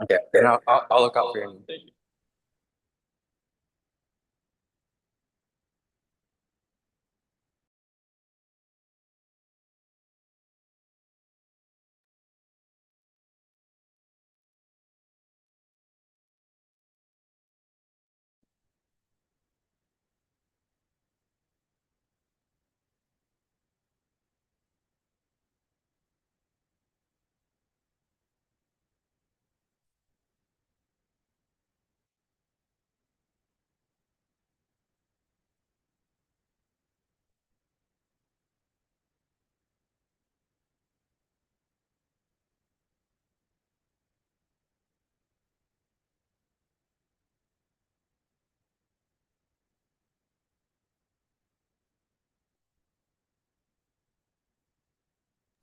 Okay, and I'll look out for you.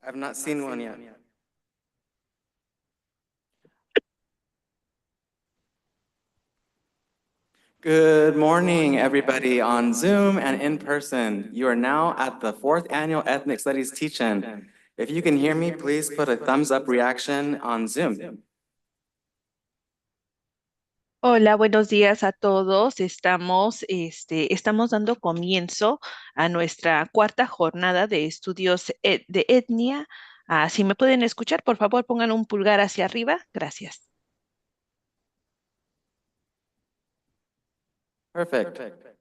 I've not seen one yet. Good morning, everybody on Zoom and in person. You are now at the 4th Annual Ethnic Studies Teach-In. If you can hear me, please put a thumbs up reaction on Zoom. Hola, buenos días a todos. Estamos dando comienzo a nuestra cuarta jornada de estudios de etnia. Si me pueden escuchar, por favor, pongan un pulgar hacia arriba. Gracias. Perfect.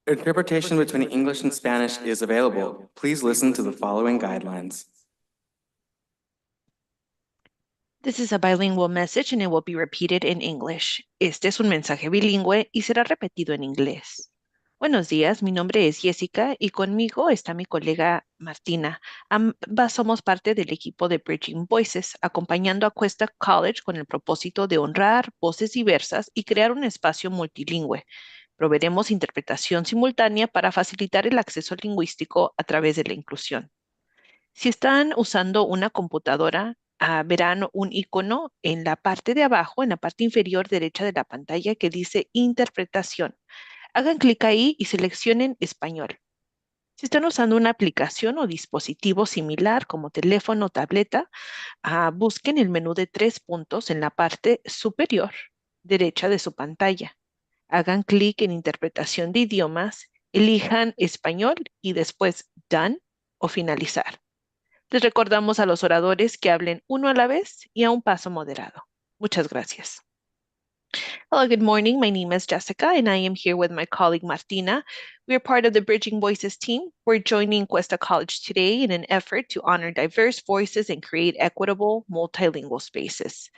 Interpretation between English and Spanish is available. Please listen to the following guidelines. This is a bilingual message and it will be repeated in English. Este es un mensaje bilingüe y será repetido en inglés. Buenos días, mi nombre es Jessica y conmigo está mi colega Martina. Ambas somos parte del equipo de Bridging Voices, acompañando a Cuesta College con el propósito de honrar voces diversas y crear un espacio multilingüe. Proveeremos interpretación simultánea para facilitar el acceso lingüístico a través de la inclusión. Si están usando una computadora, verán un icono en la parte de abajo, en la parte inferior derecha de la pantalla que dice Interpretación. Hagan clic ahí y seleccionen Español. Si están usando una aplicación o dispositivo similar como teléfono o tableta, busquen el menú de 3 puntos en la parte superior derecha de su pantalla. Hagan clic en Interpretación de idiomas, elijan Español y después Done o Finalizar. Les recordamos a los oradores que hablen uno a la vez y a un paso moderado. Muchas gracias. Hello, good morning. My name is Jessica, and I am here with my colleague Martina. We are part of the Bridging Voices team. We're joining Cuesta College today in an effort to honor diverse voices and create equitable, multilingual spaces.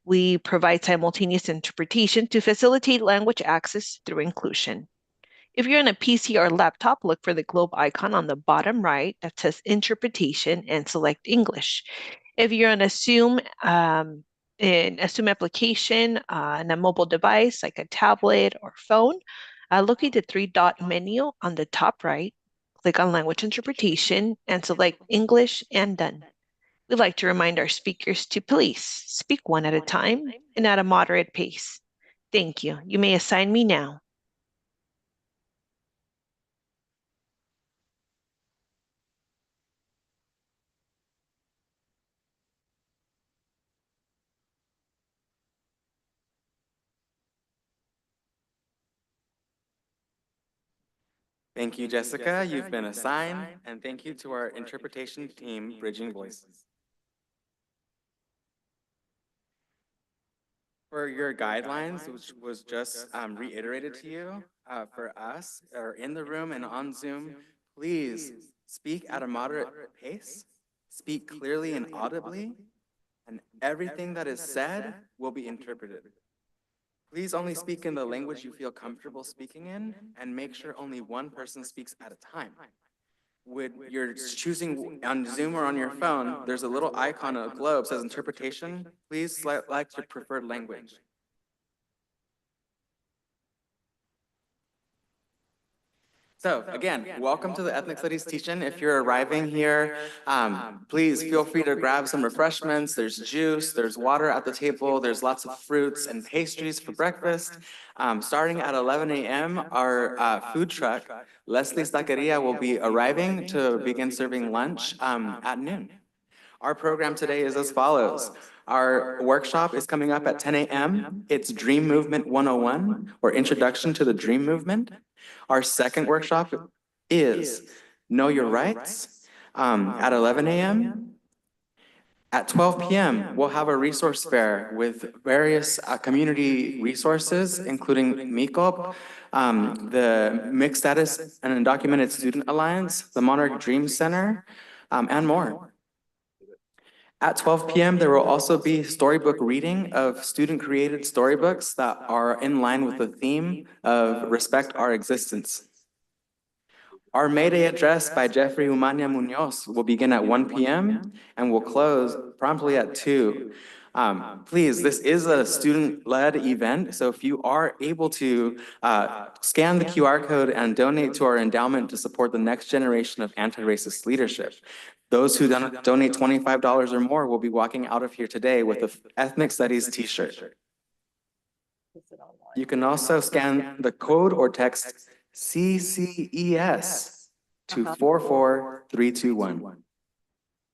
We provide simultaneous interpretation to facilitate language access through inclusion. If you're on a PC or laptop, look for the globe icon on the bottom right that says Interpretation and select English. If you're on in a Zoom application on a mobile device like a tablet or phone, look at the three-dot menu on the top right, click on Language Interpretation, and select English and Done. We'd like to remind our speakers to please speak one at a time and at a moderate pace. Thank you. You may assign me now. Thank you, Jessica. You've been assigned, and thank you to our interpretation team, Bridging Voices. For your guidelines, which was just reiterated to you, for us, or in the room and on Zoom, please speak at a moderate pace, speak clearly and audibly, and everything that is said will be interpreted. Please only speak in the language you feel comfortable speaking in, and make sure only one person speaks at a time. When you're choosing on Zoom or on your phone, there's a little icon, a globe, says interpretation. Please select your preferred language. So again, welcome to the Ethnic Studies teach-in. If you're arriving here, please feel free to grab some refreshments. There's juice, there's water at the table, there's lots of fruits and pastries for breakfast. Starting at 11 a.m., our food truck, Leslie's Taqueria, will be arriving to begin serving lunch at noon. Our program today is as follows. Our workshop is coming up at 10 a.m. It's Dream Movement 101, or Introduction to the Dream Movement. Our second workshop is Know Your Rights at 11 a.m. At 12 p.m., we'll have a resource fair with various community resources, including MICOP, the Mixed Status and Undocumented Student Alliance, the Monarch Dream Center, and more. At 12 p.m., there will also be storybook reading of student-created storybooks that are in line with the theme of Respect Our Existence. Our May Day address by Jeffrey Umania Munoz will begin at 1 p.m. and will close promptly at 2. Please, this is a student-led event, so if you are able to scan the QR code and donate to our endowment to support the next generation of anti-racist leadership. Those who donate $25 or more will be walking out of here today with an Ethnic Studies t-shirt. You can also scan the code or text CCES to 44321.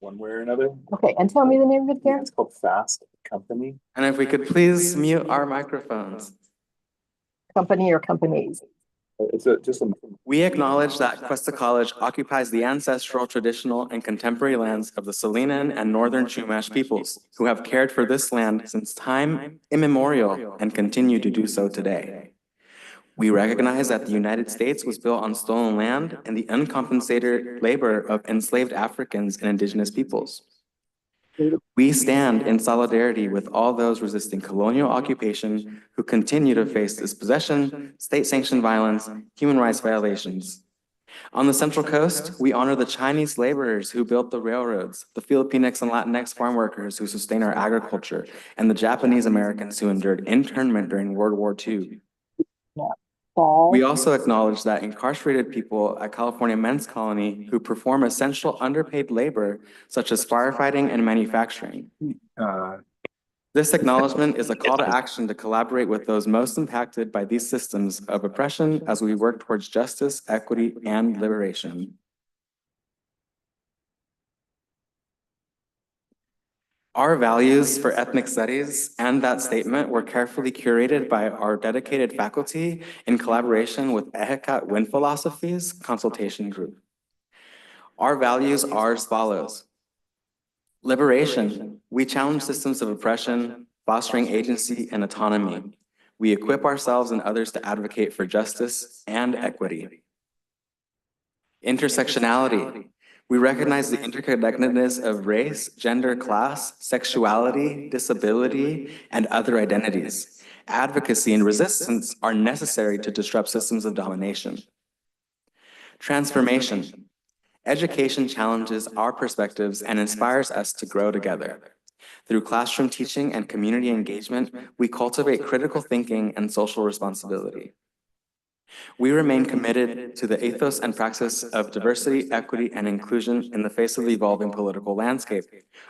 One way or another. Okay, and tell me the name of it again. It's called Fast Company. And if we could please mute our microphones. Company or companies? It's just a. We acknowledge that Cuesta College occupies the ancestral, traditional, and contemporary lands of the Salinan and Northern Chumash peoples, who have cared for this land since time immemorial and continue to do so today. We recognize that the United States was built on stolen land and the uncompensated labor of enslaved Africans and indigenous peoples. We stand in solidarity with all those resisting colonial occupation who continue to face dispossession, state-sanctioned violence, human rights violations. On the Central Coast, we honor the Chinese laborers who built the railroads, the Filipinx and Latinx farm workers who sustain our agriculture, and the Japanese Americans who endured internment during World War II. We also acknowledge that incarcerated people at California Men's Colony who perform essential underpaid labor, such as firefighting and manufacturing. This acknowledgement is a call to action to collaborate with those most impacted by these systems of oppression as we work towards justice, equity, and liberation. Our values for ethnic studies and that statement were carefully curated by our dedicated faculty in collaboration with EHECAT Wind Philosophies Consultation Group. Our values are as follows. Liberation. We challenge systems of oppression, fostering agency and autonomy. We equip ourselves and others to advocate for justice and equity. Intersectionality. We recognize the interconnectedness of race, gender, class, sexuality, disability, and other identities. Advocacy and resistance are necessary to disrupt systems of domination. Transformation. Education challenges our perspectives and inspires us to grow together. Through classroom teaching and community engagement, we cultivate critical thinking and social responsibility. We remain committed to the ethos and praxis of diversity, equity, and inclusion in the face of the evolving political landscape.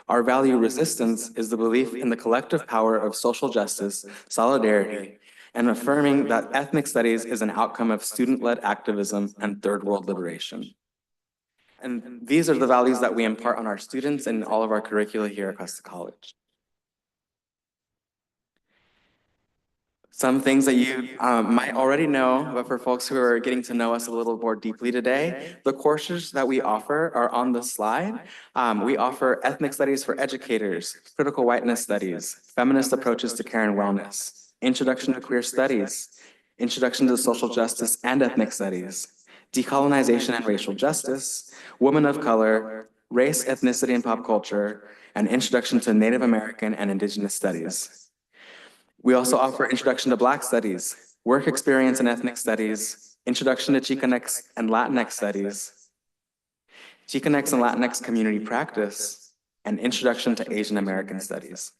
Our value resistance is the belief in the collective power of social justice, solidarity, and affirming that ethnic studies is an outcome of student-led activism and third world liberation. And these are the values that we impart on our students and all of our curricula here at Cuesta College. Some things that you might already know, but for folks who are getting to know us a little more deeply today, the courses that we offer are on the slide. We offer ethnic studies for educators, critical whiteness studies, feminist approaches to care and wellness, introduction to queer studies, introduction to social justice and ethnic studies, decolonization and racial justice, women of color, race, ethnicity, and pop culture, and introduction to Native American and Indigenous studies. We also offer introduction to Black studies, work experience in ethnic studies, introduction to Chicanx and Latinx studies, Chicanx and Latinx Community Practice, and Introduction to Asian American Studies.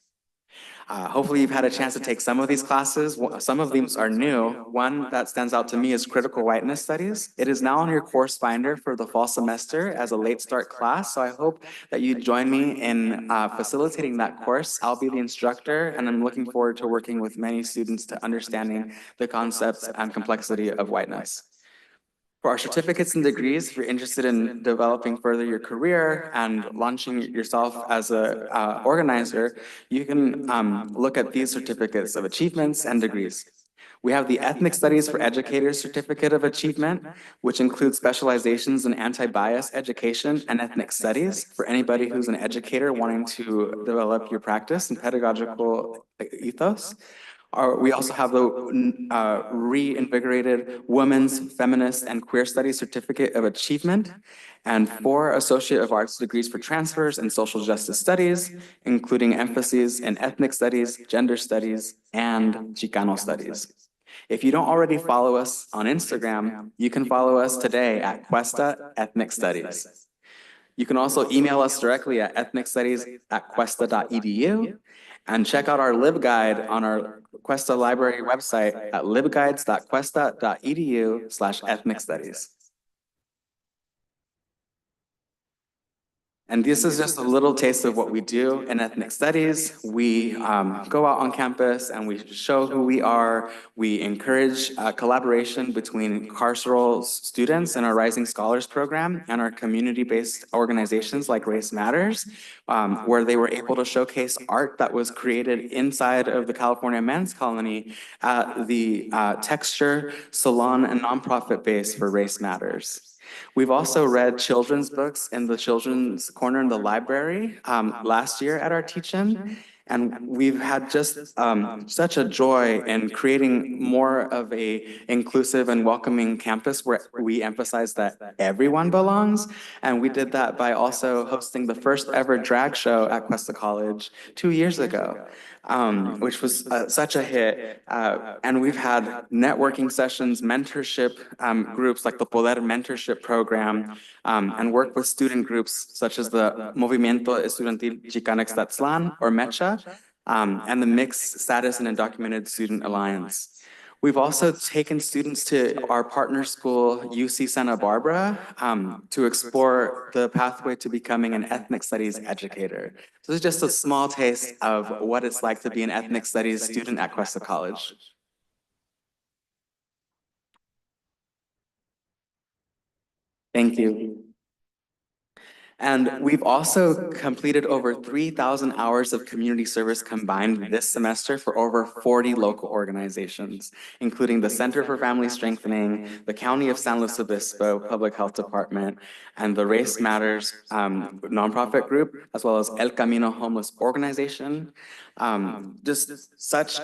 Hopefully you've had a chance to take some of these classes. Some of these are new. One that stands out to me is Critical Whiteness Studies. It is now on your course finder for the fall semester as a late start class. So I hope that you join me in facilitating that course. I'll be the instructor, and I'm looking forward to working with many students to understanding the concepts and complexity of whiteness. For our certificates and degrees, if you're interested in developing further your career and launching yourself as a organizer, you can look at these certificates of achievements and degrees. We have the Ethnic Studies for Educators Certificate of Achievement, which includes specializations in anti-bias education and ethnic studies for anybody who's an educator wanting to develop your practice and pedagogical ethos. We also have the reinvigorated Women's, Feminist, and Queer Studies Certificate of Achievement, and 4 Associate of Arts degrees for transfers and social justice studies, including emphases in ethnic studies, gender studies, and Chicano studies. If you don't already follow us on Instagram, you can follow us today at Cuesta Ethnic Studies. You can also email us directly at ethnicstudies@cuesta.edu. And check out our LibGuide on our Cuesta Library website at libguides.cuesta.edu/ethnic studies. And this is just a little taste of what we do in ethnic studies. We go out on campus and we show who we are. We encourage collaboration between carceral students in our Rising Scholars program and our community-based organizations like Race Matters, where they were able to showcase art that was created inside of the California Men's Colony at the Texture, Salon, and nonprofit base for Race Matters. We've also read children's books in the children's corner in the library last year at our teach-in. And we've had just such a joy in creating more of a inclusive and welcoming campus where we emphasize that everyone belongs. And we did that by also hosting the first ever drag show at Cuesta College 2 years ago, which was such a hit. And we've had networking sessions, mentorship groups like the Poder Mentorship Program, and work with student groups such as the Movimiento Estudiantil Chicanx Tlaxcalan, or MECHA, and the Mixed Status and Undocumented Student Alliance. We've also taken students to our partner school, UC Santa Barbara, to explore the pathway to becoming an ethnic studies educator. So this is just a small taste of what it's like to be an ethnic studies student at Cuesta College. Thank you. And we've also completed over 3,000 hours of community service combined this semester for over 40 local organizations, including the Center for Family Strengthening, the County of San Luis Obispo Public Health Department, and the Race Matters nonprofit group, as well as El Camino Homeless Organization. Just such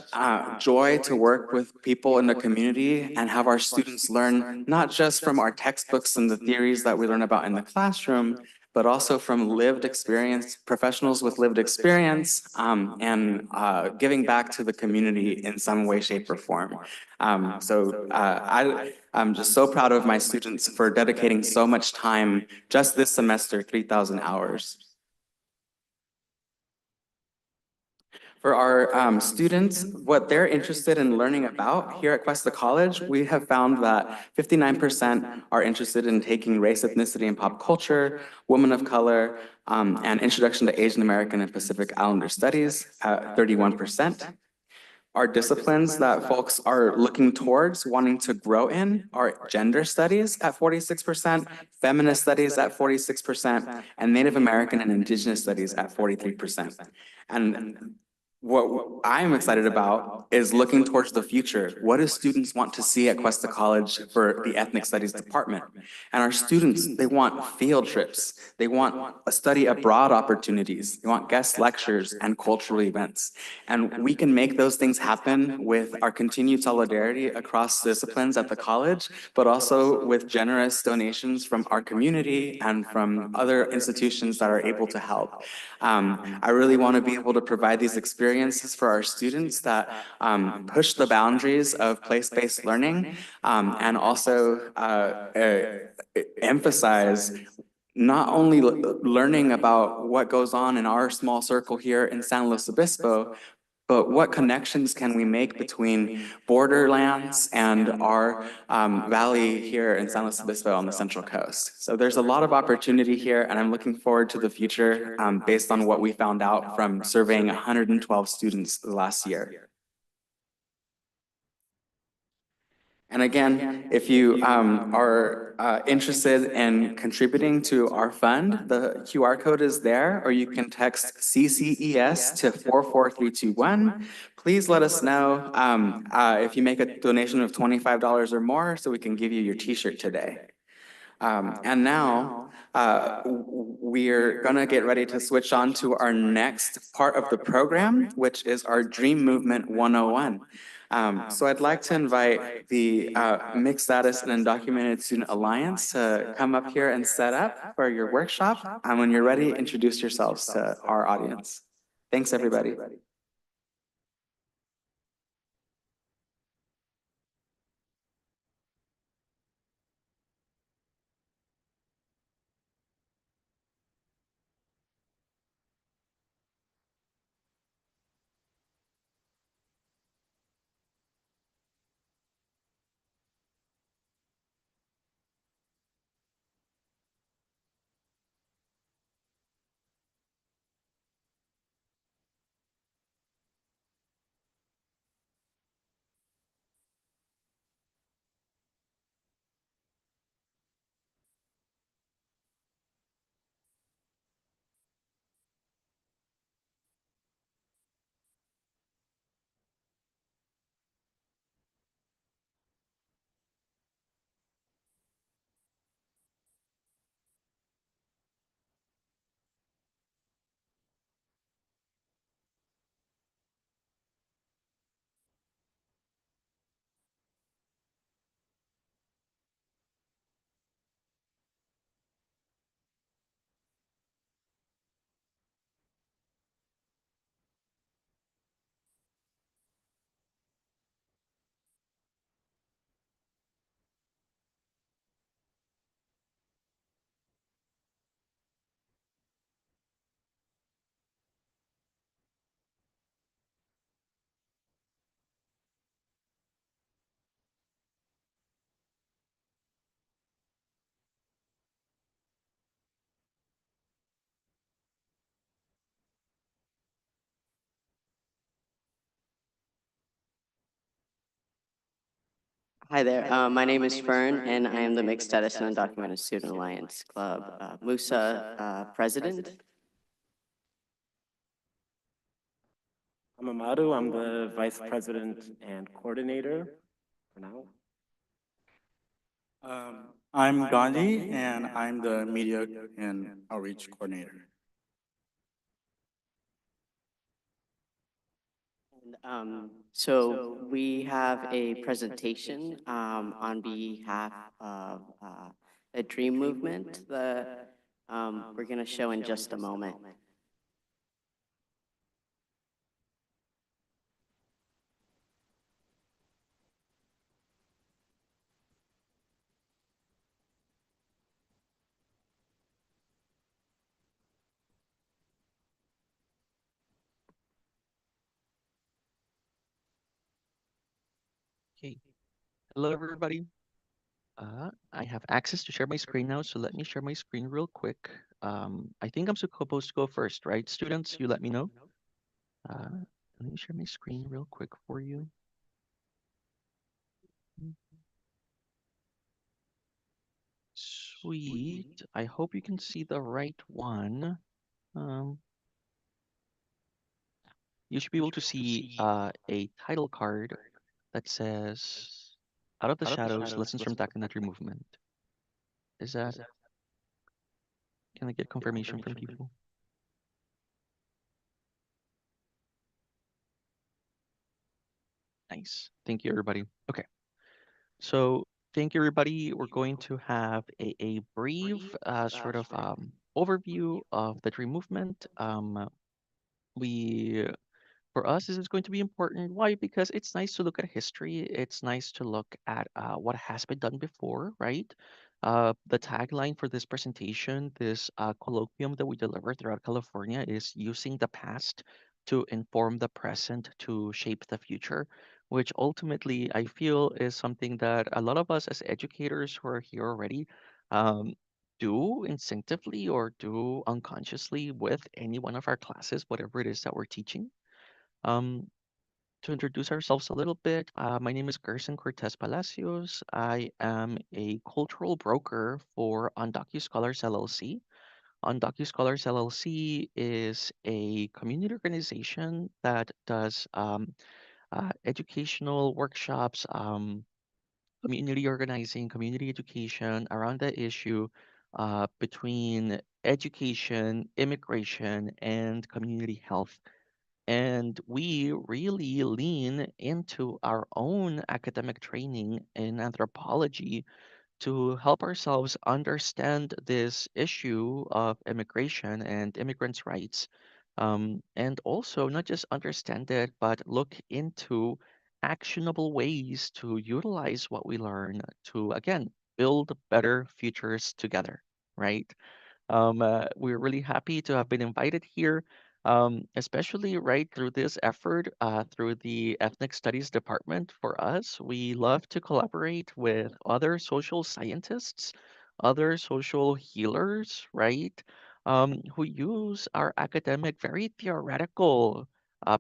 joy to work with people in the community and have our students learn not just from our textbooks and the theories that we learn about in the classroom, but also from lived experience, professionals with lived experience, and giving back to the community in some way, shape, or form. I'm just so proud of my students for dedicating so much time just this semester, 3,000 hours. For our students, what they're interested in learning about here at Cuesta College, we have found that 59% are interested in taking race, ethnicity, and pop culture, women of color, and introduction to Asian American and Pacific Islander studies at 31%. Our disciplines that folks are looking towards wanting to grow in are gender studies at 46%, feminist studies at 46%, and Native American and Indigenous studies at 43%. And what I'm excited about is looking towards the future. What do students want to see at Cuesta College for the Ethnic Studies Department? And our students, they want field trips. They want a study abroad opportunities. They want guest lectures and cultural events. And we can make those things happen with our continued solidarity across disciplines at the college, but also with generous donations from our community and from other institutions that are able to help. I really want to be able to provide these experiences for our students that push the boundaries of place-based learning and also emphasize not only learning about what goes on in our small circle here in San Luis Obispo, but what connections can we make between borderlands and our valley here in San Luis Obispo on the Central Coast? So there's a lot of opportunity here, and I'm looking forward to the future based on what we found out from surveying 112 students last year. And again, if you are interested in contributing to our fund, the QR code is there, or you can text CCES to 44321. Please let us know if you make a donation of $25 or more so we can give you your t-shirt today. And now we're gonna get ready to switch on to our next part of the program, which is our Dream Movement 101. So I'd like to invite the Mixed Status and Undocumented Student Alliance to come up here and set up for your workshop. And when you're ready, introduce yourselves to our audience. Thanks, everybody. Hi there. My name is Fern, and I am the Mixed Status and Undocumented Student Alliance Club Musa president. I'm Amadou. I'm the vice president and coordinator for now. I'm Gandhi, and I'm the media and outreach coordinator. So we have a presentation on behalf of the Dream Movement that we're going to show in just a moment. Okay. Hello, everybody. I have access to share my screen now, so let me share my screen real quick. I think I'm supposed to go first, right? Students, you let me know. Let me share my screen real quick for you. Sweet. I hope you can see the right one. You should be able to see a title card that says Out of the Shadows, Lessons from Documentary Movement. Is that, can I get confirmation from people? Nice. Thank you, everybody. Okay. So thank you, everybody. We're going to have a brief sort of overview of the Dream Movement. For us, this is going to be important. Why? Because it's nice to look at history. It's nice to look at what has been done before, right? The tagline for this presentation, this colloquium that we deliver throughout California, is using the past to inform the present to shape the future, which ultimately I feel is something that a lot of us as educators who are here already um, do instinctively or do unconsciously with any one of our classes, whatever it is that we're teaching. Um, to introduce ourselves a little bit, my name is Gerson Cortez Palacios. I am a cultural broker for UndocuScholars LLC. UndocuScholars LLC is a community organization that does educational workshops, community organizing, community education around the issue between education, immigration, and community health. And we really lean into our own academic training in anthropology to help ourselves understand this issue of immigration and immigrants' rights. And also not just understand it, but look into actionable ways to utilize what we learn to, again, build better futures together, right? We're really happy to have been invited here, especially right through this effort through the Ethnic Studies Department. For us, we love to collaborate with other social scientists, other social healers, right? Who use our academic, very theoretical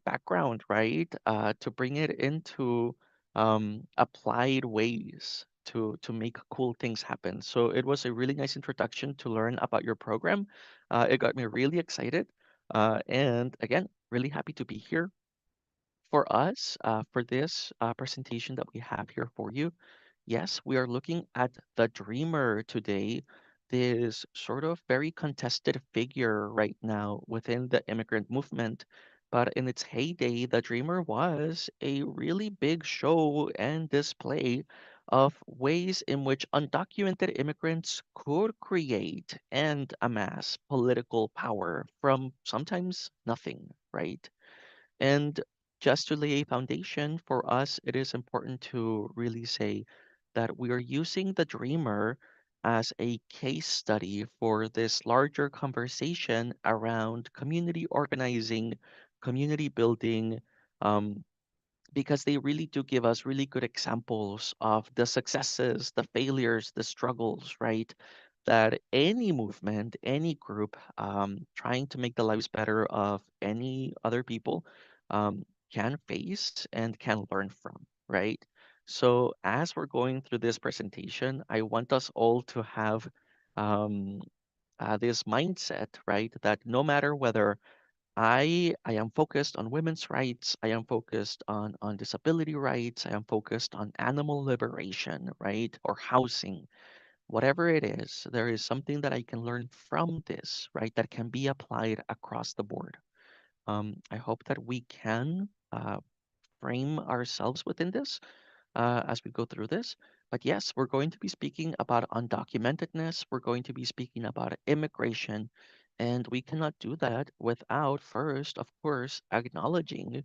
background, right, to bring it into applied ways to make cool things happen. So it was a really nice introduction to learn about your program. It got me really excited. And again, really happy to be here for us for this presentation that we have here for you. Yes, we are looking at the Dreamer today, this sort of very contested figure right now within the immigrant movement. But in its heyday, the Dreamer was a really big show and display of ways in which undocumented immigrants could create and amass political power from sometimes nothing, right? And just to lay a foundation for us, it is important to really say that we are using the Dreamer as a case study for this larger conversation around community organizing, community building, um, because they really do give us really good examples of the successes, the failures, the struggles, right? That any movement, any group trying to make the lives better of any other people can face and can learn from, right? So as we're going through this presentation, I want us all to have um, this mindset, right? That no matter whether I am focused on women's rights. I am focused on disability rights. I am focused on animal liberation, right? Or housing, whatever it is, there is something that I can learn from this, right? That can be applied across the board. I hope that we can frame ourselves within this as we go through this. But yes, we're going to be speaking about undocumentedness. We're going to be speaking about immigration. And we cannot do that without first, of course, acknowledging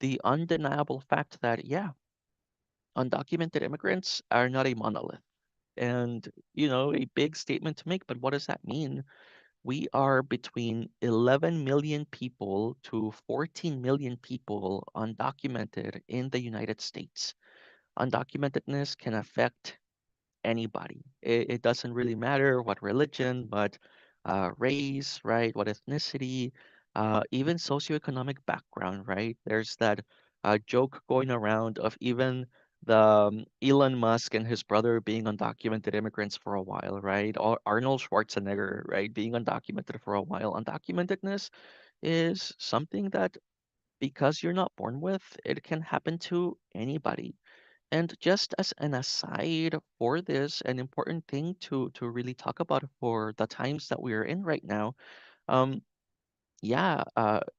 the undeniable fact that, yeah, undocumented immigrants are not a monolith. And, a big statement to make, but what does that mean? We are between 11 million people to 14 million people undocumented in the United States. Undocumentedness can affect anybody. It doesn't really matter what religion, but race, right? What ethnicity, even socioeconomic background, right? There's that joke going around of even the Elon Musk and his brother being undocumented immigrants for a while, right? Or Arnold Schwarzenegger, right? Being undocumented for a while. Undocumentedness is something that because you're not born with, it can happen to anybody. And just as an aside for this, an important thing to really talk about for the times that we are in right now, um, yeah,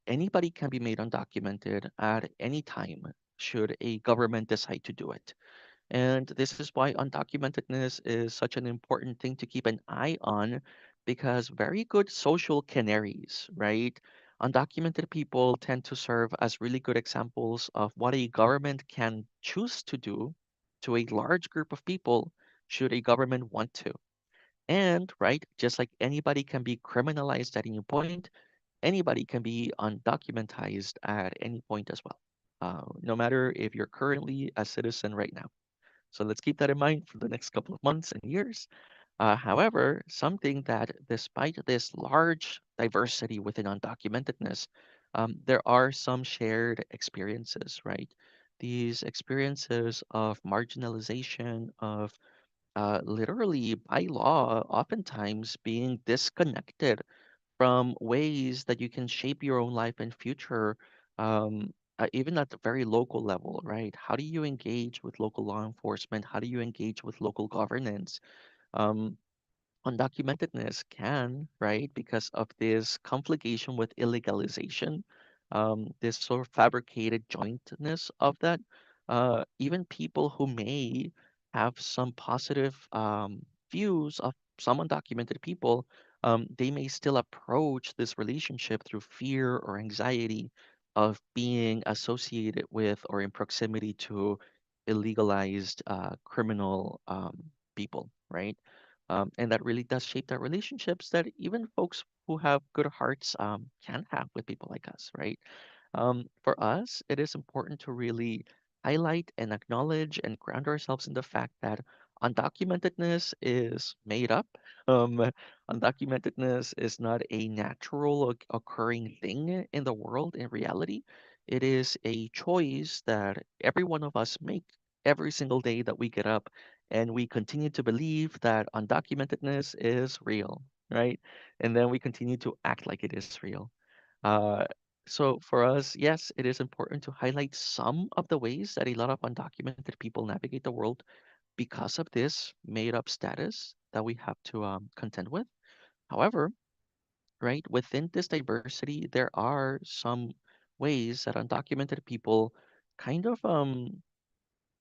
anybody can be made undocumented at any time should a government decide to do it. And this is why undocumentedness is such an important thing to keep an eye on because very good social canaries, right? Undocumented people tend to serve as really good examples of what a government can choose to do to a large group of people should a government want to. And, right, just like anybody can be criminalized at any point, anybody can be undocumentized at any point as well, no matter if you're currently a citizen right now. So let's keep that in mind for the next couple of months and years. However, something that despite this large diversity within undocumentedness, there are some shared experiences, right? These experiences of marginalization, of literally by law, oftentimes being disconnected from ways that you can shape your own life and future, even at the very local level, right? How do you engage with local law enforcement? How do you engage with local governance? Um, Undocumentedness can, right, because of this confligation with illegalization, this sort of fabricated jointness of that, even people who may have some positive views of some undocumented people, they may still approach this relationship through fear or anxiety of being associated with or in proximity to illegalized criminal people, right? And that really does shape the relationships that even folks who have good hearts can have with people like us, right? For us, it is important to really highlight and acknowledge and ground ourselves in the fact that undocumentedness is made up. Um, Undocumentedness is not a natural occurring thing in the world in reality. It is a choice that every one of us make every single day that we get up and we continue to believe that undocumentedness is real, right? And then we continue to act like it is real. Uh, so for us, yes, it is important to highlight some of the ways that a lot of undocumented people navigate the world because of this made-up status that we have to contend with. However, right, within this diversity, there are some ways that undocumented people kind of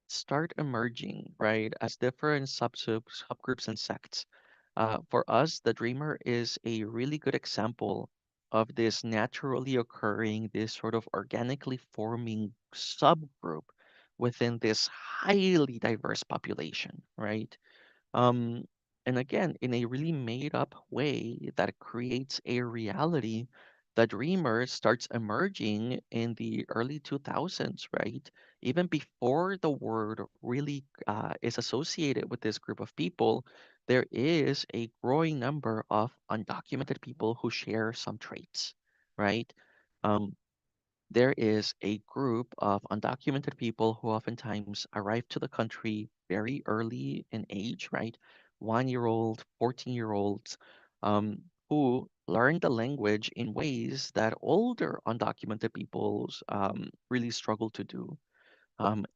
start emerging, right, as different subgroups and sects. For us, the Dreamer is a really good example of this naturally occurring, this sort of organically forming subgroup within this highly diverse population, right? Um, and again, in a really made up way that creates a reality, the dreamer starts emerging in the early 2000s, right? Even before the word really is associated with this group of people, there is a growing number of undocumented people who share some traits, right? Um, there is a group of undocumented people who oftentimes arrive to the country very early in age, right? 1 year old, 14-year-olds, who learn the language in ways that older undocumented peoples really struggle to do.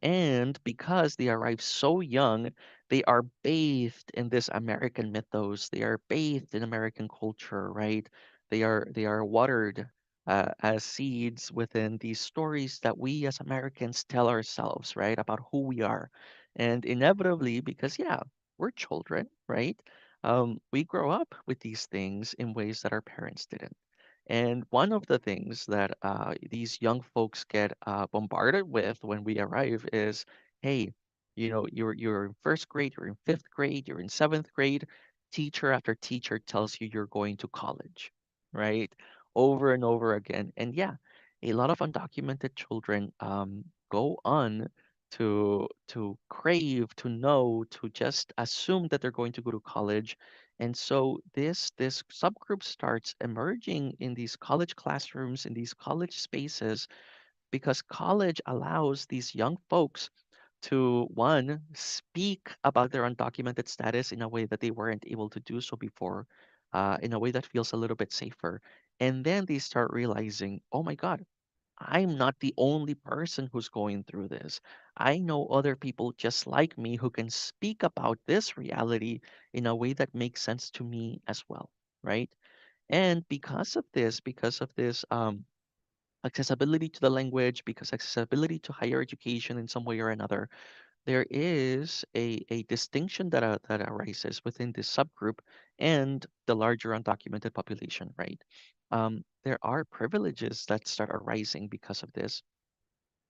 And because they arrive so young, they are bathed in this American mythos. They are bathed in American culture, right? They are watered as seeds within these stories that we as Americans tell ourselves, right, about who we are. And inevitably, because yeah, we're children, right? We grow up with these things in ways that our parents didn't. And one of the things that these young folks get bombarded with when we arrive is, hey, you're in first grade, you're in fifth grade, you're in seventh grade. Teacher after teacher tells you you're going to college, right? Over and over again. And yeah, a lot of undocumented children go on to crave, to know, to just assume that they're going to go to college, and so this subgroup starts emerging in these college classrooms, in these college spaces, because college allows these young folks to, one, speak about their undocumented status in a way that they weren't able to do so before, in a way that feels a little bit safer. And then they start realizing, oh my God, I'm not the only person who's going through this. I know other people just like me who can speak about this reality in a way that makes sense to me as well, right? And because of this accessibility to the language, because accessibility to higher education in some way or another, there is a distinction that arises within this subgroup and the larger undocumented population, right? There are privileges that start arising because of this.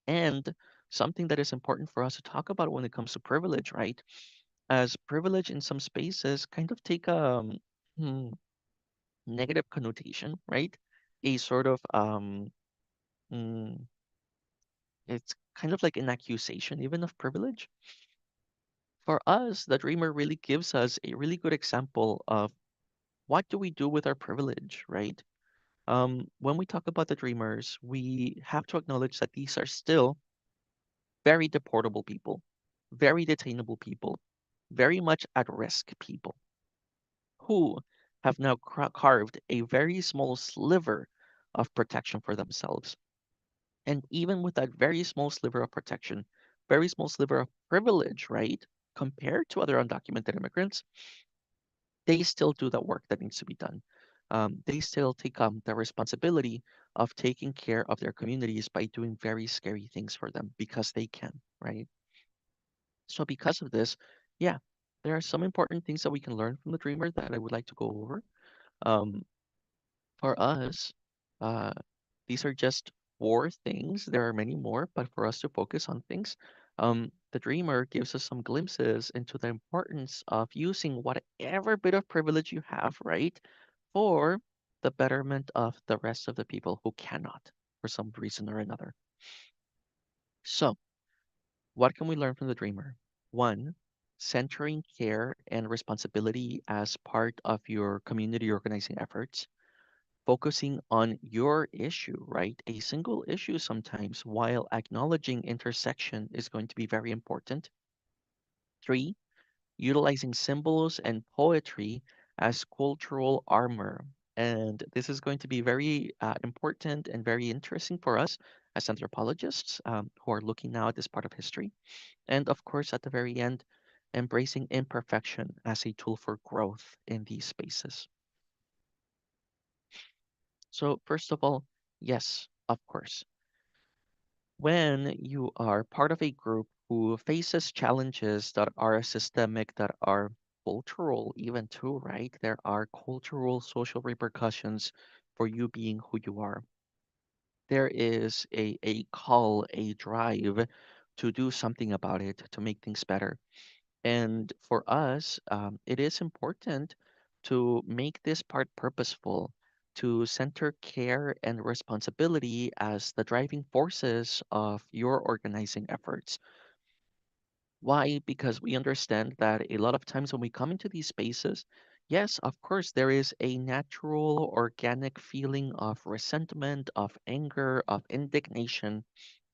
And something that is important for us to talk about when it comes to privilege, right? as privilege in some spaces kind of take a hmm, negative connotation, right? A sort of mm, it's kind of like an accusation even of privilege. For us, the dreamer really gives us a really good example of what do we do with our privilege, right? When we talk about the dreamers, we have to acknowledge that these are still very deportable people, very detainable people, very much at risk people who have now carved a very small sliver of protection for themselves. And even with that very small sliver of protection, very small sliver of privilege, right, compared to other undocumented immigrants, they still do the work that needs to be done. They still take the responsibility of taking care of their communities by doing very scary things for them because they can, right? So because of this, yeah, there are some important things that we can learn from the dreamer that I would like to go over. Um, for us, uh, these are just four things. There are many more, but for us to focus on things, the dreamer gives us some glimpses into the importance of using whatever bit of privilege you have, right, for the betterment of the rest of the people who cannot for some reason or another. So, what can we learn from the dreamer? One, centering care and responsibility as part of your community organizing efforts, focusing on your issue, right? A single issue sometimes, while acknowledging intersection is going to be very important. Three, utilizing symbols and poetry as cultural armor. And this is going to be very important and very interesting for us as anthropologists who are looking now at this part of history. And of course, at the very end, embracing imperfection as a tool for growth in these spaces. So, first of all, yes, of course. When you are part of a group who faces challenges that are systemic, that are cultural, even too, right? There are cultural, social repercussions for you being who you are. There is a call, a drive to do something about it, to make things better. And for us, it is important to make this part purposeful, to center care and responsibility as the driving forces of your organizing efforts. Why? Because we understand that a lot of times when we come into these spaces, yes, of course, there is a natural, organic feeling of resentment, of anger, of indignation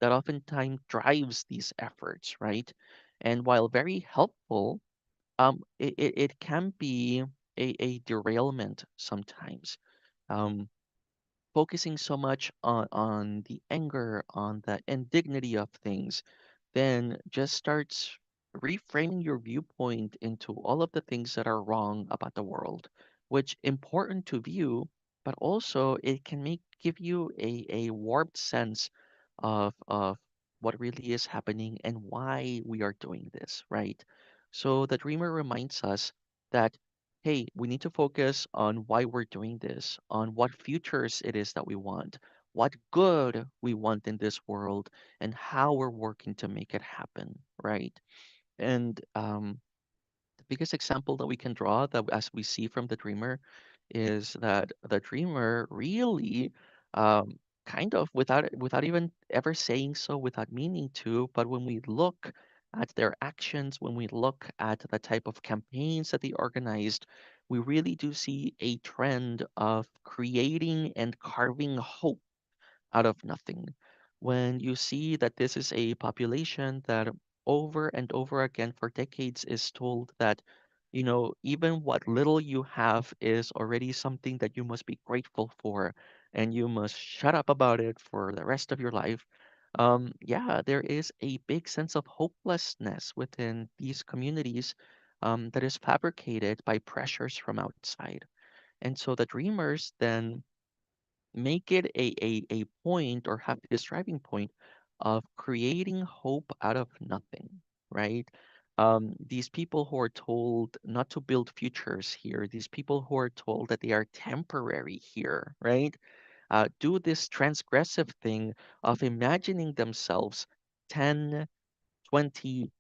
that oftentimes drives these efforts, right? And while very helpful, it can be a derailment sometimes. Um, Focusing so much on the anger, on the indignity of things, then just starts reframing your viewpoint into all of the things that are wrong about the world, which important to view, but also it can give you a warped sense of what really is happening and why we are doing this, right? So the dreamer reminds us that hey, we need to focus on why we're doing this, on what futures it is that we want, what good we want in this world, and how we're working to make it happen, right? And the biggest example that we can draw that as we see from the dreamer is that the dreamer really kind of without even ever saying so, without meaning to, but when we look at their actions, when we look at the type of campaigns that they organized, we really do see a trend of creating and carving hope out of nothing. When you see that this is a population that over and over again for decades is told that, even what little you have is already something that you must be grateful for and you must shut up about it for the rest of your life. Yeah, there is a big sense of hopelessness within these communities that is fabricated by pressures from outside. And so the dreamers then make it a point or have this driving point of creating hope out of nothing, right? These people who are told not to build futures here, these people who are told that they are temporary here, right? Do this transgressive thing of imagining themselves 10, 20,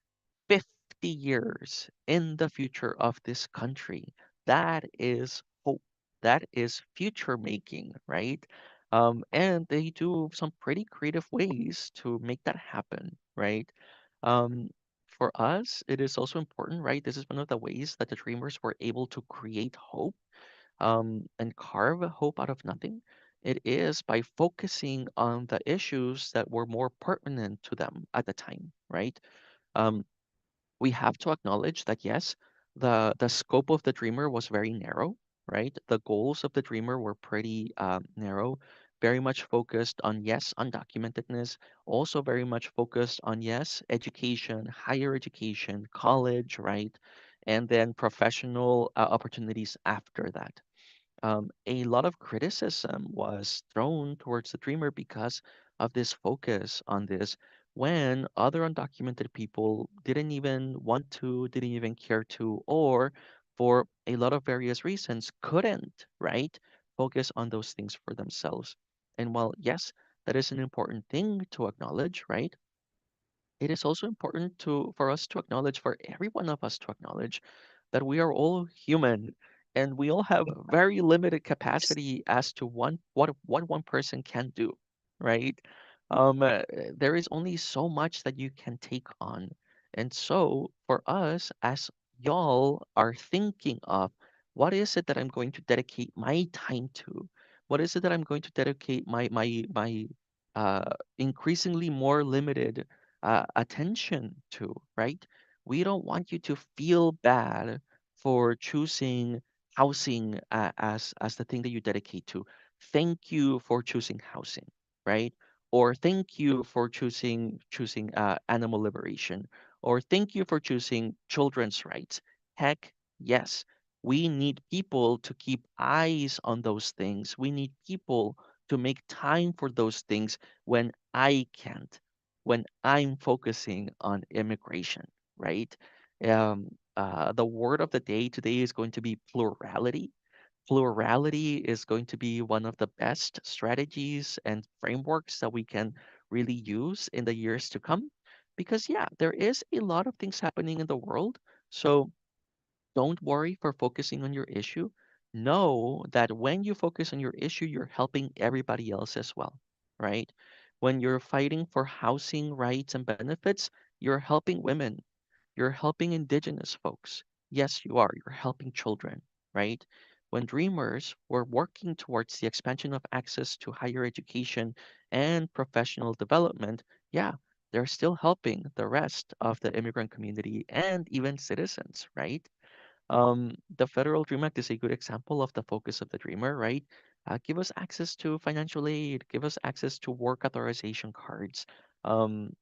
50 50 years in the future of this country. That is hope. That is future making, right? And they do some pretty creative ways to make that happen, right? Um, for us, it is also important, right? This is one of the ways that the dreamers were able to create hope and carve a hope out of nothing. It is by focusing on the issues that were more pertinent to them at the time, right? Um, we have to acknowledge that yes, the scope of the dreamer was very narrow, right? The goals of the dreamer were pretty narrow, very much focused on yes, undocumentedness, also very much focused on yes, education, higher education, college, right? And then professional opportunities after that. A lot of criticism was thrown towards the dreamer because of this focus on this when other undocumented people didn't even want to, didn't even care to, or for a lot of various reasons couldn't, right, focus on those things for themselves. And while, yes, that is an important thing to acknowledge, right? It is also important for us to acknowledge, for every one of us to acknowledge that we are all human and we all have very limited capacity as to what one person can do, right? There is only so much that you can take on. And so for us, as y'all are thinking of what is it that I'm going to dedicate my time to? What is it that I'm going to dedicate my increasingly more limited attention to, right? We don't want you to feel bad for choosing housing as the thing that you dedicate to. Thank you for choosing housing, right? Or thank you for choosing animal liberation, or thank you for choosing children's rights. Heck, yes, we need people to keep eyes on those things. We need people to make time for those things when I can't, when I'm focusing on immigration, right? The word of the day today is going to be plurality. Plurality is going to be one of the best strategies and frameworks that we can really use in the years to come. Because, yeah, there is a lot of things happening in the world. So don't worry for focusing on your issue. Know that when you focus on your issue, you're helping everybody else as well, right? When you're fighting for housing rights and benefits, you're helping women, you're helping indigenous folks. Yes, you are. You're helping children, right? When dreamers were working towards the expansion of access to higher education and professional development, yeah, they're still helping the rest of the immigrant community and even citizens, right? The Federal Dream Act is a good example of the focus of the dreamer, right? Give us access to financial aid, give us access to work authorization cards. Um,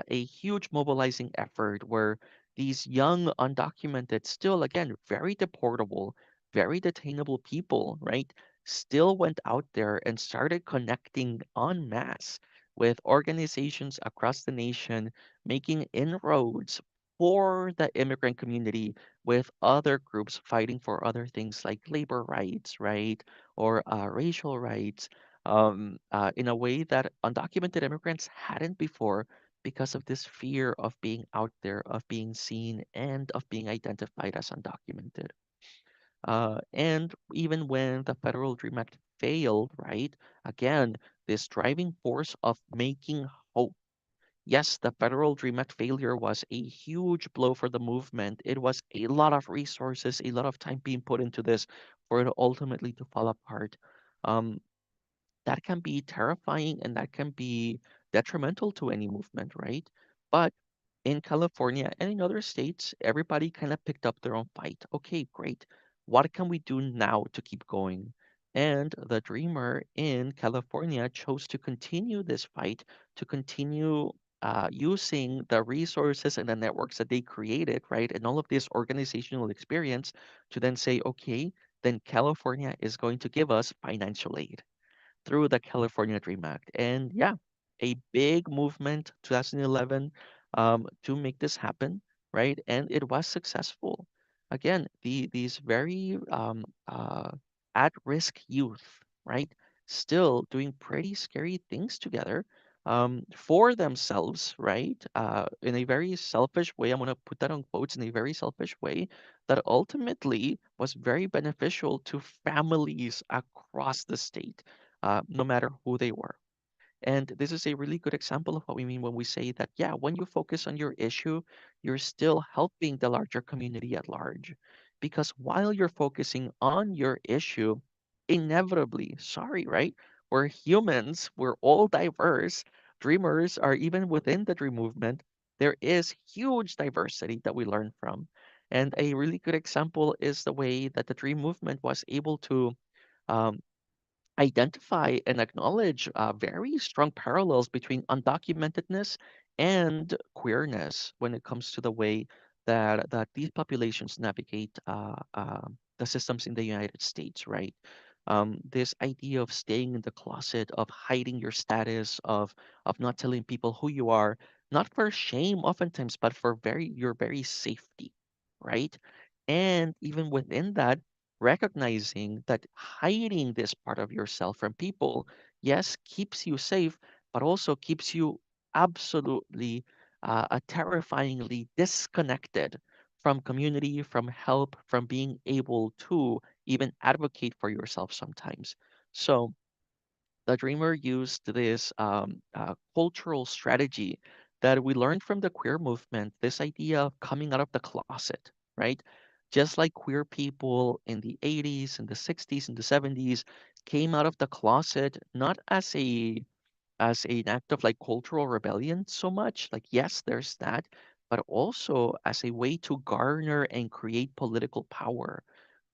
a huge mobilizing effort where these young, undocumented, still again, very deportable, very detainable people, right? Still went out there and started connecting en masse with organizations across the nation, making inroads for the immigrant community with other groups fighting for other things like labor rights, right, or racial rights, in a way that undocumented immigrants hadn't before because of this fear of being out there, of being seen, and of being identified as undocumented. And even when the Federal Dream Act failed, right, again, this driving force of making hope. Yes, the Federal Dream Act failure was a huge blow for the movement. It was a lot of resources, a lot of time being put into this for it ultimately to fall apart. Um, that can be terrifying and that can be detrimental to any movement, right? But in California and in other states, everybody kind of picked up their own fight. Okay, great. What can we do now to keep going? And the Dreamer in California chose to continue this fight, to continue using the resources and the networks that they created, right? And all of this organizational experience to then say, okay, then California is going to give us financial aid through the California Dream Act. And yeah, a big movement 2011 to make this happen, right? And it was successful. Again, these very at-risk youth, right? Still doing pretty scary things together, for themselves, right? In a very selfish way. I'm going to put that on quotes, in a very selfish way, that ultimately was very beneficial to families across the state, no matter who they were. And this is a really good example of what we mean when we say that, yeah, when you focus on your issue, you're still helping the larger community at large. Because while you're focusing on your issue, inevitably, sorry, right? We're humans, we're all diverse. Dreamers are even within the dream movement. There is huge diversity that we learn from. And a really good example is the way that the dream movement was able to um, identify and acknowledge very strong parallels between undocumentedness and queerness when it comes to the way that these populations navigate the systems in the United States, right? This idea of staying in the closet, of hiding your status, of not telling people who you are, not for shame oftentimes, but for your very safety, right? And even within that, recognizing that hiding this part of yourself from people, yes, keeps you safe, but also keeps you absolutely, terrifyingly disconnected from community, from help, from being able to even advocate for yourself sometimes. So, the dreamer used this cultural strategy that we learned from the queer movement, this idea of coming out of the closet, right? Just like queer people in the 80s and the 60s and the 70s came out of the closet, not as an act of like cultural rebellion so much. Like, yes, there's that, but also as a way to garner and create political power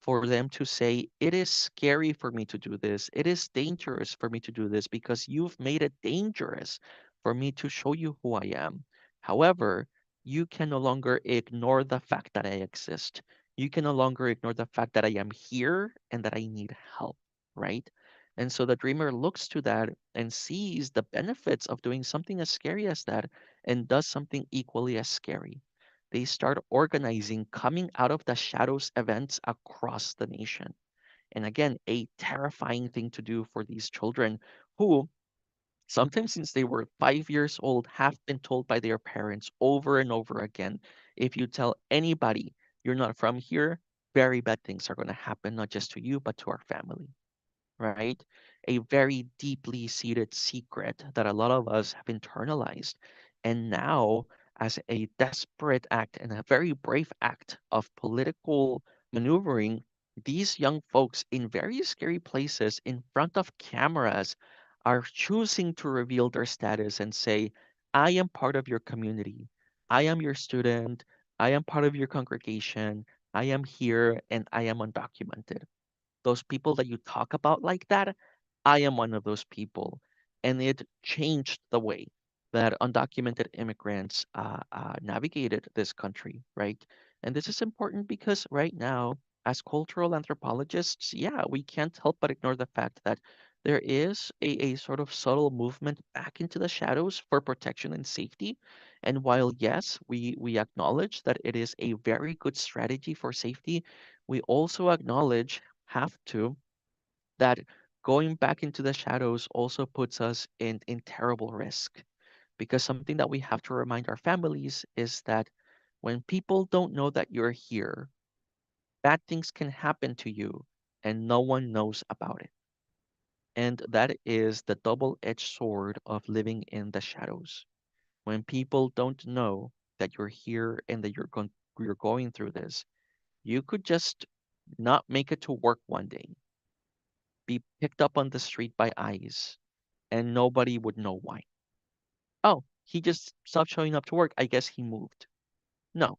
for them to say, it is scary for me to do this. It is dangerous for me to do this because you've made it dangerous for me to show you who I am. However, you can no longer ignore the fact that I exist. You can no longer ignore the fact that I am here and that I need help, right? And so the dreamer looks to that and sees the benefits of doing something as scary as that and does something equally as scary. They start organizing coming out of the shadows events across the nation. And again, a terrifying thing to do for these children who, sometimes since they were 5 years old, have been told by their parents over and over again, if you tell anybody you're not from here, very bad things are going to happen, not just to you, but to our family, right? A very deeply seated secret that a lot of us have internalized. And now, as a desperate act and a very brave act of political maneuvering, these young folks in very scary places in front of cameras are choosing to reveal their status and say, I am part of your community. I am your student. I am part of your congregation. I am here and I am undocumented. Those people that you talk about like that, I am one of those people. And it changed the way that undocumented immigrants navigated this country, right? And this is important because right now, as cultural anthropologists, yeah, we can't help but ignore the fact that there is a sort of subtle movement back into the shadows for protection and safety. And while, yes, we acknowledge that it is a very good strategy for safety, we also acknowledge have to that going back into the shadows also puts us in terrible risk, because something that we have to remind our families is that when people don't know that you're here, bad things can happen to you and no one knows about it. And that is the double-edged sword of living in the shadows. When people don't know that you're here and that you're going through this, you could just not make it to work one day, be picked up on the street by ICE, and nobody would know why. Oh, he just stopped showing up to work. I guess he moved. No,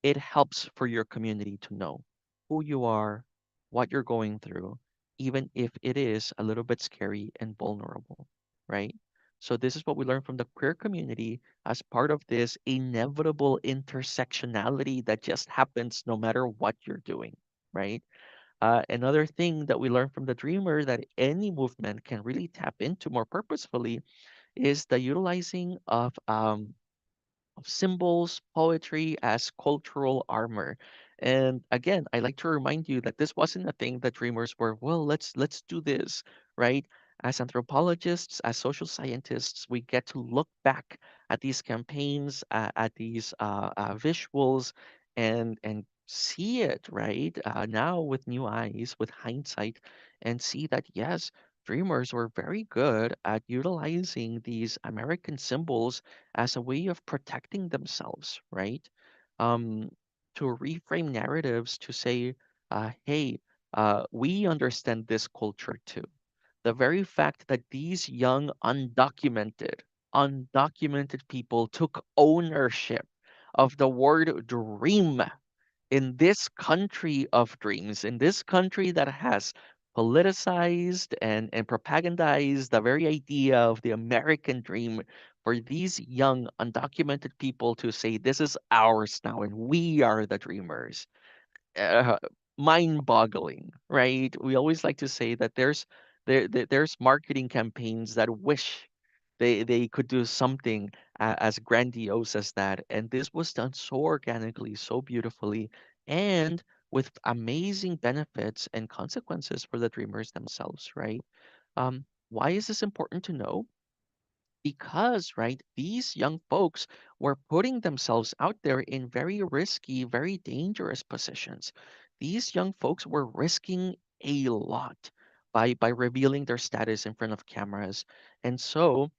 it helps for your community to know who you are, what you're going through, even if it is a little bit scary and vulnerable, right? So this is what we learn from the queer community as part of this inevitable intersectionality that just happens no matter what you're doing, right? Another thing that we learn from the dreamer that any movement can really tap into more purposefully is the utilizing of symbols, poetry as cultural armor. And again, I like to remind you that this wasn't a thing that dreamers were, well, let's do this, right? as anthropologists, as social scientists, we get to look back at these campaigns, at these visuals, and see it right now with new eyes, with hindsight, and see that yes, dreamers were very good at utilizing these American symbols as a way of protecting themselves, right? Um, to reframe narratives to say, hey, we understand this culture too. The very fact that these young undocumented people took ownership of the word dream in this country of dreams, in this country that has politicized and propagandized the very idea of the American dream, for these young undocumented people to say this is ours now and we are the dreamers, uh, mind-boggling, right? We always like to say that there's marketing campaigns that wish they could do something as grandiose as that, and this was done so organically, so beautifully, and with amazing benefits and consequences for the dreamers themselves, right? Why is this important to know? Because, right, these young folks were putting themselves out there in very risky, very dangerous positions. These young folks were risking a lot by revealing their status in front of cameras. And so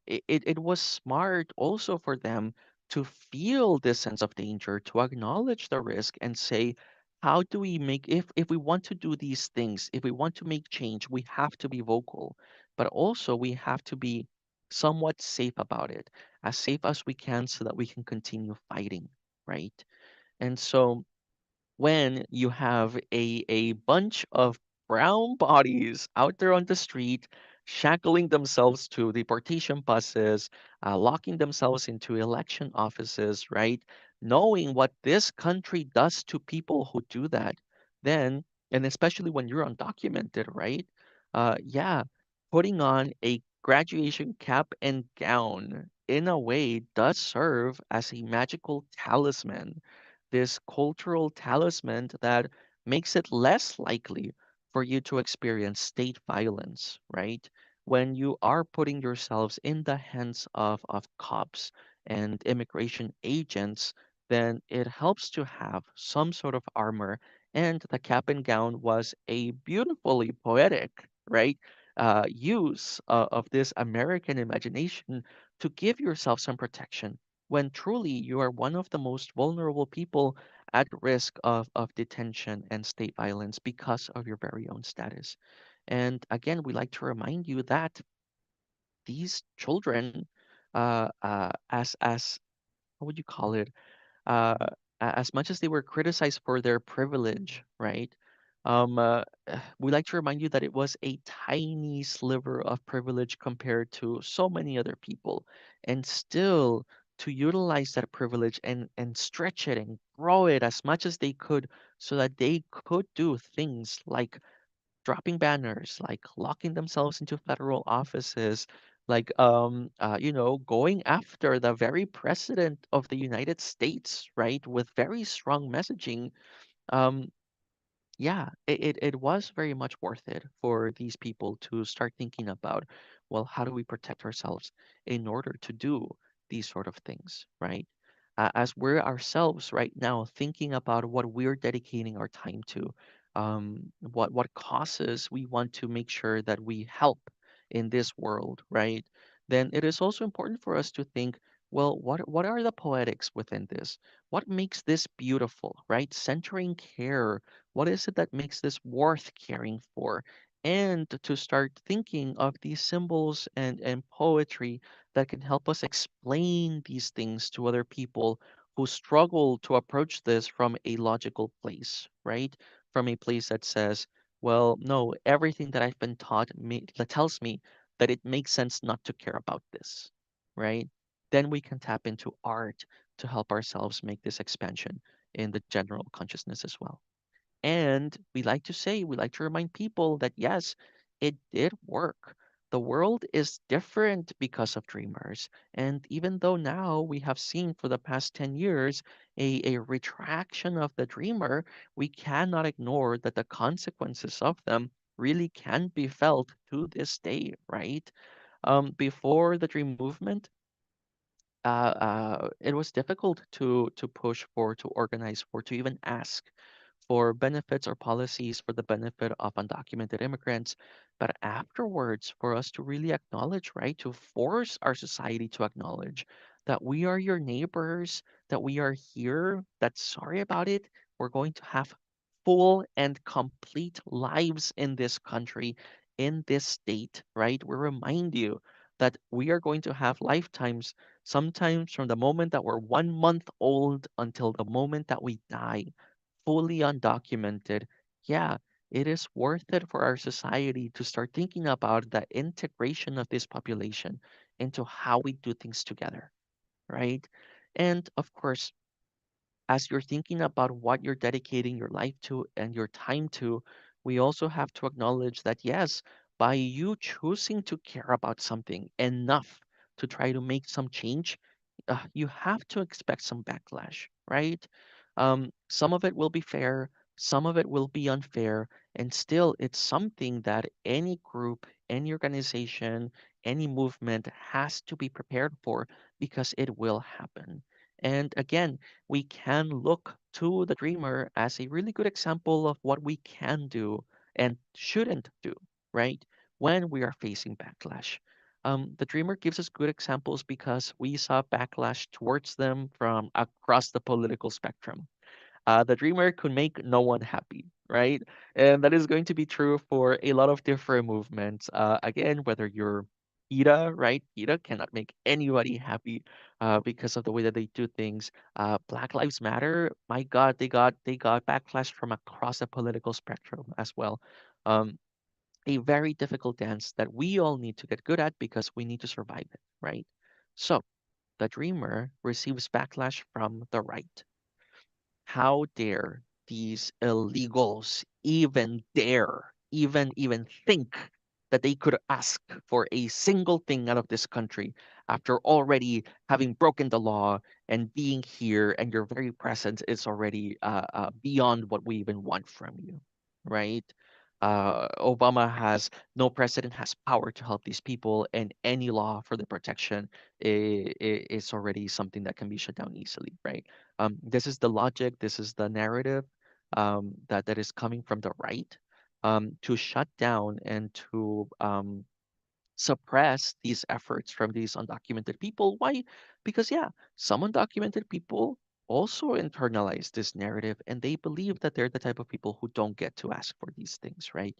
it was smart also for them to feel this sense of danger, to acknowledge the risk and say, how do we make, if we want to do these things, if we want to make change, we have to be vocal, but also we have to be somewhat safe about it, as safe as we can so that we can continue fighting, right? And so when you have a bunch of brown bodies out there on the street, shackling themselves to deportation buses, locking themselves into election offices, right? Knowing what this country does to people who do that, then, and especially when you're undocumented, right? Yeah, putting on a graduation cap and gown in a way does serve as a magical talisman, this cultural talisman that makes it less likely for you to experience state violence, right? When you are putting yourselves in the hands of cops and immigration agents, then it helps to have some sort of armor. And the cap and gown was a beautifully poetic, right? Use of this American imagination to give yourself some protection when truly you are one of the most vulnerable people at risk of detention and state violence because of your very own status. And again, we like to remind you that these children, as what would you call it? uh, as much as they were criticized for their privilege, right? We like to remind you that it was a tiny sliver of privilege compared to so many other people, and still to utilize that privilege and stretch it and grow it as much as they could so that they could do things like dropping banners, like locking themselves into federal offices, like going after the very president of the United States, right, with very strong messaging. Um, yeah, it was very much worth it for these people to start thinking about, well, how do we protect ourselves in order to do these sort of things, right? As we're ourselves right now thinking about what we're dedicating our time to, what causes we want to make sure that we help in this world, right? Then it is also important for us to think, well, what are the poetics within this? What makes this beautiful, right? Centering care, what is it that makes this worth caring for? And to start thinking of these symbols and poetry that can help us explain these things to other people who struggle to approach this from a logical place, right? From a place that says, well, no, everything that I've been taught that tells me that it makes sense not to care about this, right? Then we can tap into art to help ourselves make this expansion in the general consciousness as well. And we like to remind people that yes, it did work. The world is different because of dreamers. And even though now we have seen for the past 10 years a retraction of the dreamer, we cannot ignore that the consequences of them really can be felt to this day, right? Before the Dream movement, it was difficult to push for, to organize for, to even ask for benefits or policies for the benefit of undocumented immigrants. But afterwards, for us to really acknowledge, right, to force our society to acknowledge that we are your neighbors, that we are here, that's sorry about it. We're going to have full and complete lives in this country, in this state, right? We remind you that we are going to have lifetimes, sometimes from the moment that we're 1 month old until the moment that we die, fully undocumented. Yeah, it is worth it for our society to start thinking about the integration of this population into how we do things together, right? And of course, as you're thinking about what you're dedicating your life to and your time to, we also have to acknowledge that yes, by you choosing to care about something enough to try to make some change, you have to expect some backlash, right? Some of it will be fair, some of it will be unfair, and still, it's something that any group, any organization, any movement has to be prepared for because it will happen. And again, we can look to the dreamer as a really good example of what we can do and shouldn't do, right? When we are facing backlash. The dreamer gives us good examples because we saw backlash towards them from across the political spectrum. The dreamer could make no one happy, right? And that is going to be true for a lot of different movements. Again, whether you're PETA, right? PETA cannot make anybody happy because of the way that they do things. Black Lives Matter, my God, they got backlash from across the political spectrum as well. Um, a very difficult dance that we all need to get good at because we need to survive it, right? So the dreamer receives backlash from the right. How dare these illegals even dare, even think that they could ask for a single thing out of this country after already having broken the law and being here, and your very presence is already beyond what we even want from you, right? Obama has no president has power to help these people, and any law for the protection is already something that can be shut down easily, right? This is the logic, this is the narrative that is coming from the right to shut down and to suppress these efforts from these undocumented people. Why? Because, yeah, some undocumented people also internalize this narrative and they believe that they're the type of people who don't get to ask for these things, right?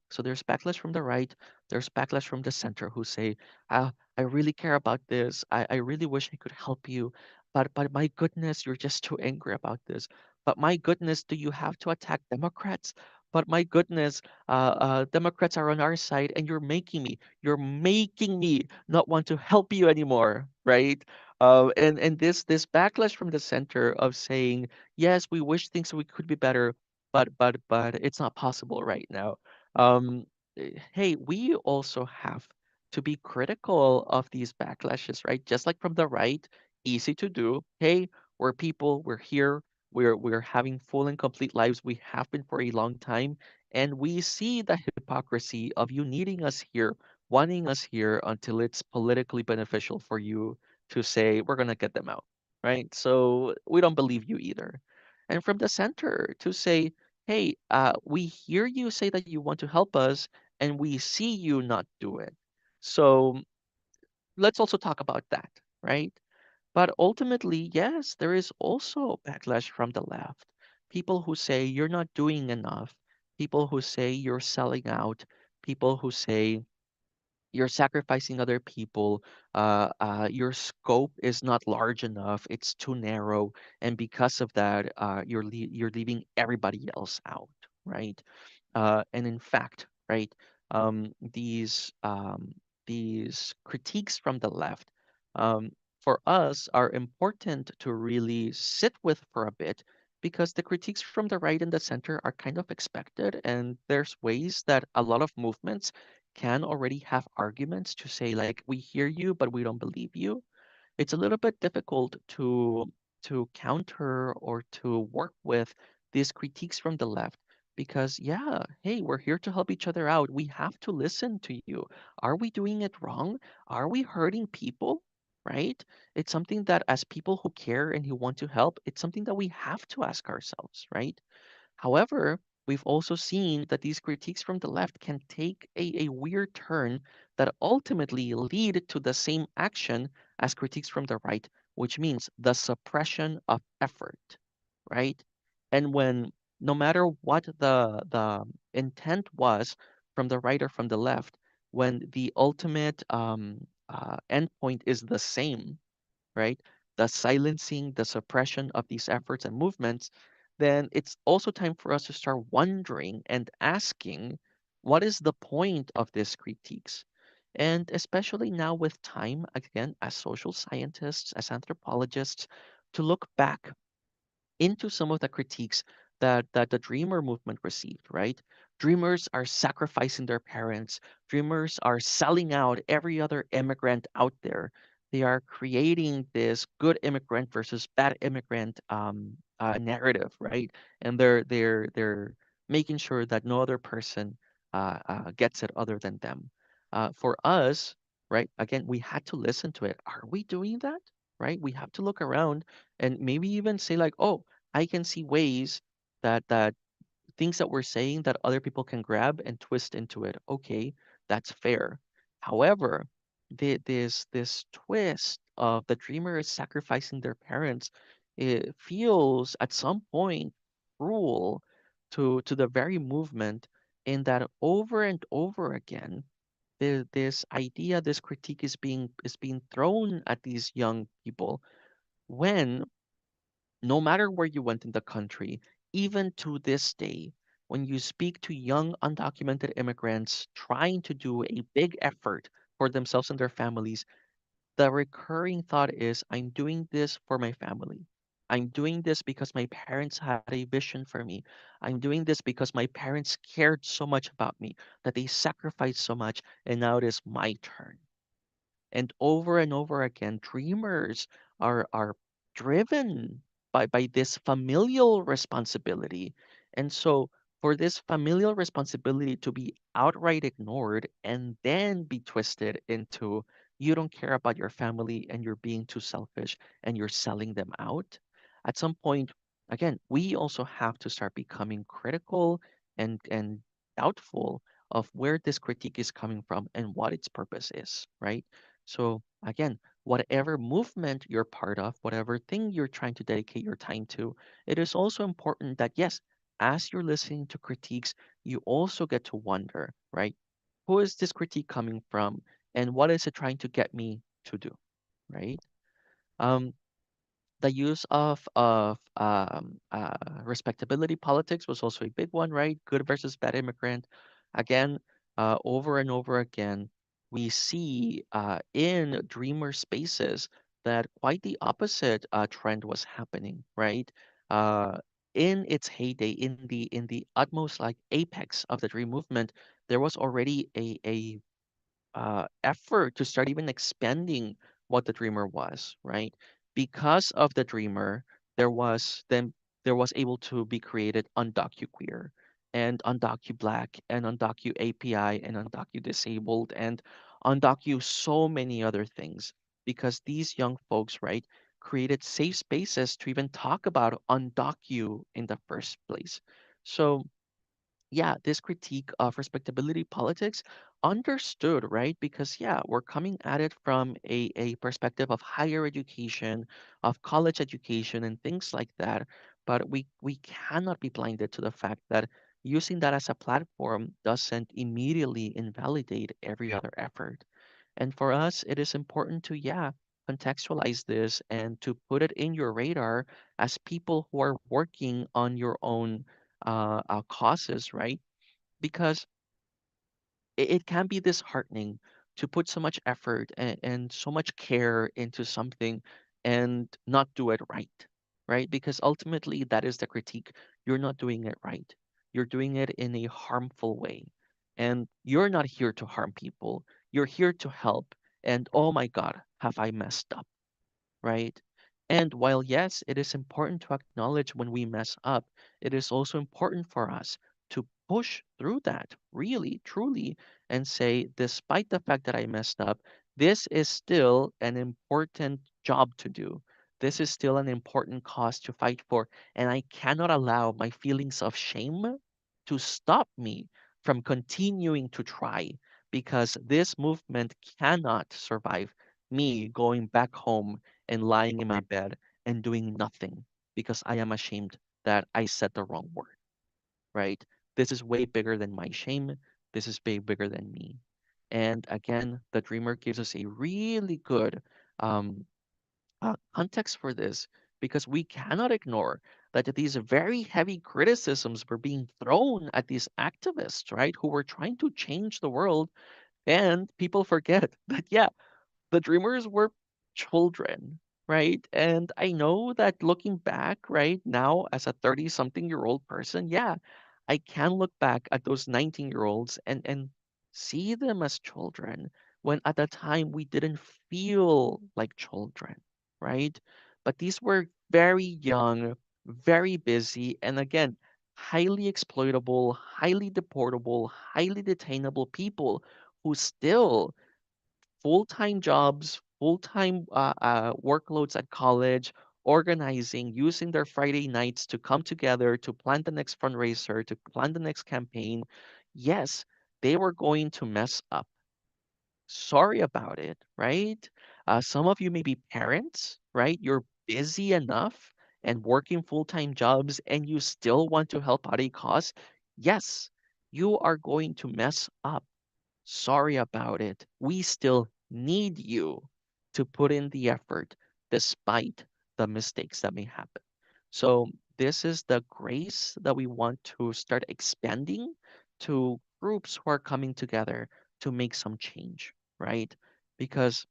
So there's backlash from the right, there's backlash from the center who say, I really care about this. I really wish I could help you. But my goodness, you're just too angry about this. But my goodness, do you have to attack Democrats? But my goodness, Democrats are on our side and you're making me not want to help you anymore, right? And this backlash from the center of saying, yes, we wish things we could be better, but it's not possible right now. um, Hey, we also have to be critical of these backlashes, right? Just like from the right, easy to do. Hey, we're people, we're here, we're having full and complete lives. We have been for a long time, and we see the hypocrisy of you needing us here, wanting us here until it's politically beneficial for you to say we're gonna get them out, right? So we don't believe you either. And from the center to say, hey, we hear you say that you want to help us, and we see you not do it. So let's also talk about that, right? But ultimately, yes, there is also backlash from the left. People who say you're not doing enough, people who say you're selling out, people who say you're sacrificing other people, your scope is not large enough, it's too narrow, and because of that, you're leaving everybody else out, right? And in fact, right, um, these um, these critiques from the left, um, for us, are important to really sit with for a bit because the critiques from the right and the center are kind of expected, and there's ways that a lot of movements can already have arguments to say like, we hear you, but we don't believe you. It's a little bit difficult to counter or to work with these critiques from the left because yeah, hey, we're here to help each other out. We have to listen to you. Are we doing it wrong? Are we hurting people? Right? It's something that as people who care and who want to help, it's something that we have to ask ourselves, right? However, we've also seen that these critiques from the left can take a weird turn that ultimately lead to the same action as critiques from the right, which means the suppression of effort, right? And when no matter what the intent was from the right or from the left, when the ultimate endpoint is the same, right? The silencing, the suppression of these efforts and movements, then it's also time for us to start wondering and asking what is the point of these critiques? And especially now with time, again, as social scientists, as anthropologists, to look back into some of the critiques that the dreamer movement received, right? Dreamers are sacrificing their parents. Dreamers are selling out every other immigrant out there. They are creating this good immigrant versus bad immigrant narrative, right? And they're making sure that no other person gets it other than them. For us, right? Again, we had to listen to it. Are we doing that? Right? We have to look around and maybe even say like, oh, I can see ways that things that we're saying that other people can grab and twist into it. Okay, that's fair. However, this twist of the dreamer is sacrificing their parents, it feels at some point cruel to the very movement in that over and over again this idea, this critique is being thrown at these young people when no matter where you went in the country, even to this day, when you speak to young undocumented immigrants trying to do a big effort for themselves and their families, the recurring thought is, I'm doing this for my family. I'm doing this because my parents had a vision for me. I'm doing this because my parents cared so much about me that they sacrificed so much, and now it is my turn. And over again, dreamers are driven by this familial responsibility. And so for this familial responsibility to be outright ignored and then be twisted into you don't care about your family and you're being too selfish and you're selling them out, at some point, again, we also have to start becoming critical and doubtful of where this critique is coming from and what its purpose is, right? So again, whatever movement you're part of, whatever thing you're trying to dedicate your time to, it is also important that, yes, as you're listening to critiques, you also get to wonder, right? Who is this critique coming from and what is it trying to get me to do, right? Um, the use of respectability politics was also a big one, right? Good versus bad immigrant. Again, over and over again, we see in dreamer spaces that quite the opposite trend was happening, right? In its heyday, in the utmost like apex of the dream movement, there was already a effort to start even expanding what the dreamer was, right? Because of the dreamer, there was able to be created UndocuQueer and UndocuBlack and Undocu API and Undocu Disabled and Undocu so many other things because these young folks, right, created safe spaces to even talk about Undocu in the first place. So yeah, this critique of respectability politics understood, right? Because yeah, we're coming at it from a perspective of higher education, of college education and things like that. But we cannot be blinded to the fact that using that as a platform doesn't immediately invalidate every other effort. And for us, it is important to, yeah, contextualize this and to put it in your radar as people who are working on your own causes, right? Because it can be disheartening to put so much effort and so much care into something and not do it right, right? Because ultimately, that is the critique. You're not doing it right. You're doing it in a harmful way. And you're not here to harm people. You're here to help. And oh my God, have I messed up? Right? And while, yes, it is important to acknowledge when we mess up, it is also important for us push through that really, truly, and say, despite the fact that I messed up, this is still an important job to do. This is still an important cause to fight for. And I cannot allow my feelings of shame to stop me from continuing to try, because this movement cannot survive me going back home and lying in my bed and doing nothing because I am ashamed that I said the wrong word, right? This is way bigger than my shame. This is way bigger than me. And again, the dreamer gives us a really good um, context for this, because we cannot ignore that these very heavy criticisms were being thrown at these activists, right, who were trying to change the world. And people forget that, yeah, the dreamers were children, right? And I know that looking back right now as a 30-something-year-old person, yeah, I can look back at those 19-year-olds and see them as children when at the time we didn't feel like children, right? But these were very young, very busy, and again, highly exploitable, highly deportable, highly detainable people who still full-time jobs, full-time workloads at college, organizing, using their Friday nights to come together to plan the next fundraiser, to plan the next campaign. Yes, they were going to mess up. Sorry about it, right? Some of you may be parents, right? You're busy enough and working full-time jobs, and you still want to help out a cause. Yes, you are going to mess up. Sorry about it. We still need you to put in the effort despite the mistakes that may happen. So, this is the grace that we want to start expanding to groups who are coming together to make some change, right? Because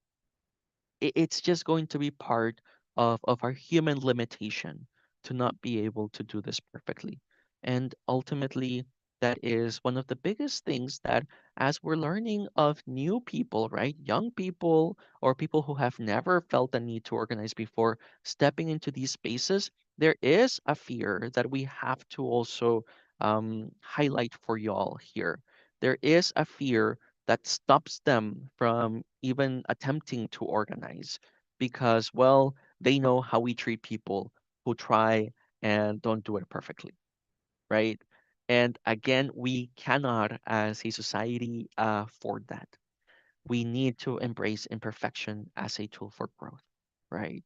it's just going to be part of our human limitation to not be able to do this perfectly. And ultimately, that is one of the biggest things that, as we're learning of new people, right? Young people or people who have never felt the need to organize before, stepping into these spaces, there is a fear that we have to also highlight for y'all here. There is a fear that stops them from even attempting to organize because, well, they know how we treat people who try and don't do it perfectly, right? And again, we cannot, as a society, afford that. We need to embrace imperfection as a tool for growth, right?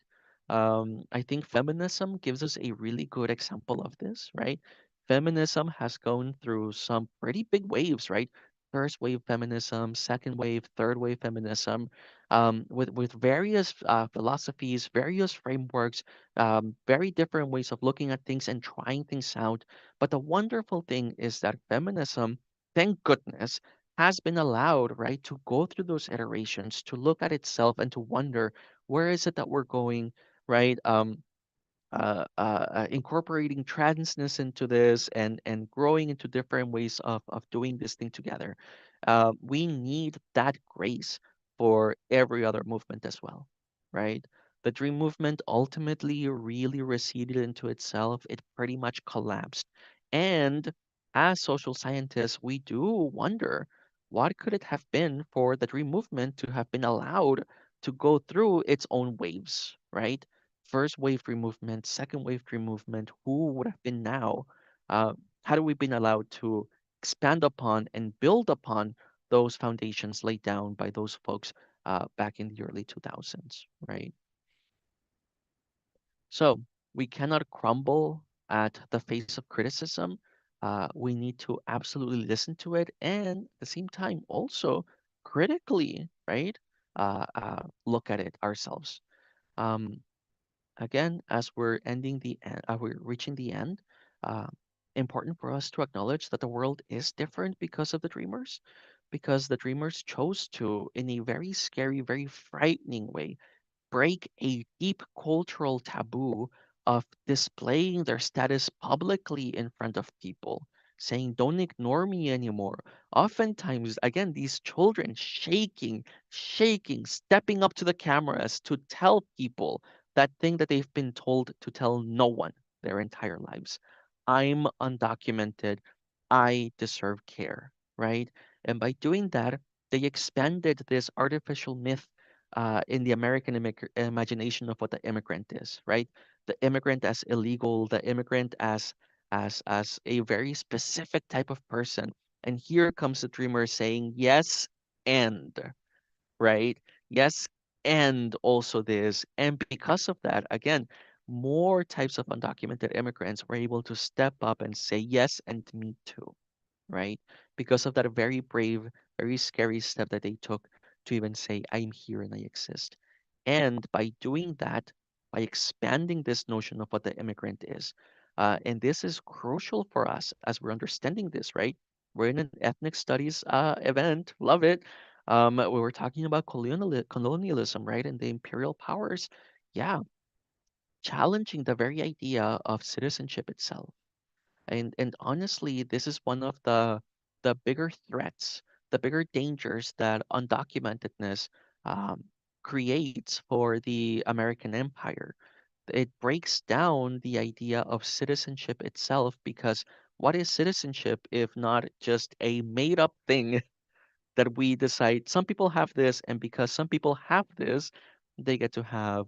I think feminism gives us a really good example of this, right? Feminism has gone through some pretty big waves, right? First wave feminism, second wave, third wave feminism, with various philosophies, various frameworks, very different ways of looking at things and trying things out. But the wonderful thing is that feminism, thank goodness, has been allowed, right, to go through those iterations, to look at itself and to wonder where is it that we're going, right? Incorporating transness into this and growing into different ways of doing this thing together. We need that grace for every other movement as well, right? The dream movement ultimately really receded into itself. It pretty much collapsed. And as social scientists, we do wonder what could it have been for the dream movement to have been allowed to go through its own waves, right? First wave free movement, second wave free movement, who would have been now? Uh, had we been allowed to expand upon and build upon those foundations laid down by those folks back in the early 2000s, right? So we cannot crumble at the face of criticism. We need to absolutely listen to it and at the same time also critically, right? Look at it ourselves. Um, Again, as we're ending the end, we're reaching the end, uh, important for us to acknowledge that the world is different because of the dreamers, because the dreamers chose to, in a very scary, very frightening way, break a deep cultural taboo of displaying their status publicly in front of people, saying, don't ignore me anymore. Oftentimes, again, these children shaking, stepping up to the cameras to tell people that thing that they've been told to tell no one their entire lives. I'm undocumented. I deserve care, right? And by doing that, they expanded this artificial myth in the American imagination of what the immigrant is, right? The immigrant as illegal, the immigrant as a very specific type of person. And here comes the dreamer saying, yes, and right? Yes, and also this. And because of that, again, more types of undocumented immigrants were able to step up and say, yes, and me too, right? Because of that very brave, very scary step that they took to even say, I'm here and I exist. And by doing that, by expanding this notion of what the immigrant is, and this is crucial for us as we're understanding this, right? We're in an ethnic studies event, love it. We were talking about colonialism, right? And the imperial powers. Yeah, challenging the very idea of citizenship itself. And honestly, this is one of the bigger threats, the bigger dangers that undocumentedness um, creates for the American empire. It breaks down the idea of citizenship itself because what is citizenship if not just a made up thing that we decide some people have this, and because some people have this, they get to have,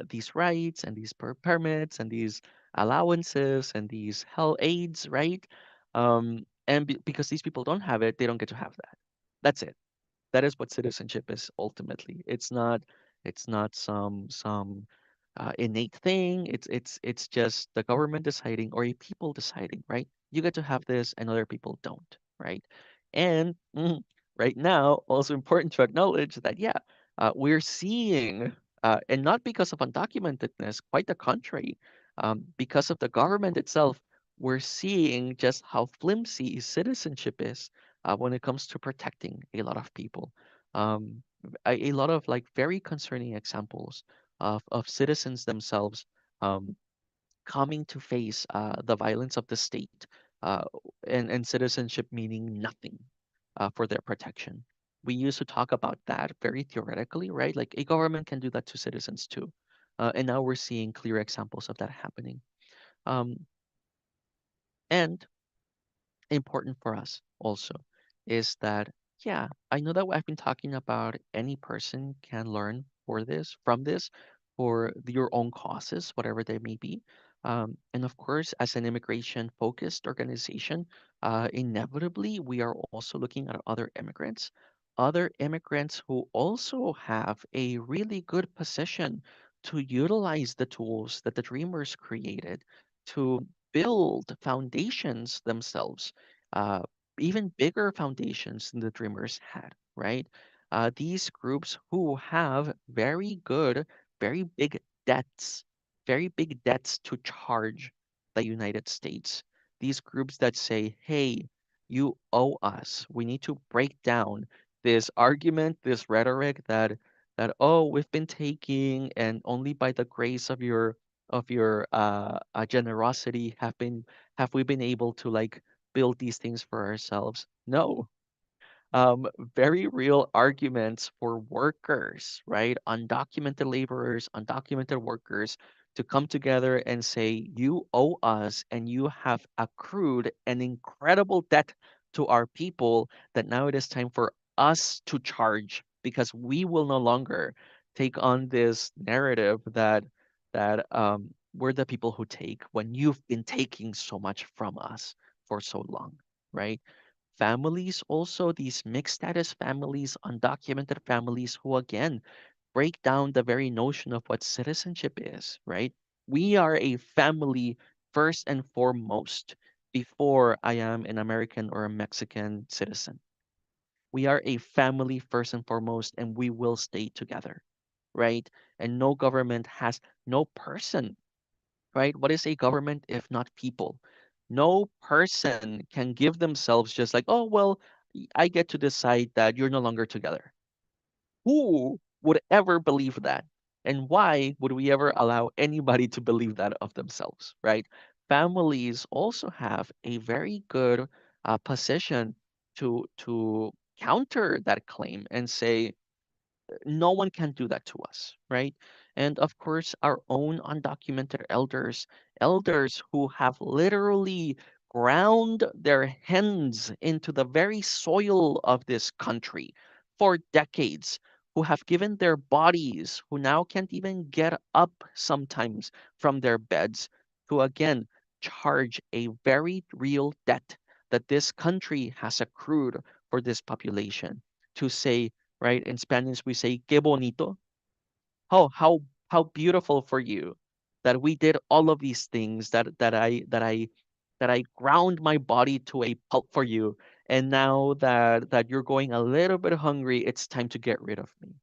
these rights and these permits and these allowances and these hell aids, right? And because these people don't have it, they don't get to have that. That's it. That is what citizenship is ultimately. It's not some innate thing. It's just the government deciding or a people deciding, right? You get to have this and other people don't, right? And right now, also important to acknowledge that yeah, we're seeing, and not because of undocumentedness, quite the contrary, because of the government itself, we're seeing just how flimsy citizenship is when it comes to protecting a lot of people. A lot of like very concerning examples of citizens themselves um, coming to face the violence of the state uh, and citizenship meaning nothing for their protection. We used to talk about that very theoretically, right? Like a government can do that to citizens too. And now we're seeing clear examples of that happening. Um, and important for us also is that, yeah, I know that I've been talking about any person can learn from this, for your own causes, whatever they may be. And of course, as an immigration focused organization, inevitably we are also looking at other immigrants who also have a really good position to utilize the tools that the Dreamers created to build foundations themselves, uh, even bigger foundations than the Dreamers had, right? These groups who have very debts, very big debts to charge the United States. These groups that say, hey, you owe us. We need to break down this argument, this rhetoric that oh, we've been taking, and only by the grace of your generosity have we been able to like build these things for ourselves. No, very real arguments for workers, right? Undocumented laborers, undocumented workers to come together and say, you owe us and you have accrued an incredible debt to our people that now it is time for us to charge because we will no longer take on this narrative that we're the people who take when you've been taking so much from us for so long, right? Families also, these mixed status families, undocumented families who again break down the very notion of what citizenship is, right? We are a family first and foremost before I am an American or a Mexican citizen. We are a family first and foremost, and we will stay together, right? And no government has, no person, right? What is a government if not people? No person can give themselves just like, oh, well, I get to decide that you're no longer together. Who would ever believe that? And why would we ever allow anybody to believe that of themselves, right? Families also have a very good position to counter that claim and say, no one can do that to us, right? And of course, our own undocumented elders who have literally ground their hands into the very soil of this country for decades, who have given their bodies, who now can't even get up sometimes from their beds, to again charge a very real debt that this country has accrued for this population. To say, right, in Spanish we say, que bonito. How beautiful for you that we did all of these things, that I ground my body to a pulp for you, and now that you're going a little bit hungry, it's time to get rid of me.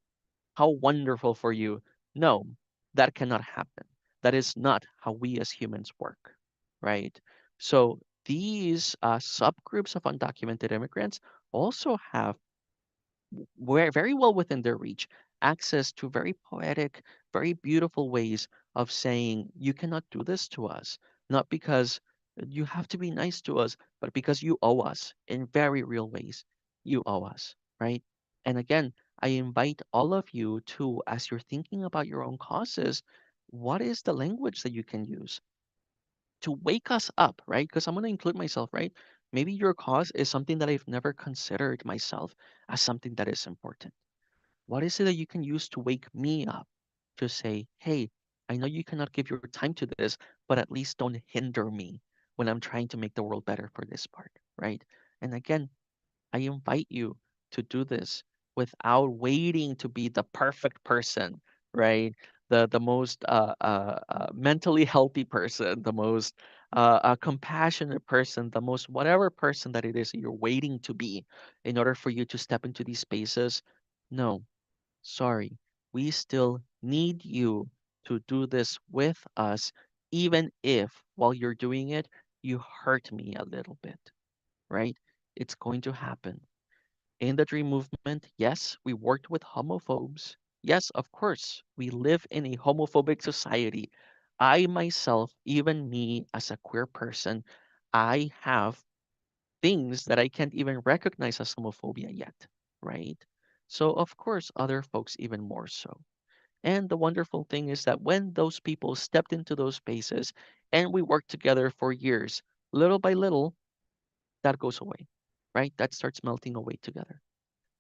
How wonderful for you. No, that cannot happen. That is not how we as humans work, right? So these subgroups of undocumented immigrants also have very well within their reach access to very poetic, very beautiful ways of saying, you cannot do this to us, not because you have to be nice to us, but because you owe us in very real ways. You owe us, right? And again, I invite all of you to, as you're thinking about your own causes, what is the language that you can use to wake us up, right? Because I'm going to include myself, right? Maybe your cause is something that I've never considered myself as something that is important. What is it that you can use to wake me up to say, hey, I know you cannot give your time to this, but at least don't hinder me when I'm trying to make the world better for this part, right? And again, I invite you to do this without waiting to be the perfect person, right? The most mentally healthy person, the most compassionate person, the most whatever person that it is that you're waiting to be in order for you to step into these spaces. No, sorry. We still need you to do this with us, even if while you're doing it, you hurt me a little bit, right? It's going to happen. In the Dream Movement, yes, we worked with homophobes. Yes, of course, we live in a homophobic society. I myself, even me as a queer person, I have things that I can't even recognize as homophobia yet, right? So, of course, other folks even more so. And the wonderful thing is that when those people stepped into those spaces and we worked together for years, little by little, that goes away, right? That starts melting away together.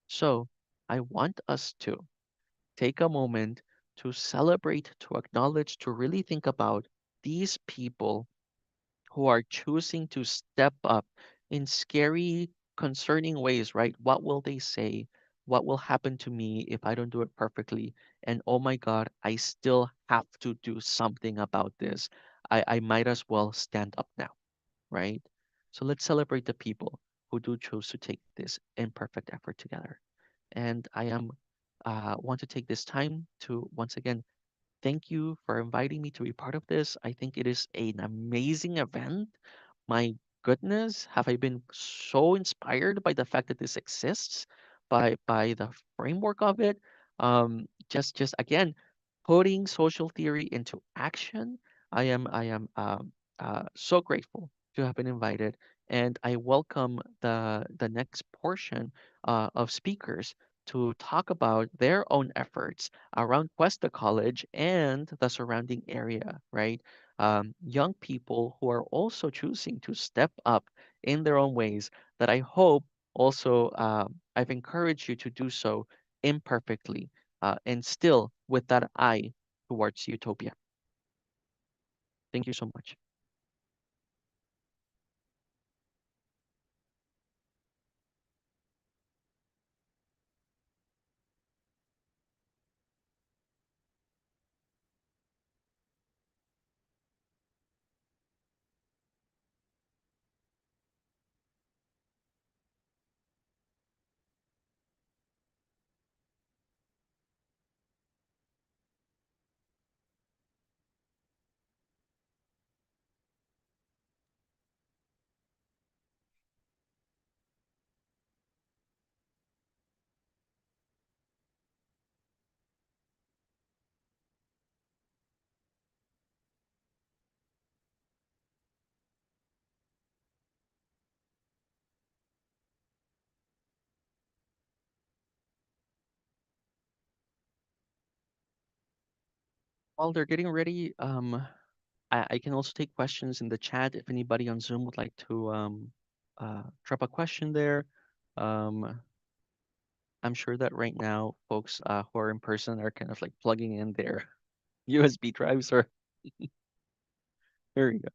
So I want us to take a moment to celebrate, to acknowledge, to really think about these people who are choosing to step up in scary, concerning ways, right? What will they say? What will happen to me if I don't do it perfectly? And oh my God, I still have to do something about this. I might as well stand up now, right? So let's celebrate the people who do choose to take this imperfect effort together. And I am want to take this time to once again thank you for inviting me to be part of this. I think it is an amazing event. My goodness, have I been so inspired by the fact that this exists, by the framework of it. Just again, putting social theory into action. I am so grateful to have been invited, and I welcome the next portion of speakers to talk about their own efforts around Cuesta College and the surrounding area, right? Young people who are also choosing to step up in their own ways that I hope also I've encouraged you to do so imperfectly and still with that eye towards utopia. Thank you so much. While they're getting ready, I can also take questions in the chat if anybody on Zoom would like to drop a question there. Um, I'm sure that right now, folks who are in person are kind of like plugging in their USB drives or there you go.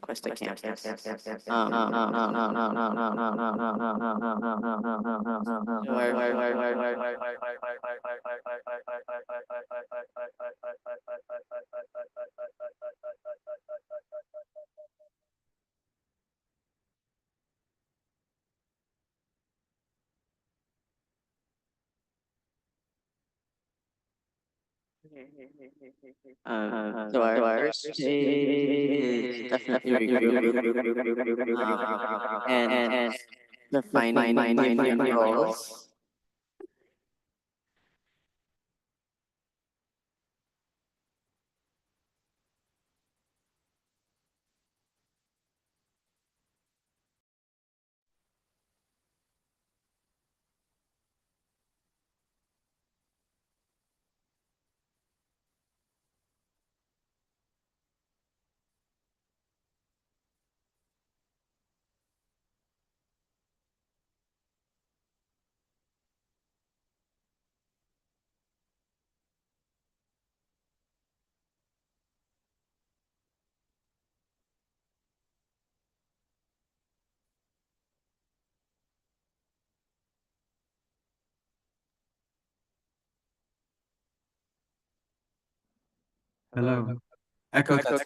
Cuesta campus. So our first is definitely recruiting, and defining different roles. Hello. Echo test.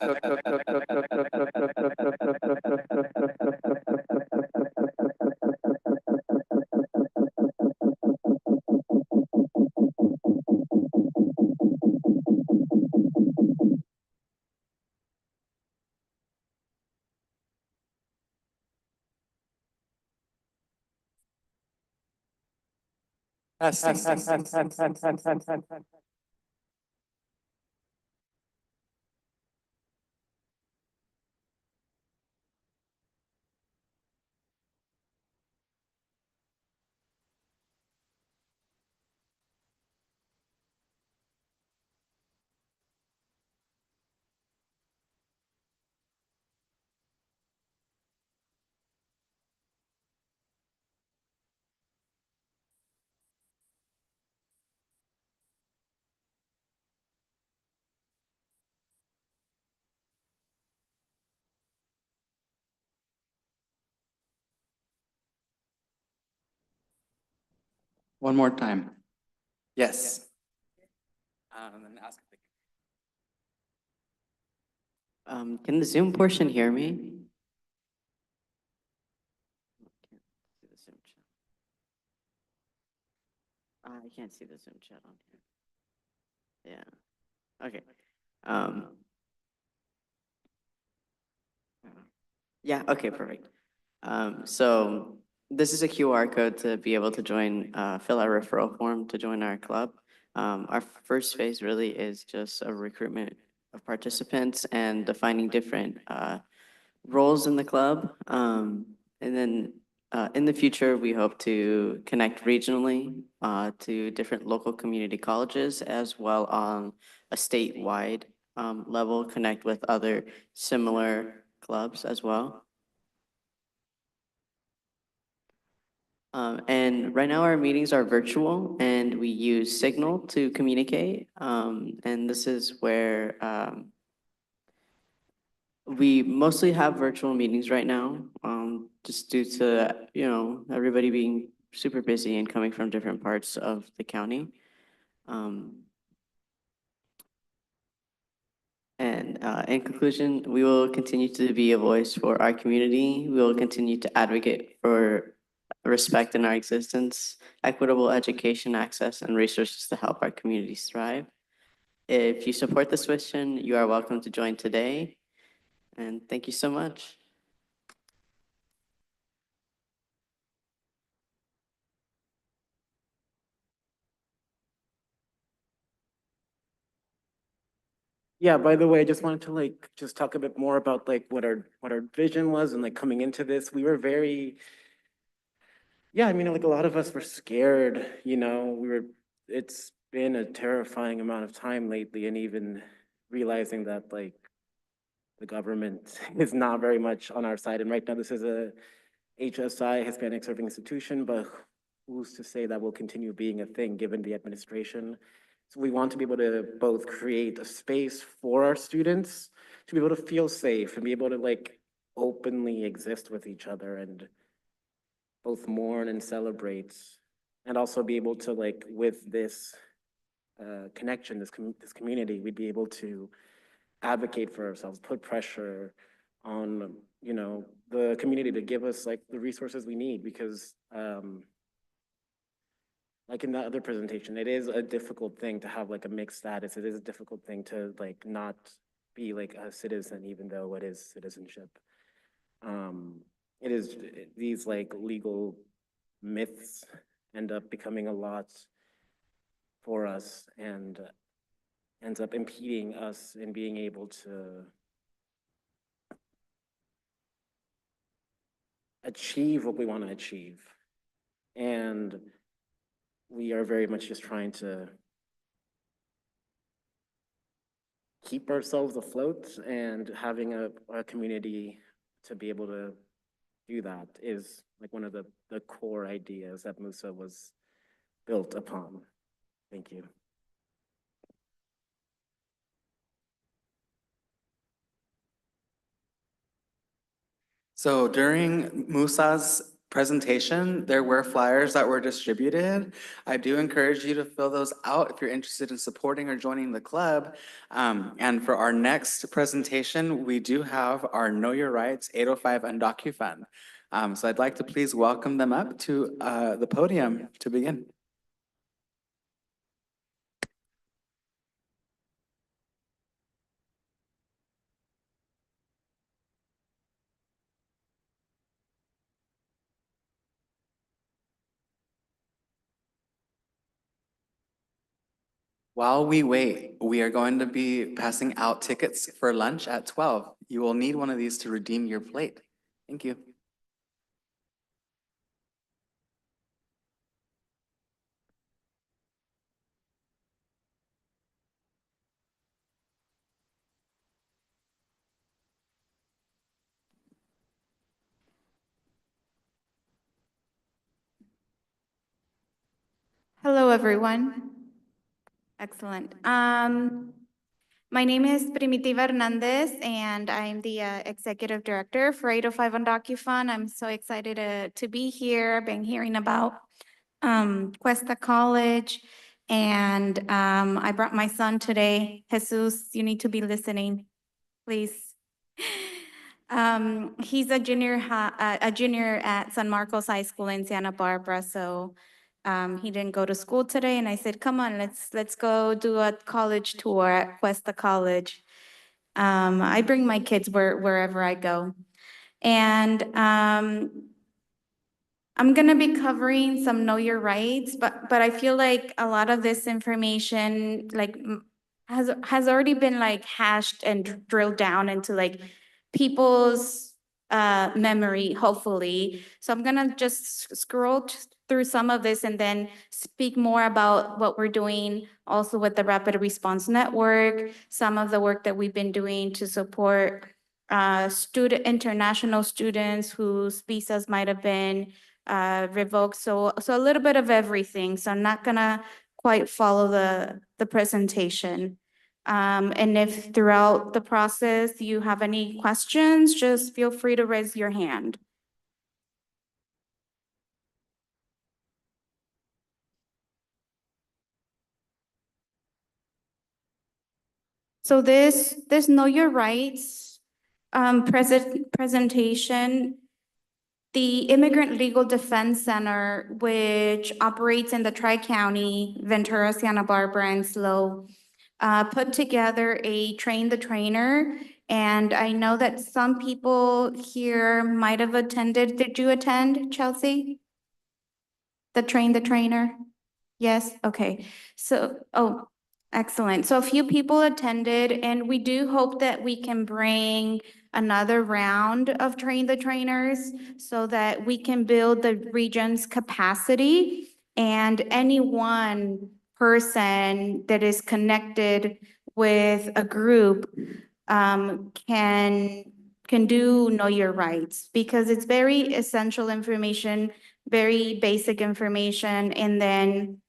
One more time. Yes. And ask if they Can the Zoom portion hear me? Can't see the Zoom chat. I can't see the Zoom chat on here. Yeah, okay. Yeah, okay, perfect. So this is a QR code to be able to join, fill out a referral form to join our club. Our first phase really is just a recruitment of participants and defining different roles in the club. And then in the future, we hope to connect regionally to different local community colleges as well on a statewide level, connect with other similar clubs as well. And right now our meetings are virtual and we use Signal to communicate. And this is where we mostly have virtual meetings right now, just due to, everybody being super busy and coming from different parts of the county. And in conclusion, we will continue to be a voice for our community. We will continue to advocate for respect in our existence, equitable education access, and resources to help our communities thrive. If you support this mission, you are welcome to join today. And thank you so much. Yeah, by the way, I just wanted to just talk a bit more about what our vision was and coming into this. We were very, yeah, I mean, a lot of us were scared, it's been a terrifying amount of time lately, and even realizing that the government is not very much on our side. And right now this is a HSI, Hispanic Serving Institution, but who's to say that will continue being a thing given the administration? So we want to be able to both create a space for our students to be able to feel safe and be able to openly exist with each other and both mourn and celebrate, and also be able to with this connection, this community, we'd be able to advocate for ourselves, put pressure on, the community to give us the resources we need, because in the other presentation, it is a difficult thing to have a mixed status. It is a difficult thing to not be a citizen, even though it is citizenship. It is these legal myths end up becoming a lot for us and ends up impeding us in being able to achieve what we want to achieve. And we are very much just trying to keep ourselves afloat, and having a community to be able to do that is one of the core ideas that MUSA was built upon. Thank you. So during Musa's presentation, there were flyers that were distributed. I do encourage you to fill those out if you're interested in supporting or joining the club. And for our next presentation, we do have our Know Your Rights 805 Undocu Fund. So I'd like to please welcome them up to the podium to begin. While we wait, we are going to be passing out tickets for lunch at 12. You will need one of these to redeem your plate. Thank you. Hello, everyone. Excellent. My name is Primitiva Hernandez, and I'm the Executive Director for 805 Undocu Fund. I'm so excited to be here. I've been hearing about Cuesta College, and I brought my son today. Jesus, you need to be listening. Please He's a junior at San Marcos High School in Santa Barbara, so he didn't go to school today, and I said, come on, let's go do a college tour at Cuesta College. I bring my kids wherever I go. And I'm gonna be covering some Know Your Rights, but I feel like a lot of this information has already been like hashed and drilled down into like people's memory, hopefully. So I'm gonna just scroll through some of this and then speak more about what we're doing also with the Rapid Response Network, some of the work that we've been doing to support international students whose visas might have been revoked. So a little bit of everything. So I'm not gonna quite follow the presentation. And if throughout the process you have any questions, just feel free to raise your hand. So this Know Your Rights presentation, the Immigrant Legal Defense Center, which operates in the Tri-County, Ventura, Santa Barbara, and SLO, put together a Train the Trainer. And I know that some people here might have attended. Did you attend, Chelsea? The Train the Trainer? Yes, okay. So, oh, excellent. So a few people attended, and we do hope that we can bring another round of Train the Trainers so that we can build the region's capacity, and any one person that is connected with a group can do Know Your Rights, because it's very essential information, very basic information, and then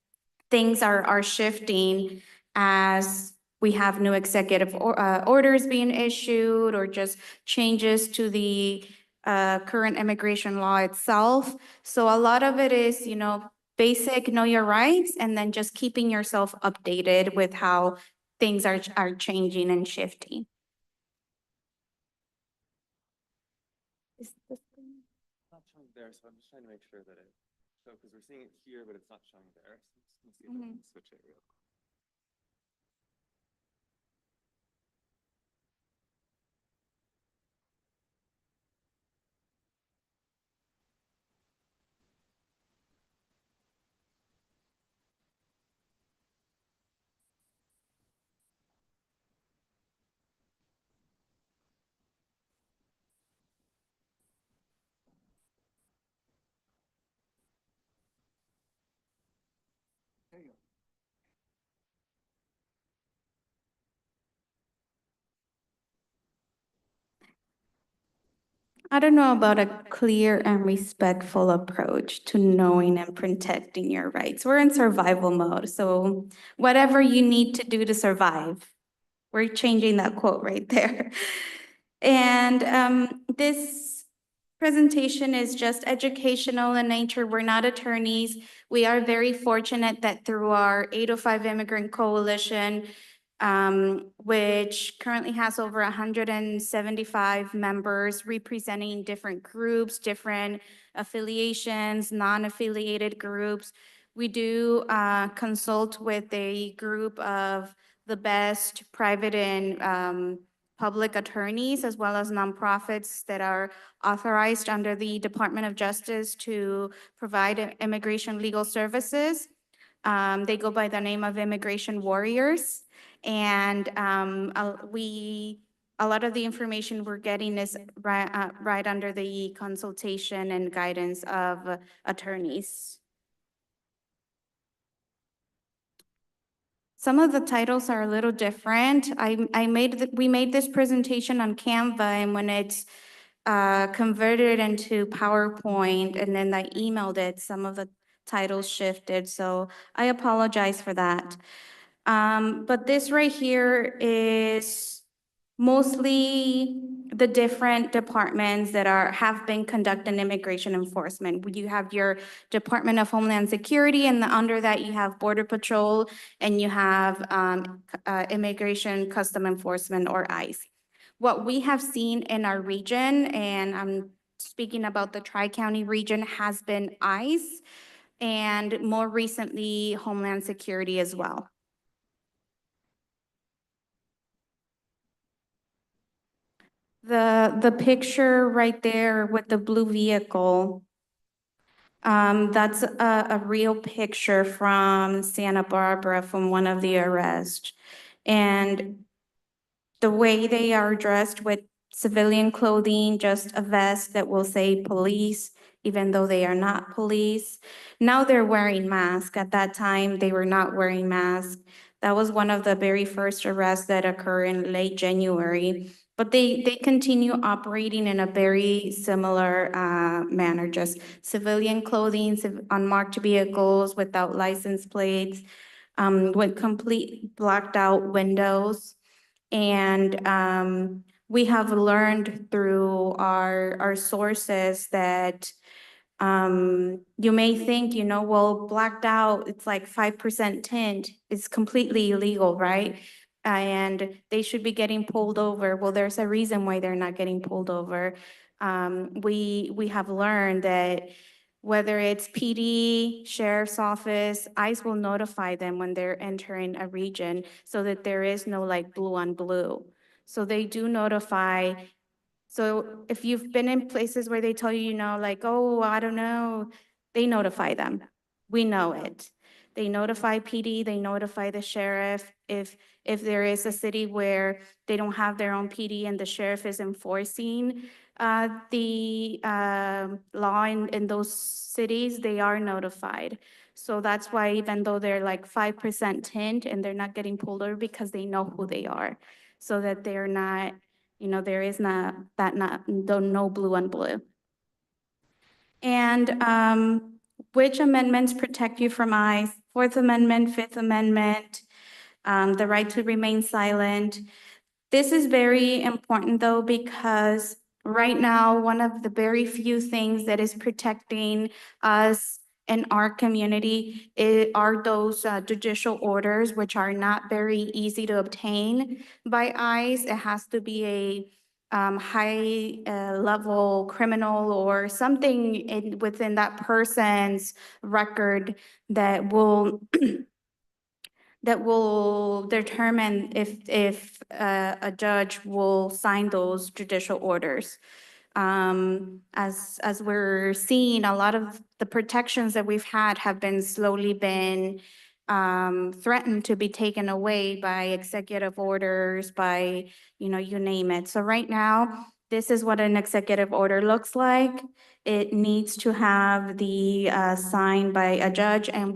things are shifting as we have new executive orders being issued, or just changes to the current immigration law itself. So a lot of it is, basic Know Your Rights, and then just keeping yourself updated with how things are changing and shifting. Not showing there, so I'm just trying to make sure that it, so, because we're seeing it here, but it's not showing there. So let's see if I can switch it real quick. There you go. I don't know about a clear and respectful approach to knowing and protecting your rights. We're in survival mode, so whatever you need to do to survive, we're changing that quote right there. And this presentation is just educational in nature. We're not attorneys. We are very fortunate that through our 805 Immigrant Coalition, which currently has over 175 members representing different groups, different affiliations, non-affiliated groups. We do consult with a group of the best private and public attorneys, as well as nonprofits that are authorized under the Department of Justice to provide immigration legal services. They go by the name of Immigration Warriors. And a lot of the information we're getting is right under the consultation and guidance of attorneys. Some of the titles are a little different. We made this presentation on Canva, and when it's converted into PowerPoint and then I emailed it, some of the titles shifted. So I apologize for that. But this right here is mostly the different departments that have been conducting immigration enforcement. You have your Department of Homeland Security, and under that you have Border Patrol, and you have Immigration Custom Enforcement, or ICE. what we have seen in our region, and I'm speaking about the Tri-County region, has been ICE and more recently Homeland Security as well. The picture right there with the blue vehicle, that's a real picture from Santa Barbara from one of the arrests. And the way they are dressed with civilian clothing, just a vest that will say police, even though they are not police. Now they're wearing masks. At that time, they were not wearing masks. That was one of the very first arrests that occurred in late January. But they continue operating in a very similar manner, just civilian clothing, unmarked vehicles without license plates, with complete blacked out windows. And we have learned through our sources that you may think, well, blacked out, it's like 5% tint, it's completely illegal, right? And they should be getting pulled over. Well, there's a reason why they're not getting pulled over. We have learned that whether it's PD, sheriff's office, ICE will notify them when they're entering a region so that there is no like blue on blue. So they do notify. So if you've been in places where they tell you, like, oh, I don't know, they notify them. We know it. They notify PD, they notify the sheriff. If there is a city where they don't have their own PD and the sheriff is enforcing the law in those cities, they are notified. So that's why even though they're like 5% tint and they're not getting pulled over because they know who they are, so that they're not, there is not no blue on blue. And which amendments protect you from ICE? Fourth Amendment, Fifth Amendment, the right to remain silent. This is very important though, because right now, one of the very few things that is protecting us in our community are those judicial orders, which are not very easy to obtain by ICE. It has to be a high level criminal or something within that person's record that will that will determine if a judge will sign those judicial orders. As we're seeing, a lot of the protections that we've had have been slowly been threatened to be taken away by executive orders, by, you name it. So right now, this is what an executive order looks like. It needs to have the signed by a judge, and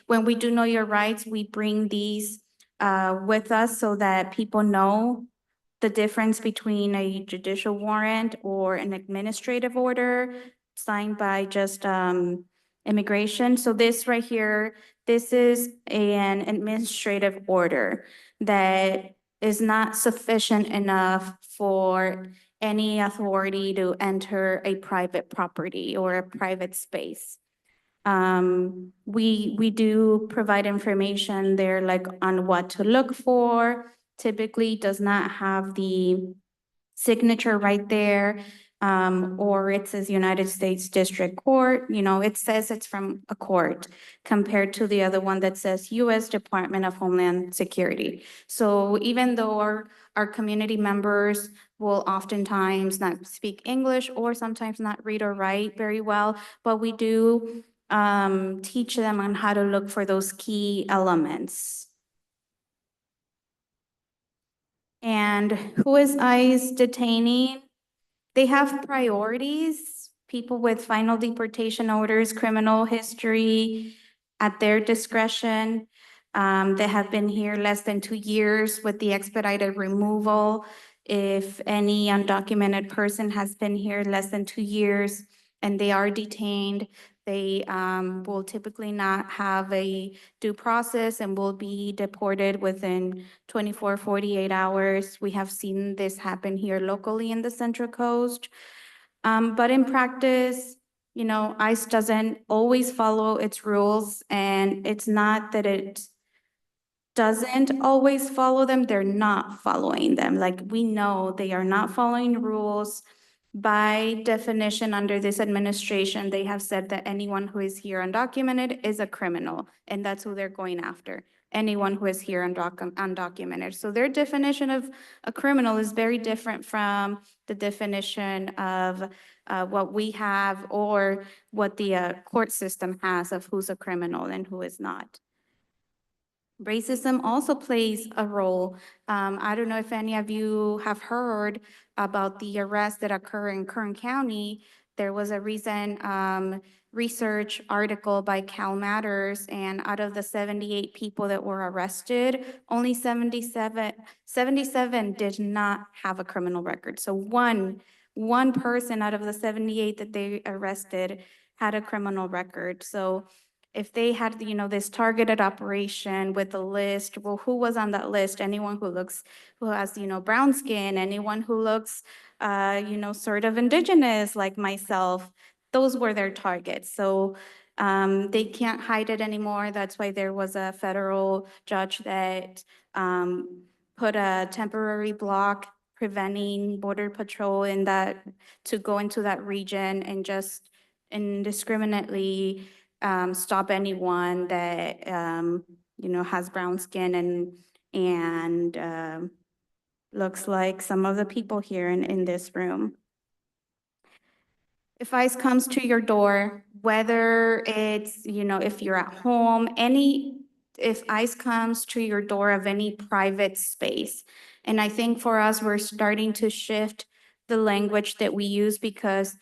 when we do know your rights, we bring these with us so that people know the difference between a judicial warrant or an administrative order signed by just immigration. So this right here, this is an administrative order that is not sufficient enough for any authority to enter a private property or a private space. We do provide information there, like on what to look for. Typically does not have the signature right there, or it says United States District Court. It says it's from a court compared to the other one that says U.S. Department of Homeland Security. So even though our community members will oftentimes not speak English or sometimes not read or write very well, but we do teach them on how to look for those key elements. And who is ICE detaining? They have priorities, people with final deportation orders, criminal history at their discretion. They have been here less than 2 years with the expedited removal. If any undocumented person has been here less than 2 years and they are detained, they will typically not have a due process and will be deported within 24, 48 hours. We have seen this happen here locally in the Central Coast. But in practice, ICE doesn't always follow its rules, and it's not that doesn't always follow them, they're not following them. Like, we know they are not following rules. By definition, under this administration, they have said that anyone who is here undocumented is a criminal, and that's who they're going after. Anyone who is here undocumented. So their definition of a criminal is very different from the definition of what we have or what the court system has of who's a criminal and who is not. Racism also plays a role. I don't know if any of you have heard about the arrests that occur in Kern County. There was a recent research article by Cal Matters, and out of the 78 people that were arrested, only 77 did not have a criminal record. So one person out of the 78 that they arrested had a criminal record. So if they had, this targeted operation with a list, well, who was on that list? Anyone who has, brown skin, anyone who looks, sort of indigenous like myself, those were their targets. So they can't hide it anymore. That's why there was a federal judge that put a temporary block preventing Border Patrol to go into that region and just indiscriminately stop anyone that, has brown skin and looks like some of the people here in this room. If ICE comes to your door, whether it's, if you're at home, if ICE comes to your door of any private space, and I think for us, we're starting to shift the language that we use, because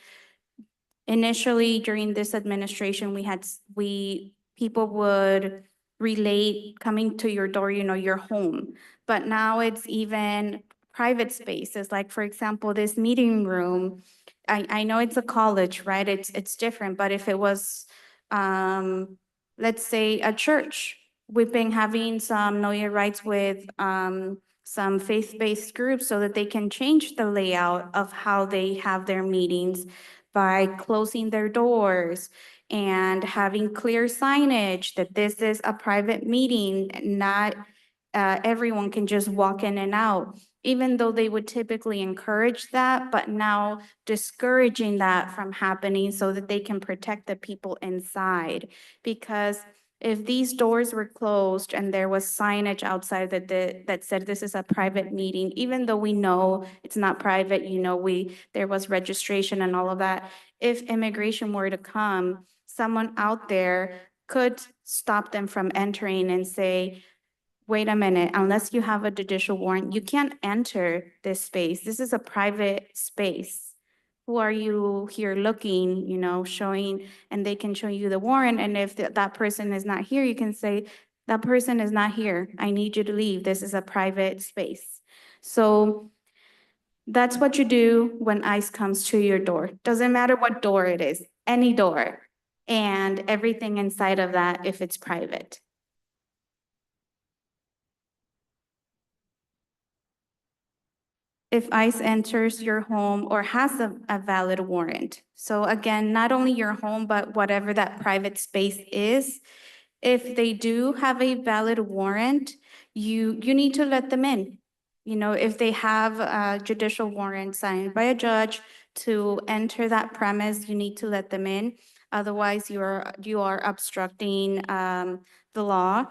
initially, during this administration, people would relate coming to your door, your home. But now it's even private spaces. Like, for example, this meeting room, I know it's a college, right? It's different, but if it was, let's say, a church, we've been having some Know Your Rights with some faith-based groups so that they can change the layout of how they have their meetings by closing their doors and having clear signage that this is a private meeting, not everyone can just walk in and out, even though they would typically encourage that, but now discouraging that from happening so that they can protect the people inside. Because if these doors were closed and there was signage outside that said this is a private meeting, even though we know it's not private, there was registration and all of that, if immigration were to come, someone out there could stop them from entering and say, wait a minute, unless you have a judicial warrant, you can't enter this space. This is a private space. Who are you here looking, showing, and they can show you the warrant. And if that person is not here, you can say, that person is not here. I need you to leave. This is a private space. So that's what you do when ICE comes to your door. Doesn't matter what door it is, any door, and everything inside of that if it's private. If ICE enters your home or has a valid warrant. So again, not only your home, but whatever that private space is, if they do have a valid warrant, you need to let them in. If they have a judicial warrant signed by a judge to enter that premise, you need to let them in. Otherwise, you are obstructing the law.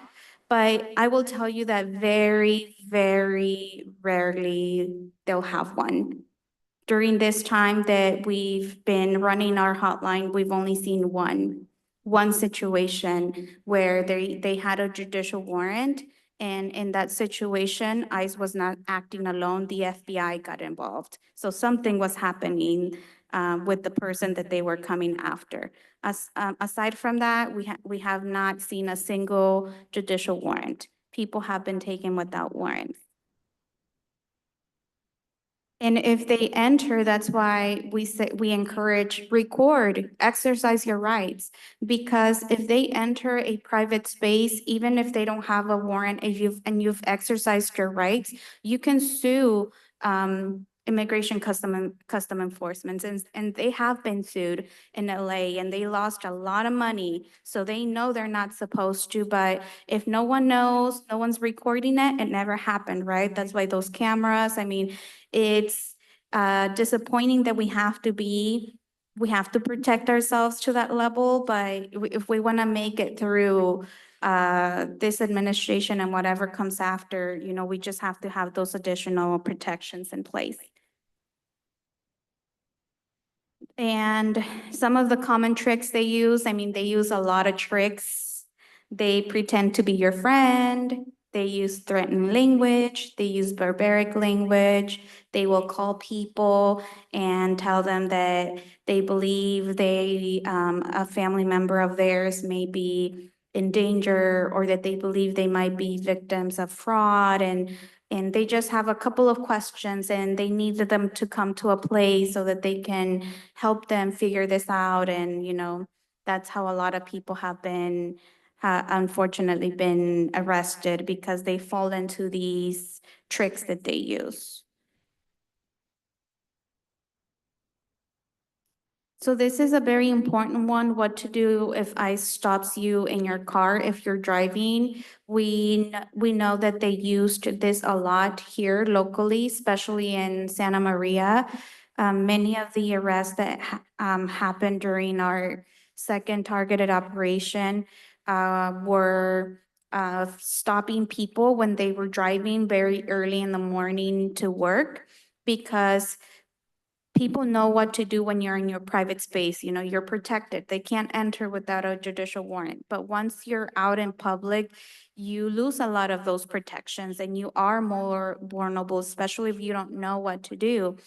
But I will tell you that very, very rarely they'll have one. During this time that we've been running our hotline, we've only seen one situation where they had a judicial warrant. And in that situation, ICE was not acting alone. The FBI got involved. So something was happening with the person that they were coming after. Aside from that, we have not seen a single judicial warrant. People have been taken without warrants. And if they enter, that's why we encourage, record, exercise your rights. Because if they enter a private space, even if they don't have a warrant, you've exercised your rights, you can sue immigration custom enforcement, and they have been sued in LA and they lost a lot of money. So they know they're not supposed to, but if no one knows, no one's recording it, it never happened, right? That's why those cameras, I mean, it's disappointing that we have to protect ourselves to that level, but if we want to make it through this administration and whatever comes after, you know, we just have to have those additional protections in place. And some of the common tricks they use, I mean, they use a lot of tricks. They pretend to be your friend. They use threatening language. They use barbaric language. They will call people and tell them that they believe a family member of theirs may be in danger, or that they believe they might be victims of fraud, and they just have a couple of questions and they need them to come to a place so that they can help them figure this out. And, you know, that's how a lot of people have been, unfortunately been arrested, because they fall into these tricks that they use. So this is a very important one, what to do if ICE stops you in your car if you're driving. We know that they used this a lot here locally, especially in Santa Maria. Many of the arrests that happened during our second targeted operation were stopping people when they were driving very early in the morning to work, because people know what to do when you're in your private space. You know, you're protected. They can't enter without a judicial warrant. But once you're out in public, you lose a lot of those protections and you are more vulnerable, especially if you don't know what to do.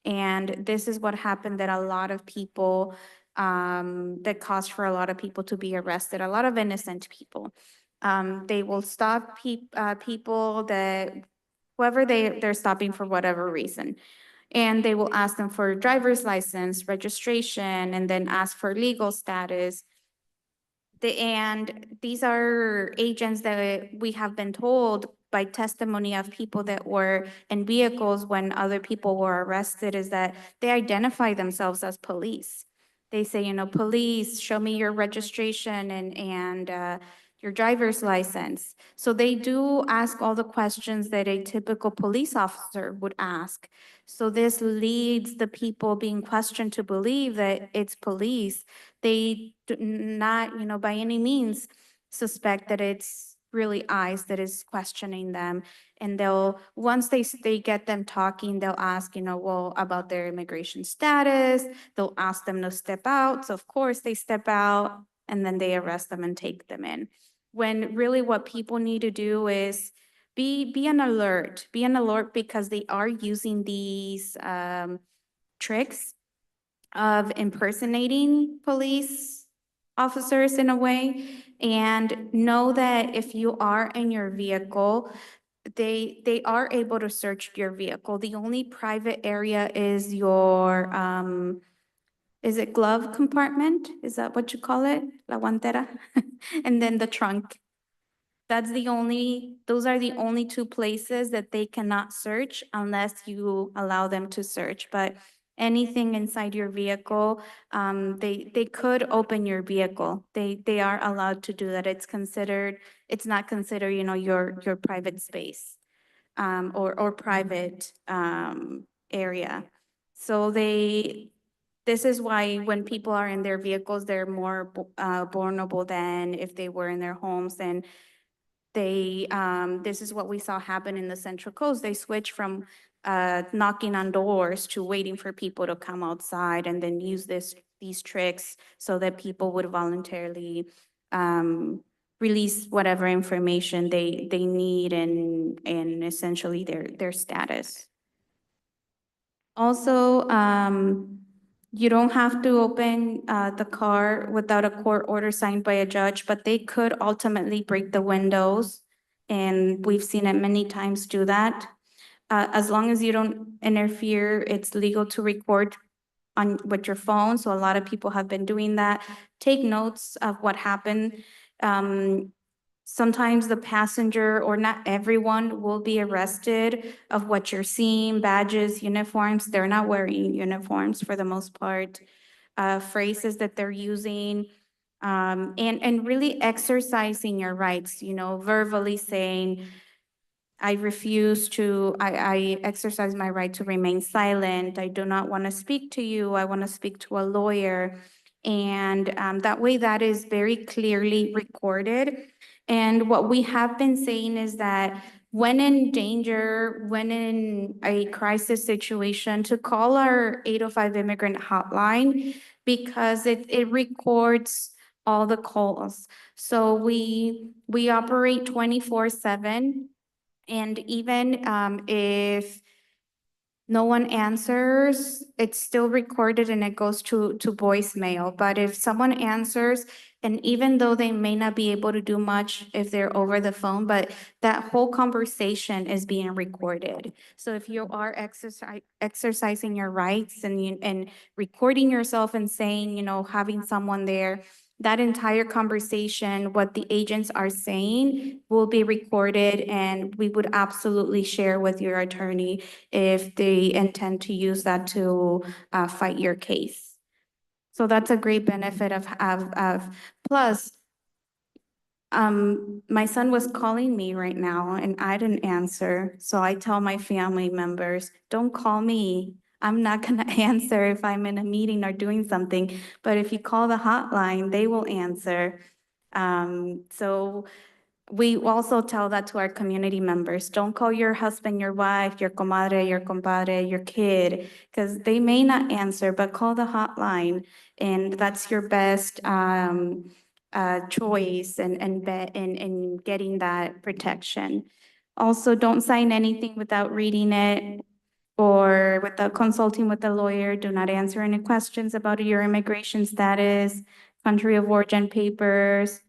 And this is what happened, that a lot of people, that caused for a lot of people to be arrested, a lot of innocent people. They will stop people that, whoever they're stopping for whatever reason. And they will ask them for driver's license, registration, and then ask for legal status. And these are agents that we have been told by testimony of people that were in vehicles when other people were arrested, is that they identify themselves as police. They say, you know, police, show me your registration and your driver's license. So they do ask all the questions that a typical police officer would ask. So this leads the people being questioned to believe that it's police. They do not, you know, by any means suspect that it's really ICE that is questioning them. And they'll, once they get them talking, they'll ask, you know, well, about their immigration status. They'll ask them to step out. So of course they step out, and then they arrest them and take them in. When really what people need to do is be an alert, because they are using these tricks of impersonating police officers in a way. And know that if you are in your vehicle, they are able to search your vehicle. The only private area is your, is it glove compartment? Is that what you call it? La guantera? And then the trunk. Those are the only two places that they cannot search unless you allow them to search. But anything inside your vehicle, they could open your vehicle. They are allowed to do that. It's not considered, you know, your private space, or private, area. So this is why when people are in their vehicles, they're more vulnerable than if they were in their homes. And this is what we saw happen in the Central Coast. They switched from knocking on doors to waiting for people to come outside, and then use these tricks so that people would voluntarily release whatever information they need, and essentially their status. Also, you don't have to open the car without a court order signed by a judge, but they could ultimately break the windows. And we've seen it many times do that. As long as you don't interfere, it's legal to record with your phone. So a lot of people have been doing that. Take notes of what happened. sometimes the passenger, or not everyone, will be arrested of what you're seeing, badges, uniforms. They're not wearing uniforms for the most part. Phrases that they're using, and really exercising your rights, verbally saying, I exercise my right to remain silent. I do not want to speak to you. I want to speak to a lawyer. And that way, that is very clearly recorded. And what we have been saying is that when in danger, when in a crisis situation, to call our 805 immigrant hotline, because it records all the calls. So we operate 24/7. And even if no one answers, it's still recorded and it goes to voicemail. But if someone answers, and even though they may not be able to do much if they're over the phone, but that whole conversation is being recorded. So if you are exercising your rights and recording yourself and saying, having someone there, that entire conversation, what the agents are saying, will be recorded, and we would absolutely share with your attorney if they intend to use that to fight your case. So that's a great benefit of plus, my son was calling me right now and I didn't answer. So I tell my family members, don't call me. I'm not gonna answer if I'm in a meeting or doing something, but if you call the hotline, they will answer. So we also tell that to our community members. Don't call your husband, your wife, your comadre, your compadre, your kid, because they may not answer, but call the hotline. And that's your best choice in getting that protection. Also, don't sign anything without reading it or without consulting with a lawyer. Do not answer any questions about your immigration status, country of origin papers,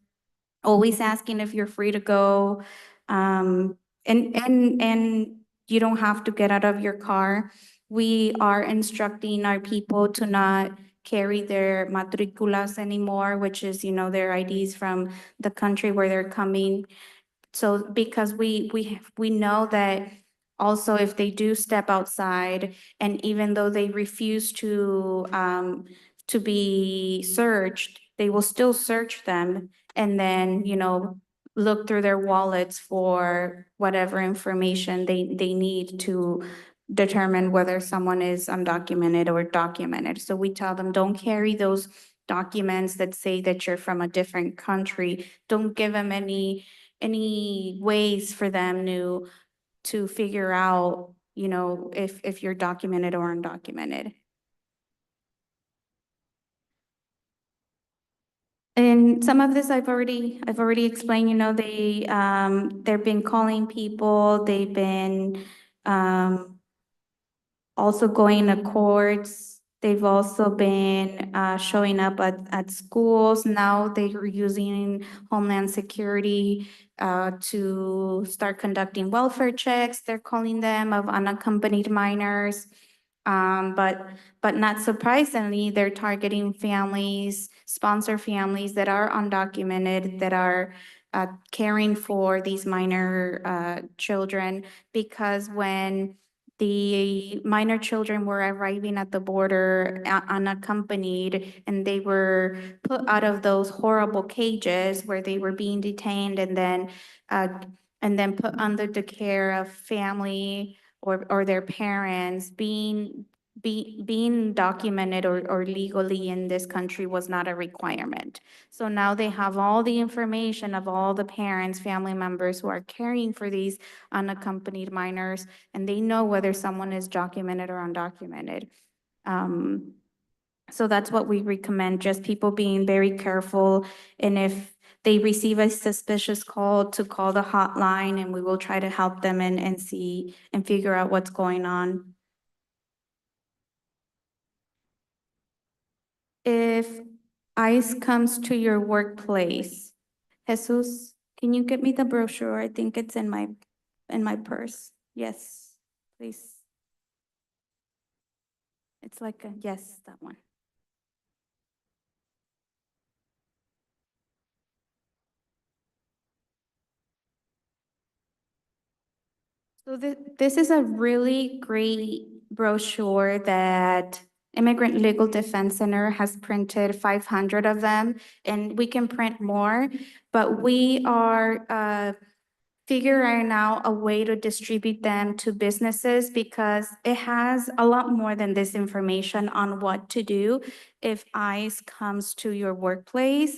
always asking if you're free to go. And you don't have to get out of your car. We are instructing our people to not carry their matriculas anymore, which is, their IDs from the country where they're coming. So because we know that also if they do step outside, and even though they refuse to be searched, they will still search them and then, look through their wallets for whatever information they need to determine whether someone is undocumented or documented. So we tell them, don't carry those documents that say that you're from a different country. Don't give them any ways for them to figure out, if you're documented or undocumented. And some of this I've already explained. They've been calling people, they've been also going to courts. They've also been showing up at schools. Now they're using Homeland Security to start conducting welfare checks. They're calling them of unaccompanied minors. But not surprisingly, they're targeting families, sponsor families that are undocumented, that are caring for these minor children, because when the minor children were arriving at the border unaccompanied, and they were put out of those horrible cages where they were being detained and then put under the care of family or their parents. Being documented or legally in this country was not a requirement. So now they have all the information of all the parents, family members who are caring for these unaccompanied minors, and they know whether someone is documented or undocumented. So that's what we recommend, just people being very careful. And if they receive a suspicious call, to call the hotline, and we will try to help them and see and figure out what's going on. If ICE comes to your workplace, Jesus, can you get me the brochure? I think it's in my purse. Yes, please. It's like yes, that one. So this is a really great brochure that Immigrant Legal Defense Center has printed 500 of them, and we can print more, but we are figuring out a way to distribute them to businesses because it has a lot more than this information on what to do if ICE comes to your workplace.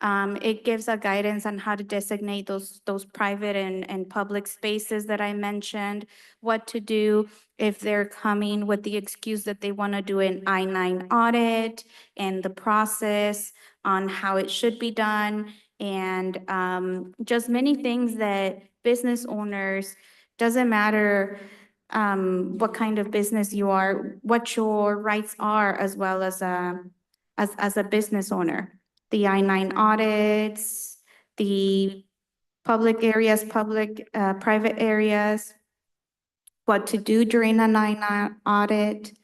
It gives a guidance on how to designate those private and public spaces that I mentioned, what to do if they're coming with the excuse that they want to do an I-9 audit and the process on how it should be done, and just many things that business owners, doesn't matter what kind of business you are, what your rights are as well as a business owner. The I-9 audits, the public areas, private areas, what to do during an I-9 audit,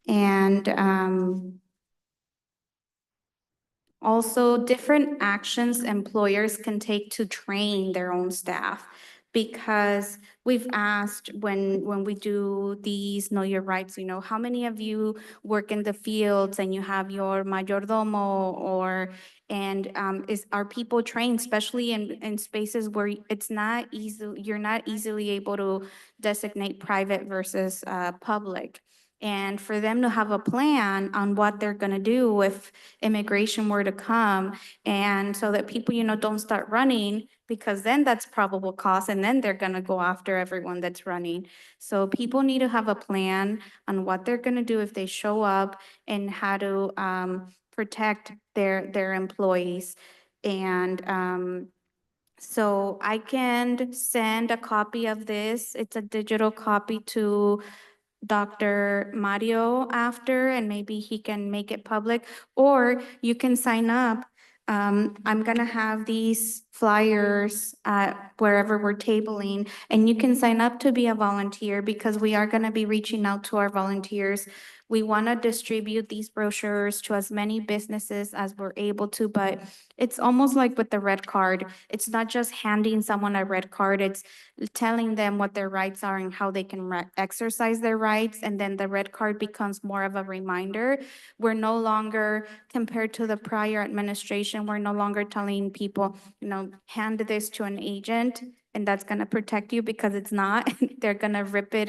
and also different actions employers can take to train their own staff. Because we've asked when we do these Know Your Rights, how many of you work in the fields and you have your mayordomo are people trained, especially in spaces where it's not easy, you're not easily able to designate private versus public. And for them to have a plan on what they're gonna do if immigration were to come, and so that people, don't start running, because then that's probable cause, and then they're gonna go after everyone that's running. So people need to have a plan on what they're gonna do if they show up and how to protect their employees. And so I can send a copy of this. It's a digital copy to Dr. Mario after, and maybe he can make it public, or you can sign up. I'm gonna have these flyers wherever we're tabling, and you can sign up to be a volunteer because we are gonna be reaching out to our volunteers. We wanna distribute these brochures to as many businesses as we're able to, but it's almost like with the red card. It's not just handing someone a red card, it's telling them what their rights are and how they can exercise their rights. And then the red card becomes more of a reminder. We're no longer, compared to the prior administration, we're no longer telling people, hand this to an agent and that's gonna protect you, because it's not. They're gonna rip it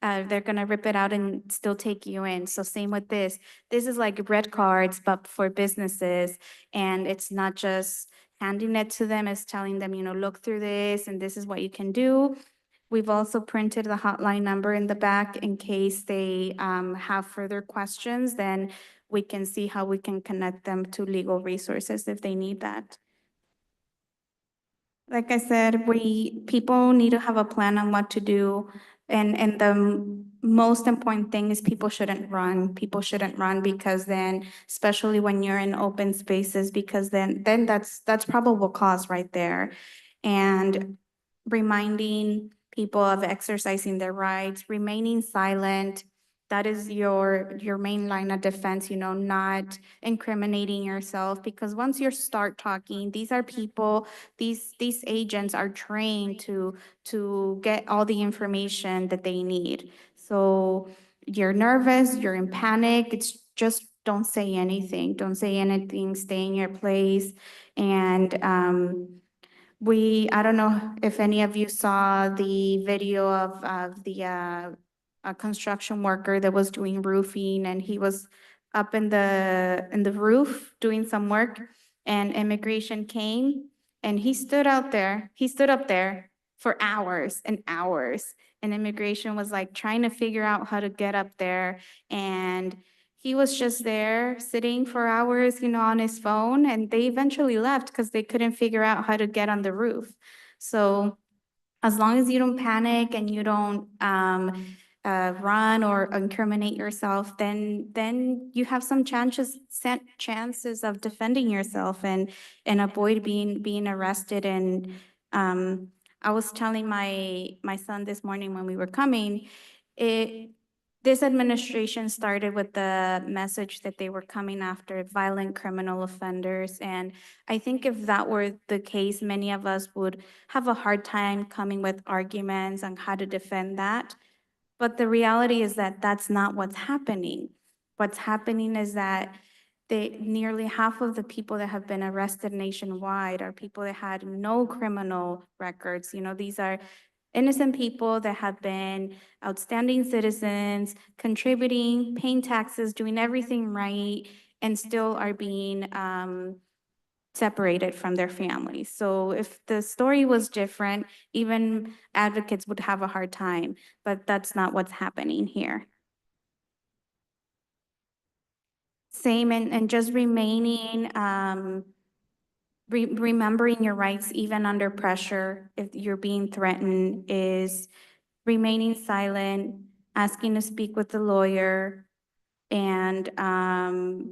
out and still take you in. So same with this. This is like red cards, but for businesses. And it's not just handing it to them, it's telling them, look through this and this is what you can do. We've also printed the hotline number in the back in case they have further questions, then we can see how we can connect them to legal resources if they need that. Like I said, people need to have a plan on what to do. And the most important thing is people shouldn't run. People shouldn't run, because then, especially when you're in open spaces, because then that's probable cause right there. And reminding people of exercising their rights, remaining silent. That is your main line of defense, not incriminating yourself, because once you start talking, these are people, these agents are trained to get all the information that they need. So you're nervous, you're in panic, it's just don't say anything. Don't say anything, stay in your place. And I don't know if any of you saw the video of the a construction worker that was doing roofing, and he was up in the roof doing some work, and immigration came, and he stood out there. He stood up there for hours and hours, and immigration was like trying to figure out how to get up there, and he was just there sitting for hours, on his phone, and they eventually left because they couldn't figure out how to get on the roof. So as long as you don't panic and you don't run or incriminate yourself, then you have some chances of defending yourself and avoid being arrested. And I was telling my son this morning when we were coming, this administration started with the message that they were coming after violent criminal offenders. And I think if that were the case, many of us would have a hard time coming with arguments on how to defend that. But the reality is that that's not what's happening. What's happening is that nearly half of the people that have been arrested nationwide are people that had no criminal records. You know, these are innocent people that have been outstanding citizens, contributing, paying taxes, doing everything right, and still are being separated from their families. So if the story was different, even advocates would have a hard time, but that's not what's happening here. Same, and just remaining, remembering your rights even under pressure, if you're being threatened, is remaining silent, asking to speak with the lawyer, and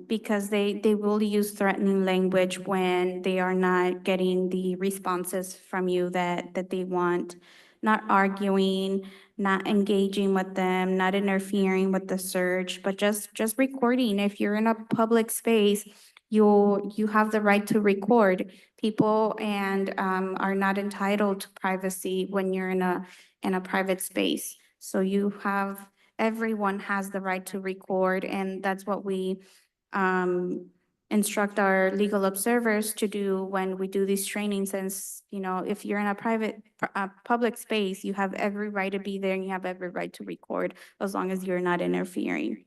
because they will use threatening language when they are not getting the responses from you that they want. Not arguing, not engaging with them, not interfering with the search, but just recording. If you're in a public space, you have the right to record people, and are not entitled to privacy when you're in a private space. So everyone has the right to record, and that's what we instruct our legal observers to do when we do these trainings. Since, you know, if you're in a public space, you have every right to be there, and you have every right to record as long as you're not interfering.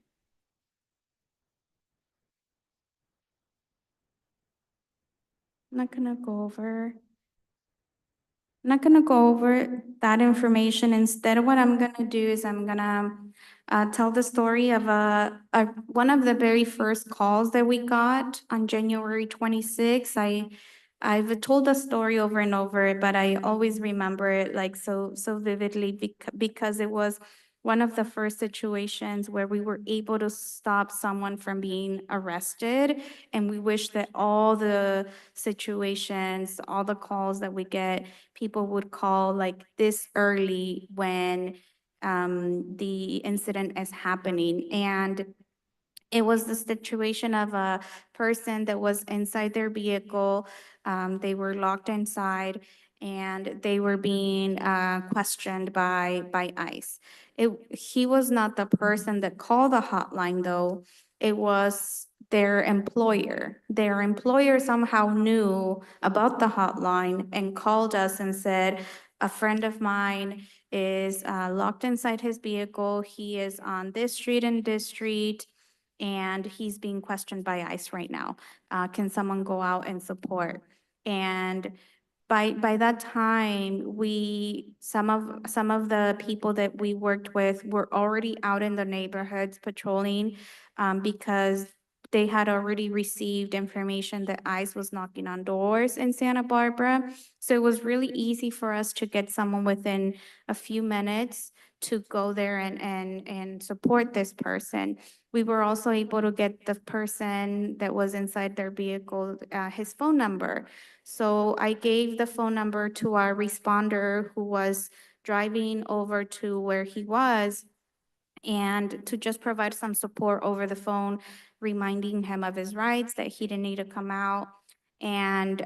I'm not gonna go over that information. Instead, what I'm gonna do is I'm gonna tell the story of one of the very first calls that we got on January 26th. I've told the story over and over, but I always remember it like so vividly because it was one of the first situations where we were able to stop someone from being arrested. And we wish that all the situations, all the calls that we get, people would call like this early when the incident is happening. And it was the situation of a person that was inside their vehicle. They were locked inside, and they were being questioned by ICE. He was not the person that called the hotline, though. It was their employer. Their employer somehow knew about the hotline and called us and said, a friend of mine is locked inside his vehicle. He is on this street and this street, and he's being questioned by ICE right now. Can someone go out and support? And by that time, some of the people that we worked with were already out in the neighborhoods patrolling, because they had already received information that ICE was knocking on doors in Santa Barbara. So it was really easy for us to get someone within a few minutes to go there and support this person. We were also able to get the person that was inside their vehicle, his phone number. So I gave the phone number to our responder who was driving over to where he was, and to just provide some support over the phone, reminding him of his rights, that he didn't need to come out. And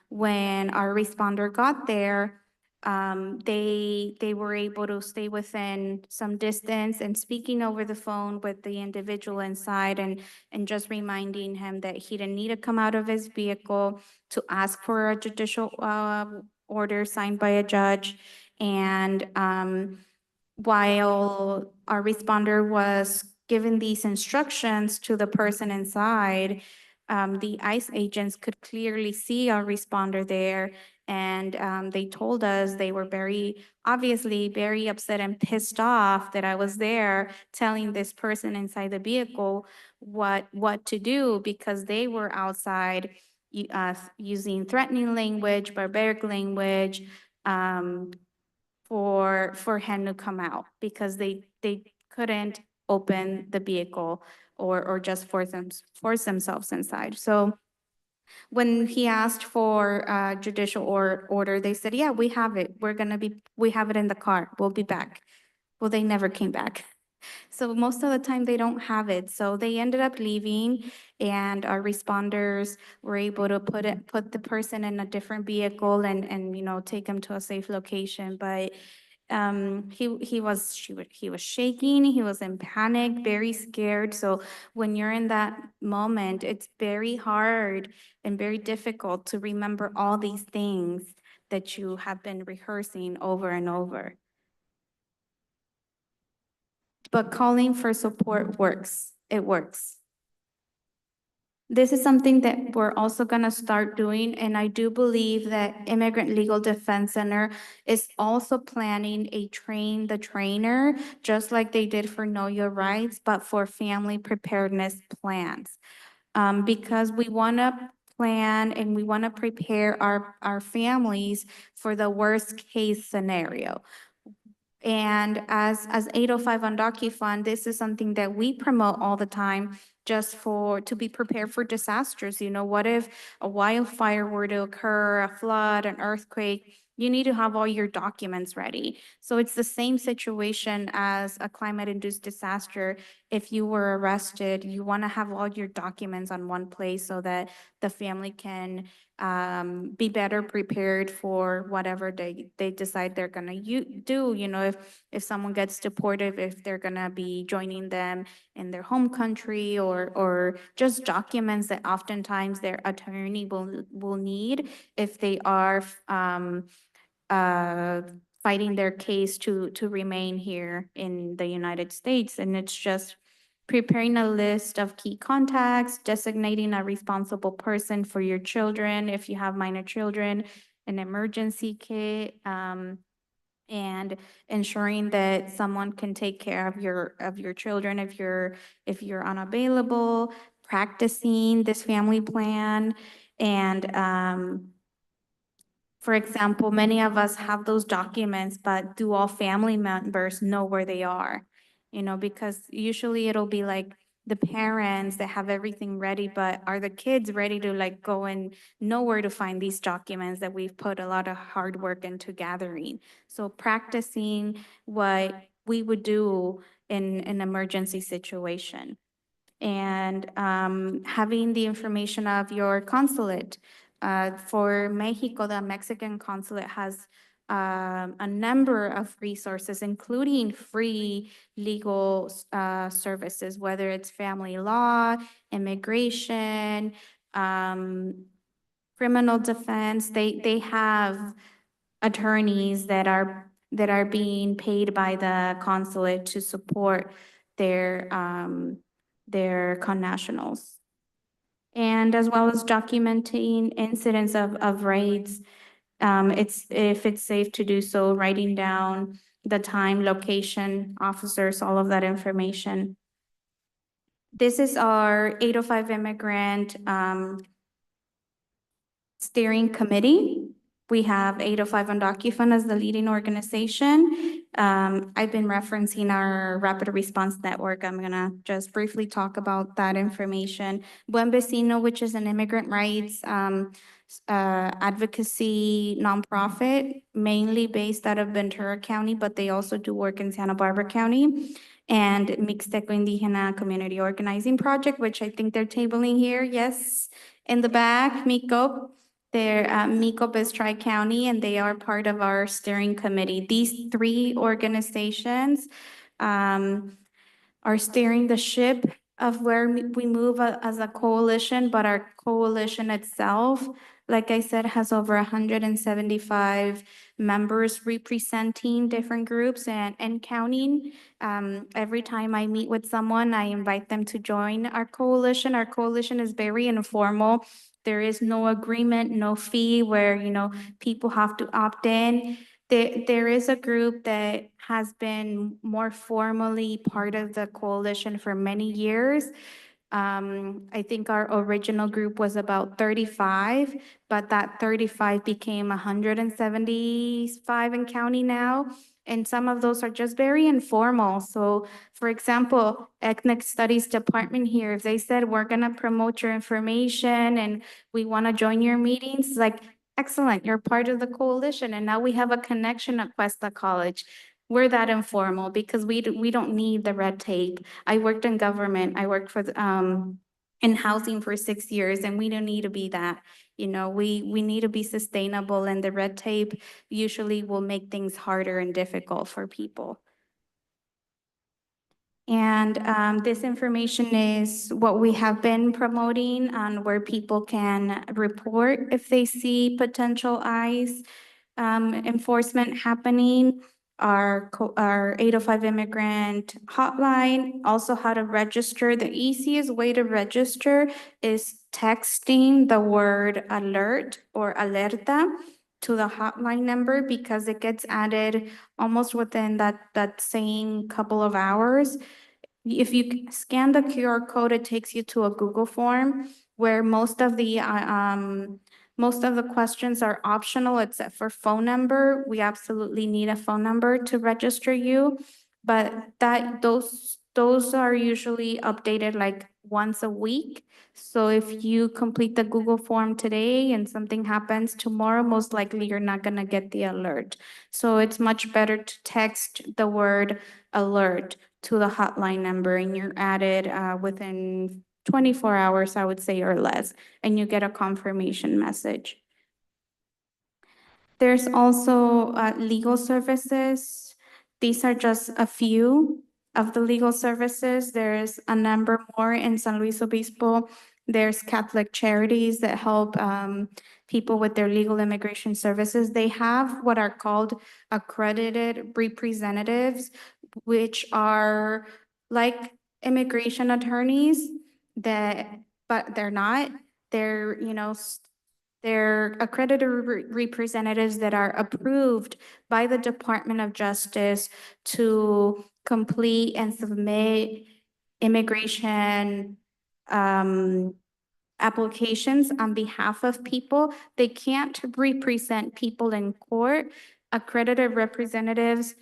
when our responder got there, they were able to stay within some distance and speaking over the phone with the individual inside, and just reminding him that he didn't need to come out of his vehicle to ask for a judicial order signed by a judge. And while our responder was giving these instructions to the person inside, the ICE agents could clearly see our responder there. And they told us they were obviously very upset and pissed off that I was there telling this person inside the vehicle what to do, because they were outside using threatening language, barbaric language, for him to come out, because they couldn't open the vehicle or just force themselves inside. So when he asked for judicial order, they said, yeah, we have it. We have it in the car. We'll be back. Well, they never came back. So most of the time they don't have it. So they ended up leaving and our responders were able to put the person in a different vehicle and, you know, take him to a safe location. But he was shaking, he was in panic, very scared. So when you're in that moment, it's very hard and very difficult to remember all these things that you have been rehearsing over and over. But calling for support works. It works. This is something that we're also going to start doing, and I do believe that Immigrant Legal Defense Center is also planning a train the trainer, just like they did for Know Your Rights, but for family preparedness plans. Because we want to plan and we want to prepare our families for the worst case scenario. And as 805 on DocuFund, this is something that we promote all the time just to be prepared for disasters. You know, what if a wildfire were to occur, a flood, an earthquake? You need to have all your documents ready. So it's the same situation as a climate-induced disaster. If you were arrested, you want to have all your documents on one place so that the family can be better prepared for whatever they decide they're gonna do. You know, if someone gets deported, if they're gonna be joining them in their home country, or just documents that oftentimes their attorney will need if they are fighting their case to remain here in the United States. And it's just preparing a list of key contacts, designating a responsible person for your children, if you have minor children, an emergency kit, and ensuring that someone can take care of your children if you're unavailable, practicing this family plan, and for example, many of us have those documents, but do all family members know where they are? You know, because usually it'll be like the parents that have everything ready, but are the kids ready to like go and know where to find these documents that we've put a lot of hard work into gathering? So practicing what we would do in an emergency situation, and having the information of your consulate. For Mexico, the Mexican consulate has a number of resources, including free legal services, whether it's family law, immigration, criminal defense. They have attorneys that are being paid by the consulate to support their connationals. And as well as documenting incidents of raids, if it's safe to do so, writing down the time, location, officers, all of that information. This is our 805 immigrant steering committee. We have 805 on DocuFund as the leading organization. I've been referencing our Rapid Response Network. I'm gonna just briefly talk about that information. Buen Vecino, which is an immigrant rights advocacy nonprofit, mainly based out of Ventura County, but they also do work in Santa Barbara County. And Mixteco Indígena Community Organizing Project, which I think they're tabling here, yes, in the back, MICOP. They're MICOP is Tri-County, and they are part of our steering committee. These three organizations are steering the ship of where we move as a coalition, but our coalition itself, like I said, has over 175 members representing different groups and counting. Every time I meet with someone, I invite them to join our coalition. Our coalition is very informal. There is no agreement, no fee where, you know, people have to opt in. There is a group that has been more formally part of the coalition for many years. I think our original group was about 35, but that 35 became 175 and counting now. And some of those are just very informal. So for example, Ethnic Studies Department here, if they said, we're gonna promote your information and we wanna join your meetings, like, excellent, you're part of the coalition. And now we have a connection at Cuesta College. we're that informal because we don't need the red tape. I worked in government. I worked in housing for 6 years, and we don't need to be that. You know, we need to be sustainable, and the red tape usually will make things harder and difficult for people. And this information is what we have been promoting on where people can report if they see potential ICE enforcement happening. Our 805 immigrant hotline, also how to register. The easiest way to register is texting the word alert or alerta to the hotline number, because it gets added almost within that same couple of hours. If you scan the QR code, it takes you to a Google form where most of the questions are optional except for phone number. We absolutely need a phone number to register you, but those are usually updated like once a week. So if you complete the Google form today and something happens tomorrow, most likely you're not gonna get the alert. So it's much better to text the word alert to the hotline number, and you're added within 24 hours, I would say, or less, and you get a confirmation message. There's also legal services. These are just a few of the legal services. There's a number more in San Luis Obispo. There's Catholic Charities that help people with their legal immigration services. They have what are called accredited representatives, which are like immigration attorneys but they're not. They're, they're accredited representatives that are approved by the Department of Justice to complete and submit immigration applications on behalf of people. They can't represent people in court. Accredited representatives,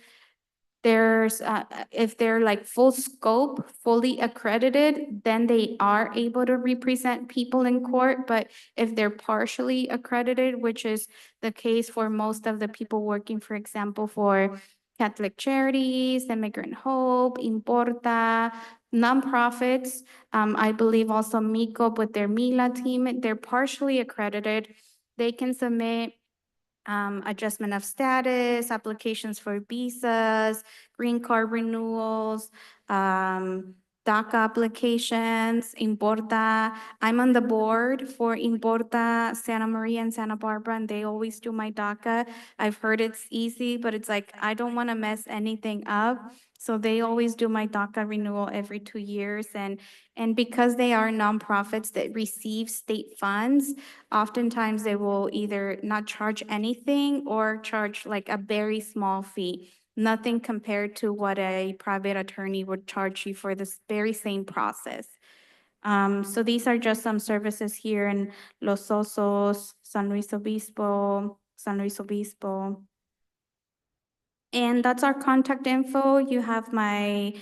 if they're like full scope, fully accredited, then they are able to represent people in court. But if they're partially accredited, which is the case for most of the people working, for example, for Catholic Charities, Immigrant Hope, Importa, nonprofits, I believe also MICO with their MILA team, they're partially accredited. They can submit adjustment of status, applications for visas, green card renewals, DACA applications, Importa. I'm on the board for Importa, Santa Maria and Santa Barbara, and they always do my DACA. I've heard it's easy, but it's like, I don't want to mess anything up. So they always do my DACA renewal every 2 years. And because they are nonprofits that receive state funds, oftentimes they will either not charge anything or charge like a very small fee. Nothing compared to what a private attorney would charge you for this very same process. So these are just some services here in Los Osos, San Luis Obispo, And that's our contact info. You have my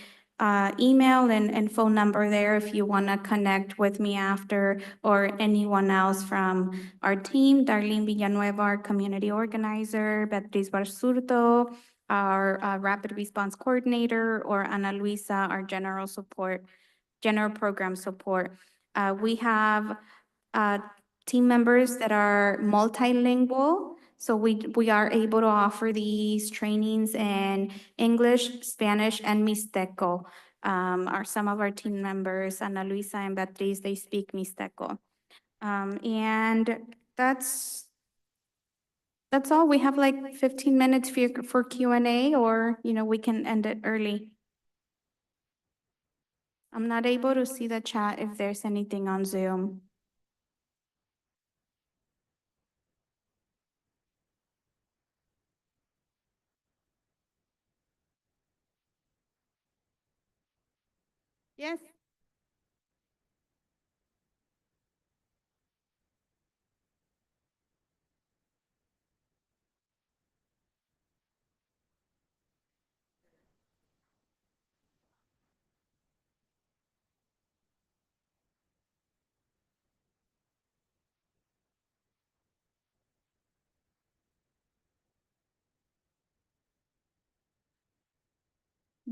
email and phone number there if you want to connect with me after, or anyone else from our team. Darlene Villanueva, our community organizer, Beatriz Basurto, our rapid response coordinator, or Ana Luisa, our general program support. We have team members that are multilingual. So we are able to offer these trainings in English, Spanish, and Mixteco. Are some of our team members, Ana Luisa and Beatriz, they speak Mixteco. And that's all. We have like 15 minutes for Q&A, or, we can end it early. I'm not able to see the chat if there's anything on Zoom. Yes.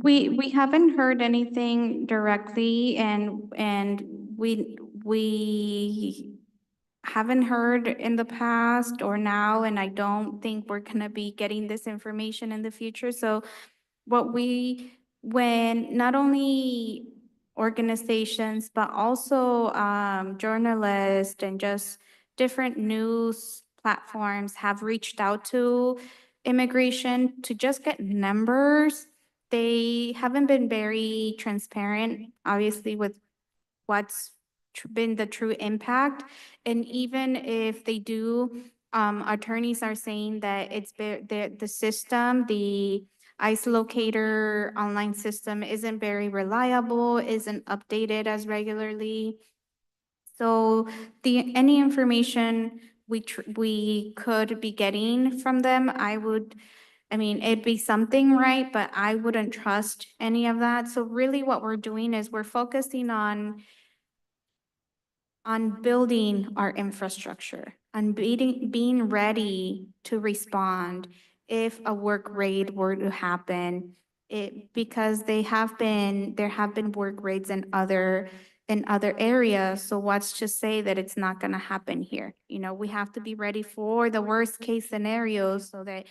We haven't heard anything directly and we haven't heard in the past or now, and I don't think we're gonna be getting this information in the future. So when not only organizations, but also journalists and just different news platforms have reached out to immigration to just get numbers, they haven't been very transparent, obviously, with what's been the true impact. And even if they do, attorneys are saying that the system, the ICE locator online system isn't very reliable, isn't updated as regularly. So any information we could be getting from them, I mean, it'd be something, right? But I wouldn't trust any of that. So really what we're doing is we're focusing on building our infrastructure, on being ready to respond if a work raid were to happen. Because there have been work raids in other areas, so what's to say that it's not gonna happen here? You know, we have to be ready for the worst case scenario so that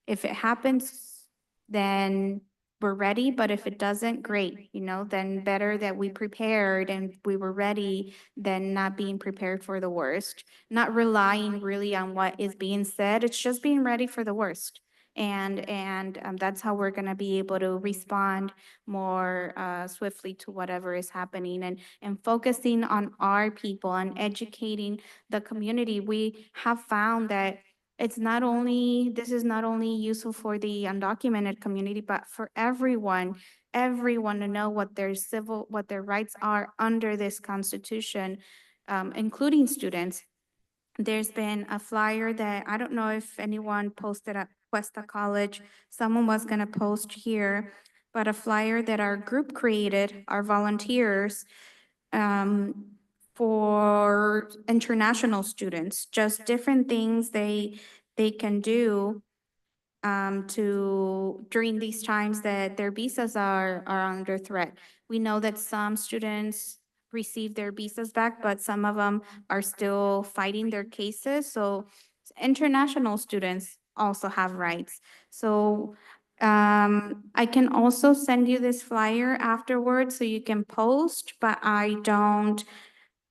if it happens, then we're ready, but if it doesn't, great, you know, then better that we prepared and we were ready than not being prepared for the worst, not relying really on what is being said. It's just being ready for the worst. And that's how we're gonna be able to respond more swiftly to whatever is happening and focusing on our people and educating the community. We have found that this is not only useful for the undocumented community, but for everyone to know what their rights are under this Constitution, including students. There's been a flyer that I don't know if anyone posted at Cuesta College. Someone was gonna post here, but a flyer that our group created, our volunteers, for international students, just different things they can do during these times that their visas are under threat. We know that some students receive their visas back, but some of them are still fighting their cases. So international students also have rights. So I can also send you this flyer afterwards so you can post, but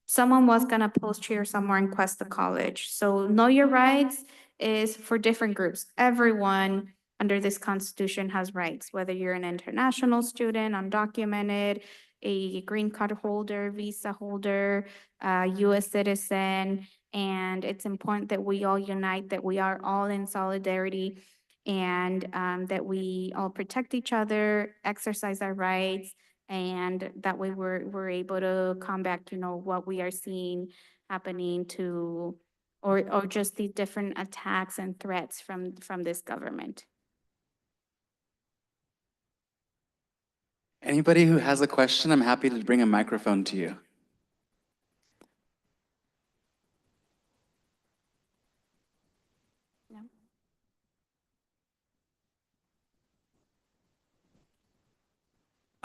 someone was gonna post here somewhere in Cuesta College. So Know Your Rights is for different groups. Everyone under this Constitution has rights, whether you're an international student, undocumented, a green card holder, visa holder, US citizen. And it's important that we all unite, that we are all in solidarity, and that we all protect each other, exercise our rights, and that way we're able to combat, you know, what we are seeing happening or just the different attacks and threats from this government. Anybody who has a question, I'm happy to bring a microphone to you.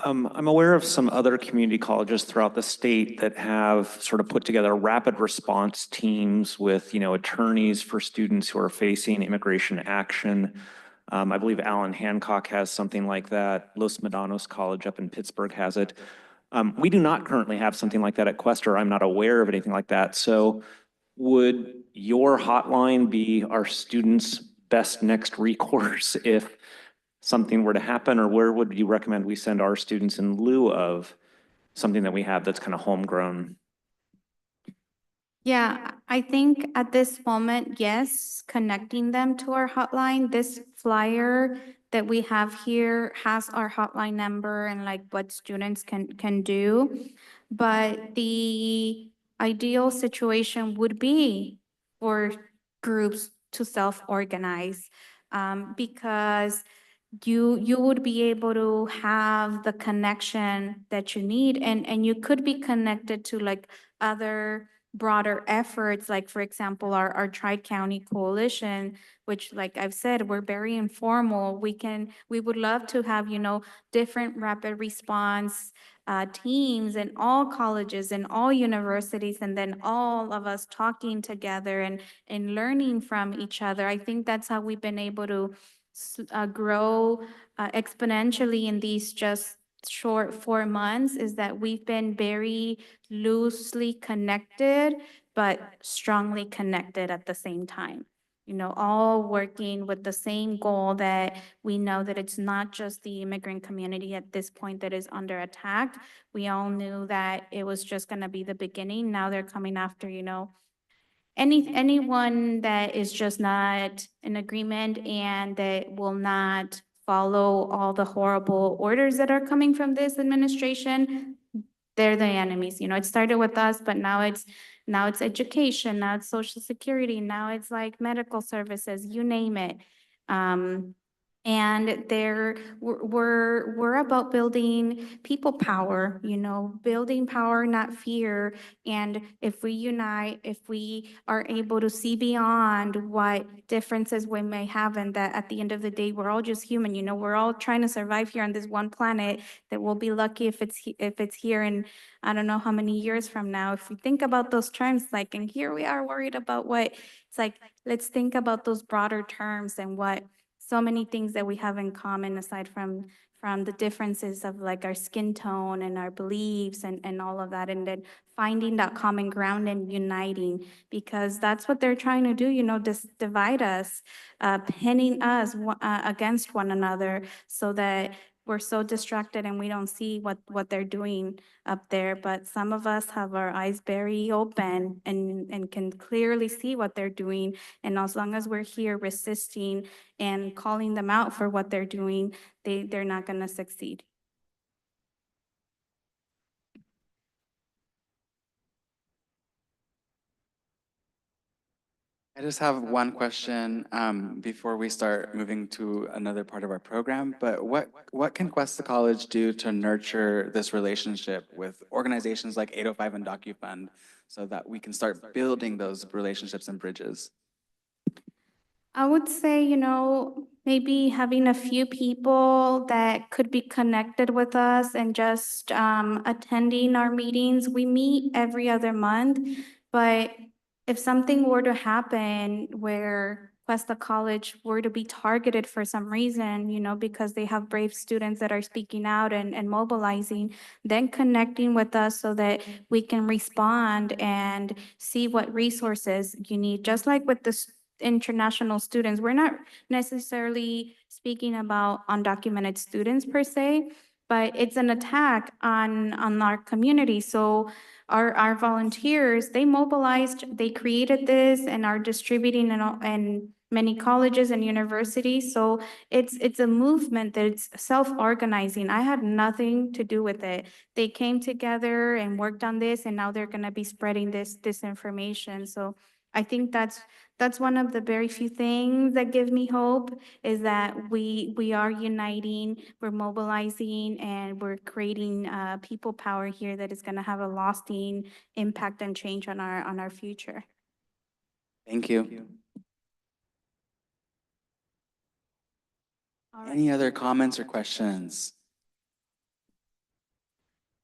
I'm aware of some other community colleges throughout the state that have sort of put together rapid response teams with, you know, attorneys for students who are facing immigration action. I believe Allen Hancock has something like that. Los Medanos College up in Pittsburgh has it. We do not currently have something like that at Cuesta, or I'm not aware of anything like that. So would your hotline be our students' best next recourse if something were to happen, or where would you recommend we send our students in lieu of something that we have that's kind of homegrown? Yeah, I think at this moment, yes, connecting them to our hotline. This flyer that we have here has our hotline number and like what students can do. But the ideal situation would be for groups to self-organize, because you would be able to have the connection that you need, and you could be connected to like other broader efforts, like for example, our Tri-County Coalition, which like I've said, we're very informal. We would love to have, different rapid response teams in all colleges and all universities, and then all of us talking together and learning from each other. I think that's how we've been able to grow exponentially in these just short 4 months, is that we've been very loosely connected, but strongly connected at the same time. All working with the same goal, that we know that it's not just the immigrant community at this point that is under attack. We all knew that it was just going to be the beginning. Now they're coming after, anyone that is just not in agreement and that will not follow all the horrible orders that are coming from this administration. They're the enemies. It started with us, but now it's education, now it's Social Security, now it's like medical services, you name it. And we're about building people power, building power, not fear. And if we unite, if we are able to see beyond what differences we may have, and that at the end of the day, we're all just human, we're all trying to survive here on this one planet, that we'll be lucky if it's here in, I don't know how many years from now. If we think about those terms, like, and here we are worried about what, it's like, let's think about those broader terms and what so many things that we have in common, aside from the differences of like our skin tone and our beliefs and all of that, and then finding that common ground and uniting, because that's what they're trying to do, divide us, pinning us against one another, so that we're so distracted and we don't see what they're doing up there. But some of us have our eyes very open and can clearly see what they're doing. And as long as we're here resisting and calling them out for what they're doing, they're not going to succeed. I just have one question before we start moving to another part of our program. But what can Cuesta College do to nurture this relationship with organizations like 805 and DocuFund, so that we can start building those relationships and bridges? I would say, maybe having a few people that could be connected with us and just attending our meetings. We meet every other month, but if something were to happen where Cuesta College were to be targeted for some reason, because they have brave students that are speaking out and mobilizing, then connecting with us so that we can respond and see what resources you need. Just like with the international students, we're not necessarily speaking about undocumented students per se, but it's an attack on our community. So our volunteers, they mobilized, they created this and are distributing in many colleges and universities. So it's a movement that's self-organizing. I had nothing to do with it. They came together and worked on this, and now they're going to be spreading this information. So I think that's one of the very few things that give me hope, is that we are uniting, we're mobilizing, and we're creating people power here that is going to have a lasting impact and change on our future. Thank you. All right. Any other comments or questions?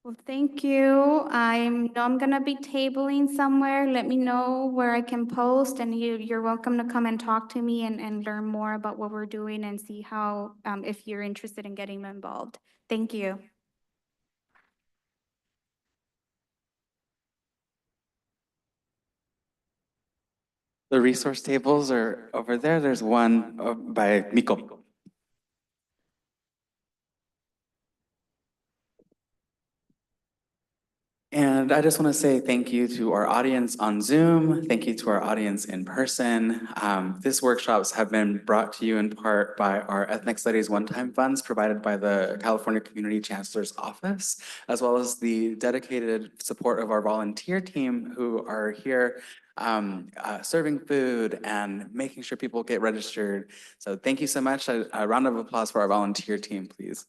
Well, thank you. I know I'm gonna be tabling somewhere. Let me know where I can post, and you're welcome to come and talk to me and learn more about what we're doing and see how, if you're interested in getting involved. Thank you. The resource tables are over there. There's one by Miko. And I just want to say thank you to our audience on Zoom. Thank you to our audience in person. These workshops have been brought to you in part by our Ethnic Studies One-Time Funds provided by the California Community Chancellor's Office, as well as the dedicated support of our volunteer team who are here serving food and making sure people get registered. So thank you so much. A round of applause for our volunteer team, please.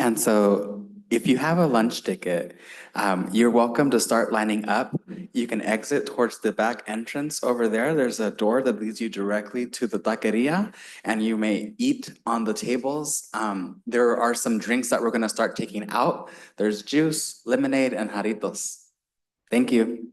And so if you have a lunch ticket, you're welcome to start lining up. You can exit towards the back entrance over there. There's a door that leads you directly to the taqueria, and you may eat on the tables. There are some drinks that we're gonna start taking out. There's juice, lemonade, and jarritos. Thank you.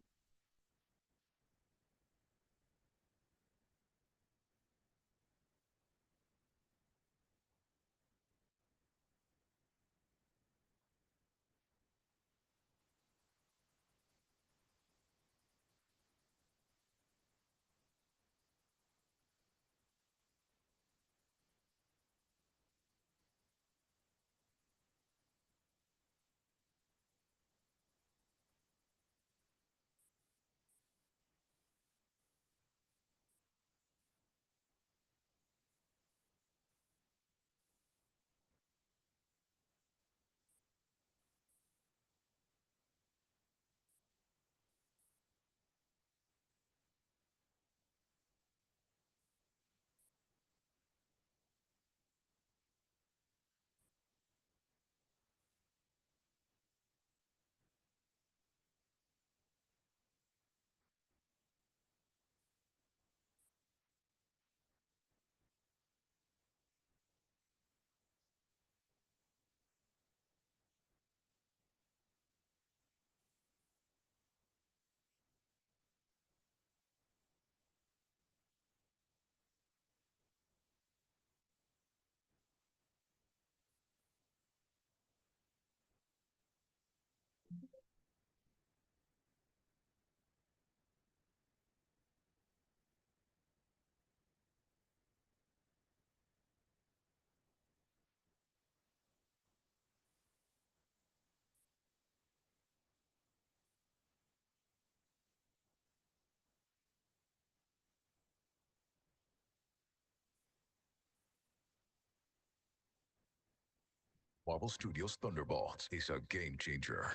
Marvel Studios Thunderbolts is a game changer.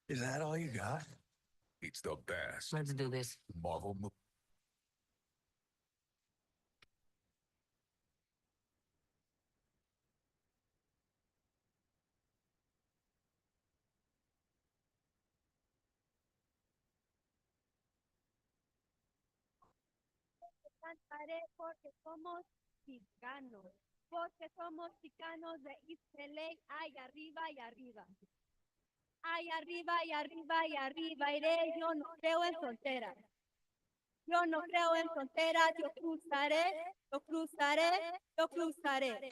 Is that all you got? It's the best. Let's do this. Marvel movie. Cantaré porque somos chicanos, porque somos chicanos de Isteley, ay arriba y arriba. Ay arriba y arriba y arriba iré, yo no creo en fronteras. Yo no creo en fronteras, yo cruzaré, yo cruzaré, yo cruzaré.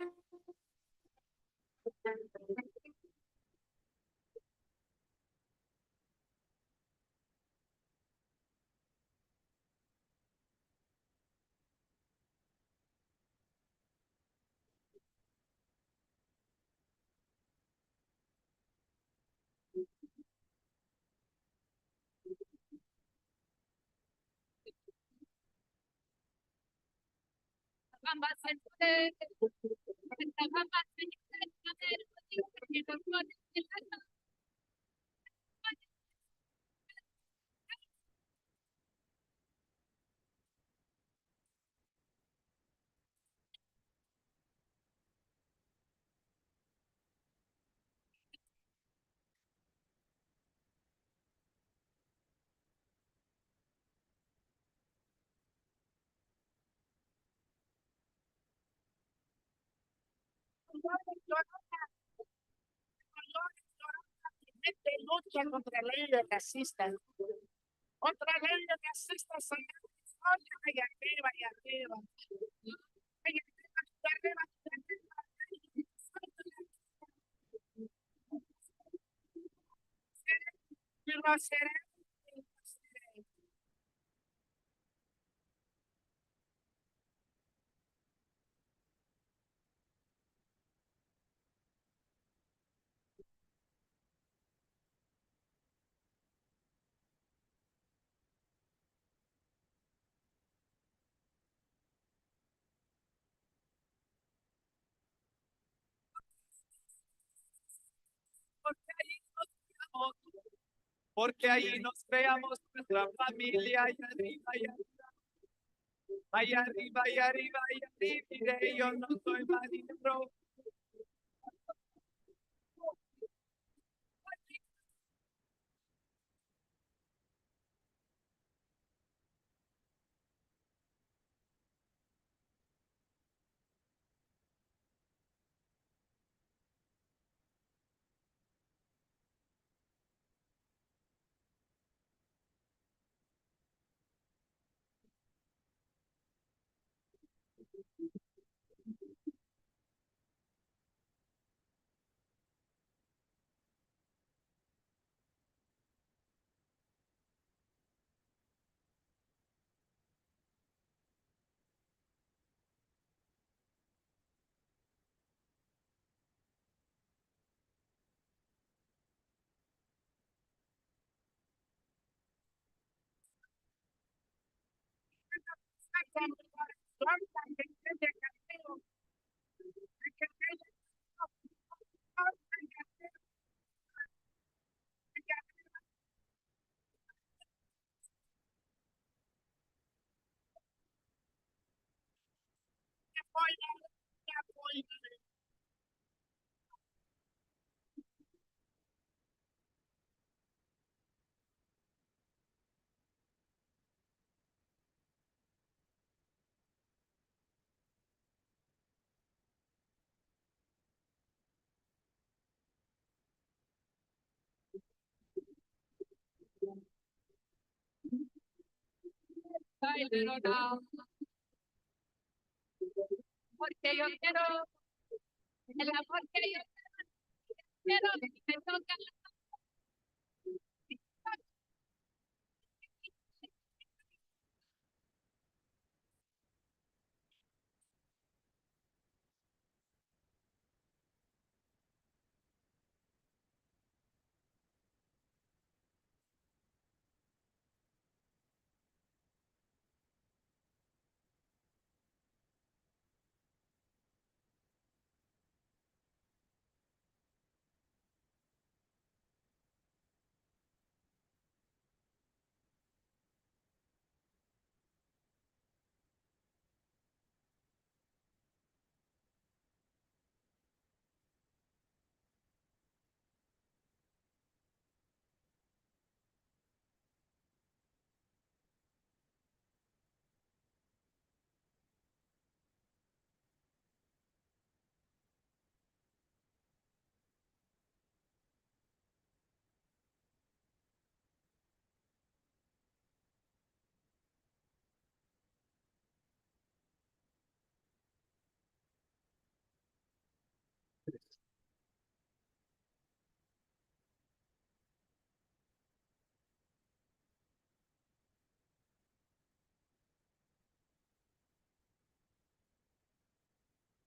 Lucha contra leyes racistas. Contra leyes racistas, y arriba, y arriba. Y arriba, y lo seré. Porque ahí nos creamos nuestra familia, y arriba, y arriba. Allá arriba, y arriba, y arriba, y yo no soy marinero. Porque yo quiero el amor que yo quiero, me toca.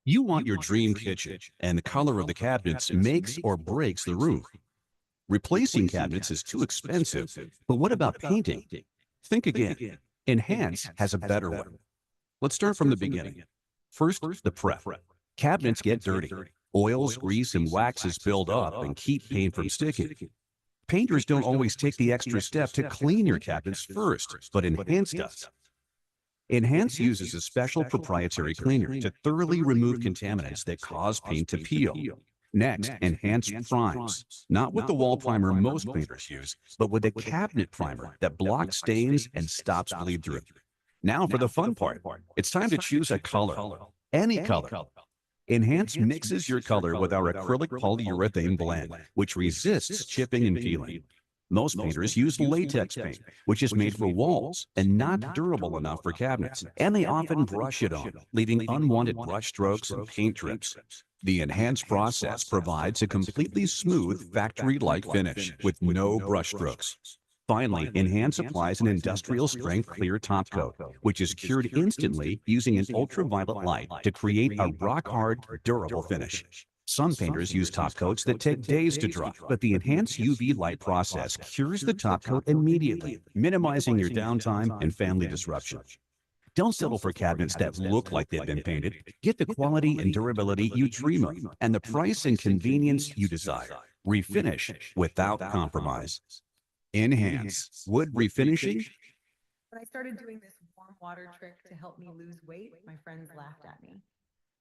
You want your dream kitchen, and the color of the cabinets makes or breaks the room. Replacing cabinets is too expensive, but what about painting? Think again. Enhance has a better way. Let's start from the beginning. First, the prep. Cabinets get dirty. Oils, grease, and waxes build up and keep paint from sticking. Painters don't always take the extra step to clean your cabinets first, but Enhance does. Enhance uses a special proprietary cleaner to thoroughly remove contaminants that cause paint to peel. Next, Enhance primes, not with the wall primer most painters use, but with a cabinet primer that blocks stains and stops bleed through. Now for the fun part. It's time to choose a color, any color. Enhance mixes your color with our acrylic polyurethane blend, which resists chipping and peeling. Most painters use latex paint, which is made for walls and not durable enough for cabinets, and they often brush it on, leaving unwanted brush strokes and paint drips. The Enhance process provides a completely smooth, factory-like finish with no brush strokes. Finally, Enhance applies an industrial-strength clear top coat, which is cured instantly using an ultraviolet light to create a rock-hard, durable finish. Some painters use top coats that take days to dry, but the Enhance UV light process cures the top coat immediately, minimizing your downtime and family disruption. Don't settle for cabinets that look like they've been painted. Get the quality and durability you dream of and the price and convenience you desire. Refinish without compromise. Enhance. Wood refinishing? When I started doing this warm water trick to help me lose weight, my friends laughed at me.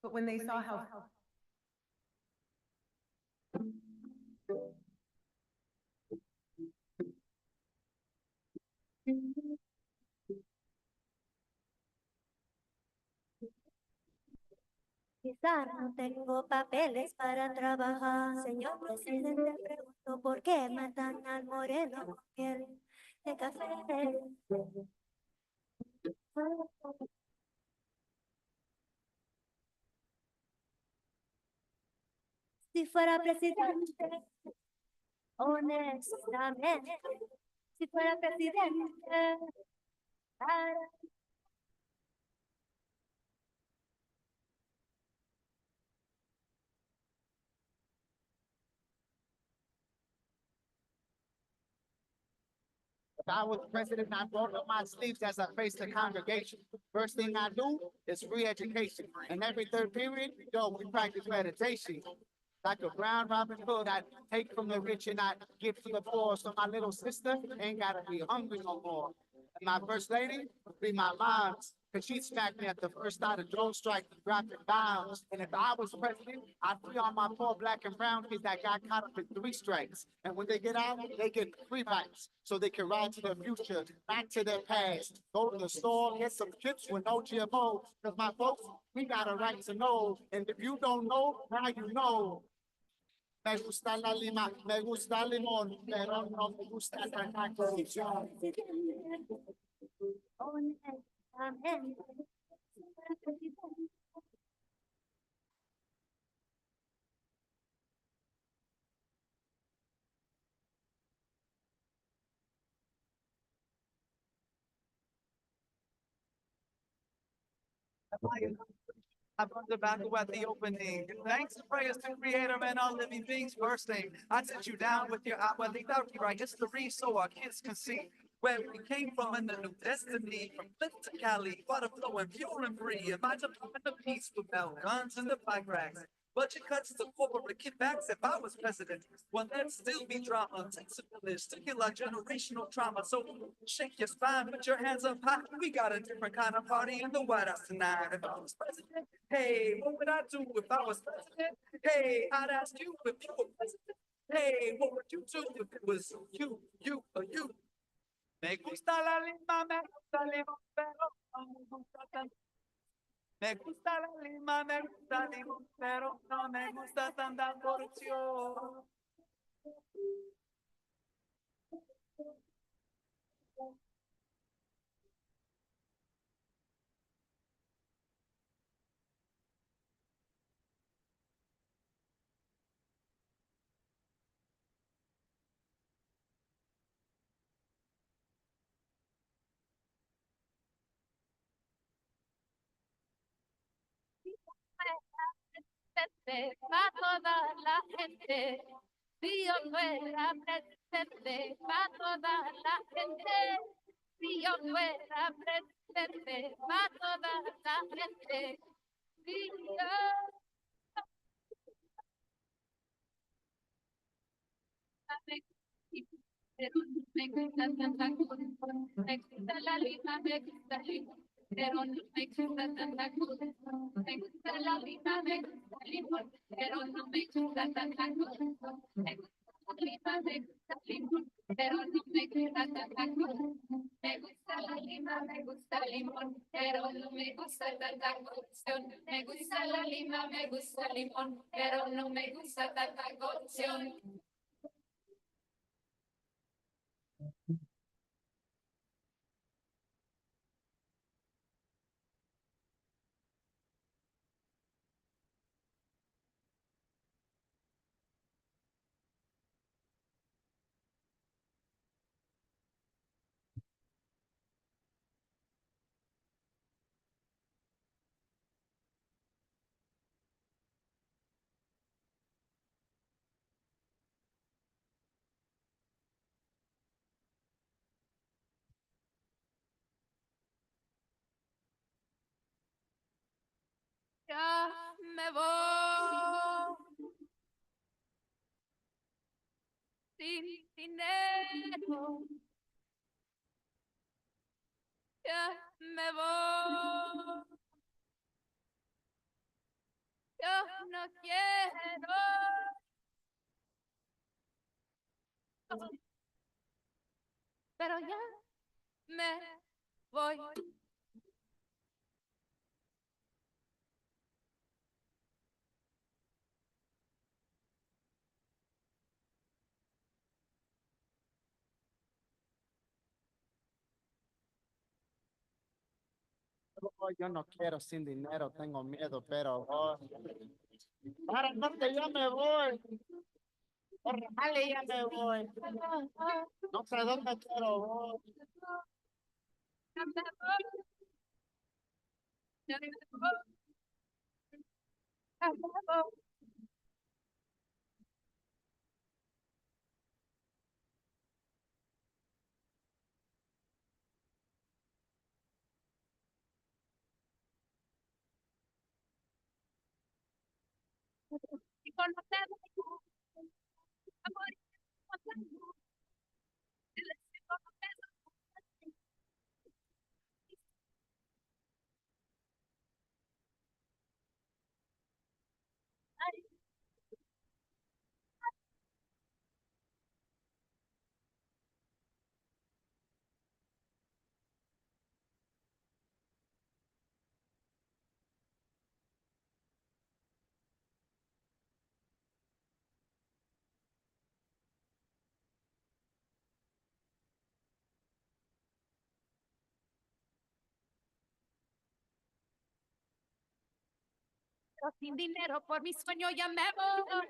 But when they saw how Quizás no tengo papeles para trabajar. Señor presidente, pregunto por qué matan al moreno con piel de café. Si fuera presidente, honestamente, si fuera presidente, para If I was president, I rolled up my sleeves as I faced the congregation. First thing I do is free education. And every third period, we practice meditation. Like a brown Robin Hood, I take from the rich and I give to the poor. So my little sister ain't gotta be hungry no more. And my first lady would be my mom, cause she smacked me at the first start of drone strike and dropped it bombs. And if I was president, I'd free all my poor black and brown kids that got caught up in 3 strikes. And when they get out, they get 3 bites. So they can ride to their future, back to their past. Go to the store, get some chips with no GMO. Cause my folks, we got a right to know. And if you don't know, now you know. Me gusta la lima, me gusta el limón, pero no me gusta tanta corrupción. honestamente, si fuera presidente. I've run the battle at the opening. Thanks and prayers to Creator and all living beings. First thing, I sit you down with your abuelita, rewrite history so our kids can see where we came from and the new destiny. From Flint to Cali, water flowing pure and free. And my Department of Peace without guns and the flag racks. Budget cuts to corporate kickbacks. If I was president, well, there'd still be drama. Take some village to kill our generational trauma. So shake your spine, put your hands up high. We got a different kind of party in the White House tonight. If I was president, hey, what would I do if I was president? Hey, I'd ask you if you were president. Hey, what would you do if it was you, or you? Me gusta la lima, me gusta el limón, pero no me gusta tanto. Me gusta la lima, me gusta el limón, pero no me gusta tanta corrupción. Pa' toda la gente, si yo fuera presidente, pa' toda la gente, si yo fuera presidente, pa' toda la gente, si yo pero no me gusta tanta corrupción. Me gusta la lima, me gusta el limón, pero no me gusta tanta corrupción. Me gusta la lima, me gusta el limón, pero no me gusta tanta corrupción. Me gusta la lima, me gusta el limón, pero no me gusta tanta corrupción. Me gusta la lima, me gusta el limón, pero no me gusta tanta corrupción. Me gusta la lima, me gusta el limón, pero no me gusta tanta corrupción. Ya me voy sin dinero. Ya me voy. Yo no quiero. Pero ya me voy. Yo no quiero sin dinero, tengo miedo, pero Para el norte ya me voy. Por Ramales ya me voy. No sé dónde quiero voy. Y conocemos amor, pero sin dinero por mi sueño ya me voy.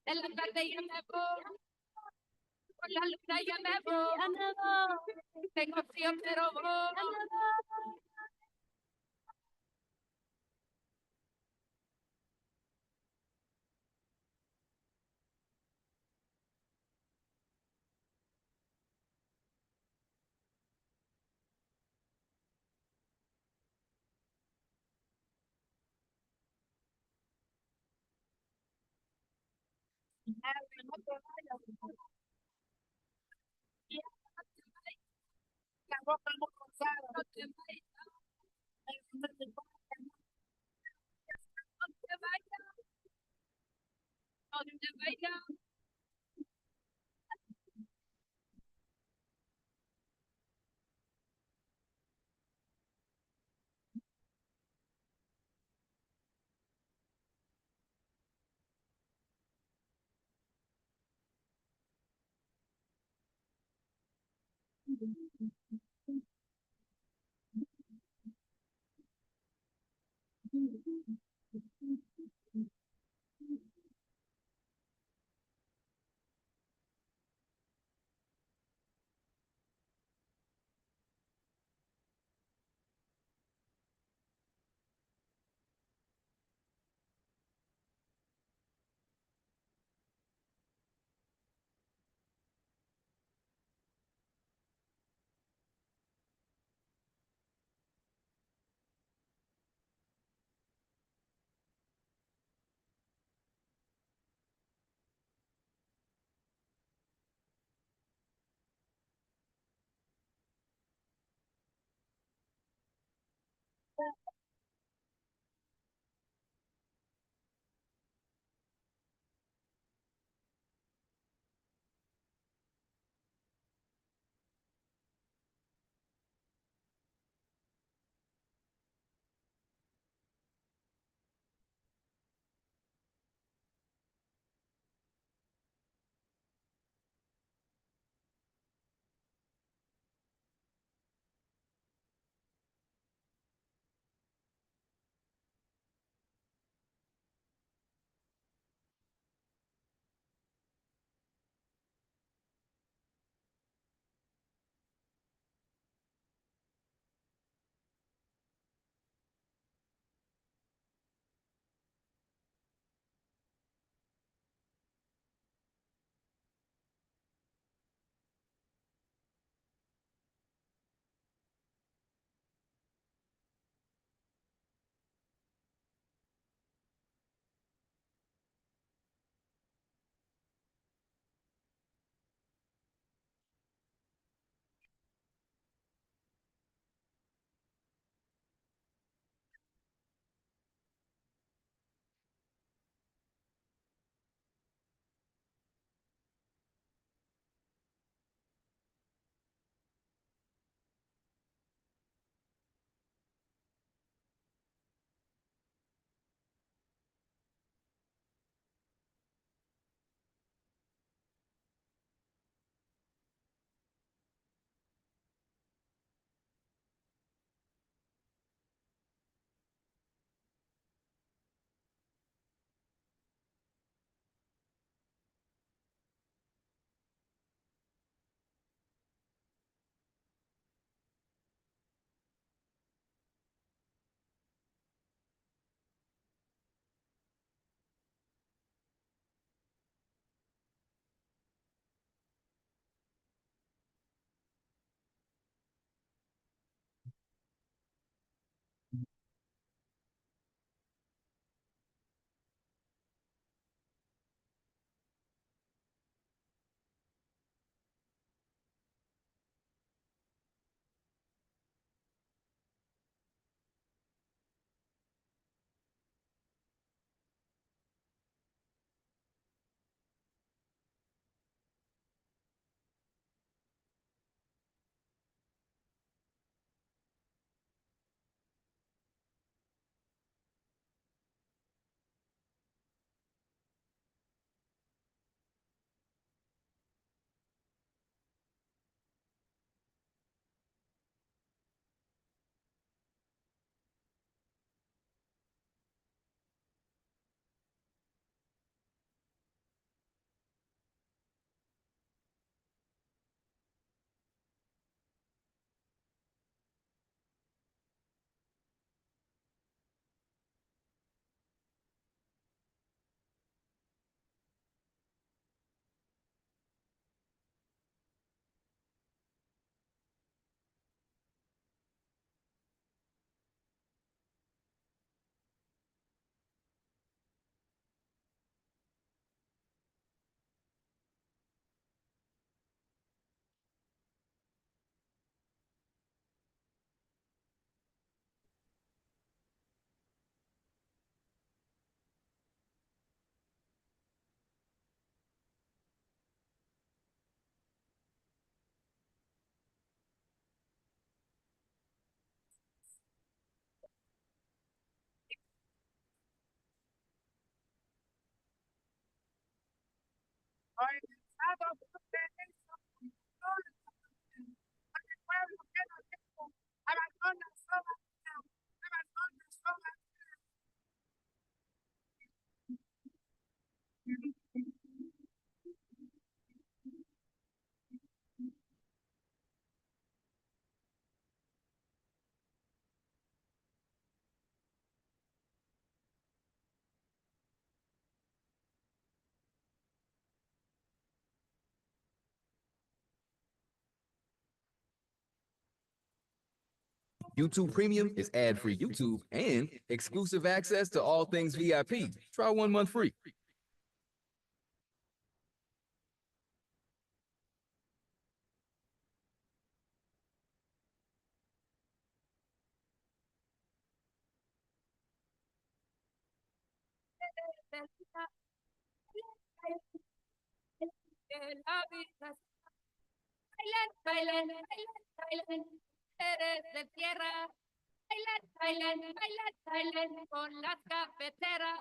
En la tarde ya me voy. Por la luna ya me voy. Tengo frío pero voy. No te vayas. La boca no rosada. No te vayas. No te vayas. No te vayas. organizado por Teresa Montoro, para el pueblo que no tiene abandona soberanía, abandona soberanía. YouTube Premium is ad-free YouTube and exclusive access to all things VIP. Try 1 month free. Bailan, bailan, bailan, eres de tierra. Bailan, bailan, bailan, bailan con las cafeteras.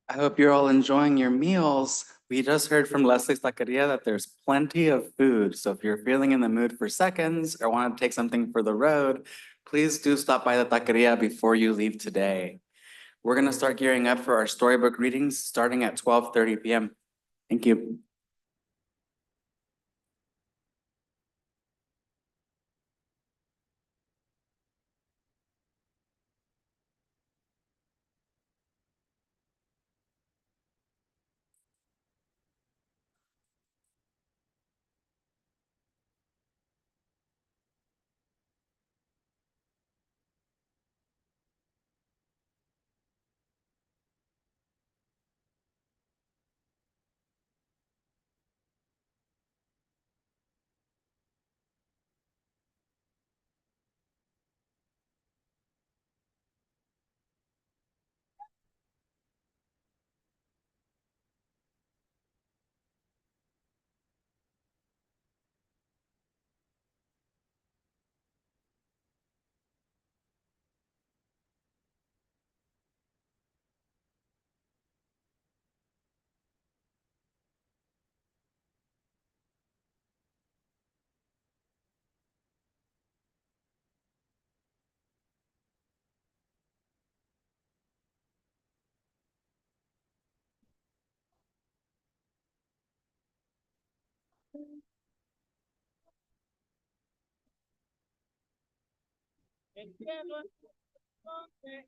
I hope you're all enjoying your meals. We just heard from Leslie's Taqueria that there's plenty of food. So if you're feeling in the mood for seconds or want to take something for the road, please do stop by the taqueria before you leave today. We're gonna start gearing up for our storybook readings starting at 12:30 p.m. Thank you. El cielo es donde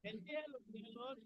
el cielo,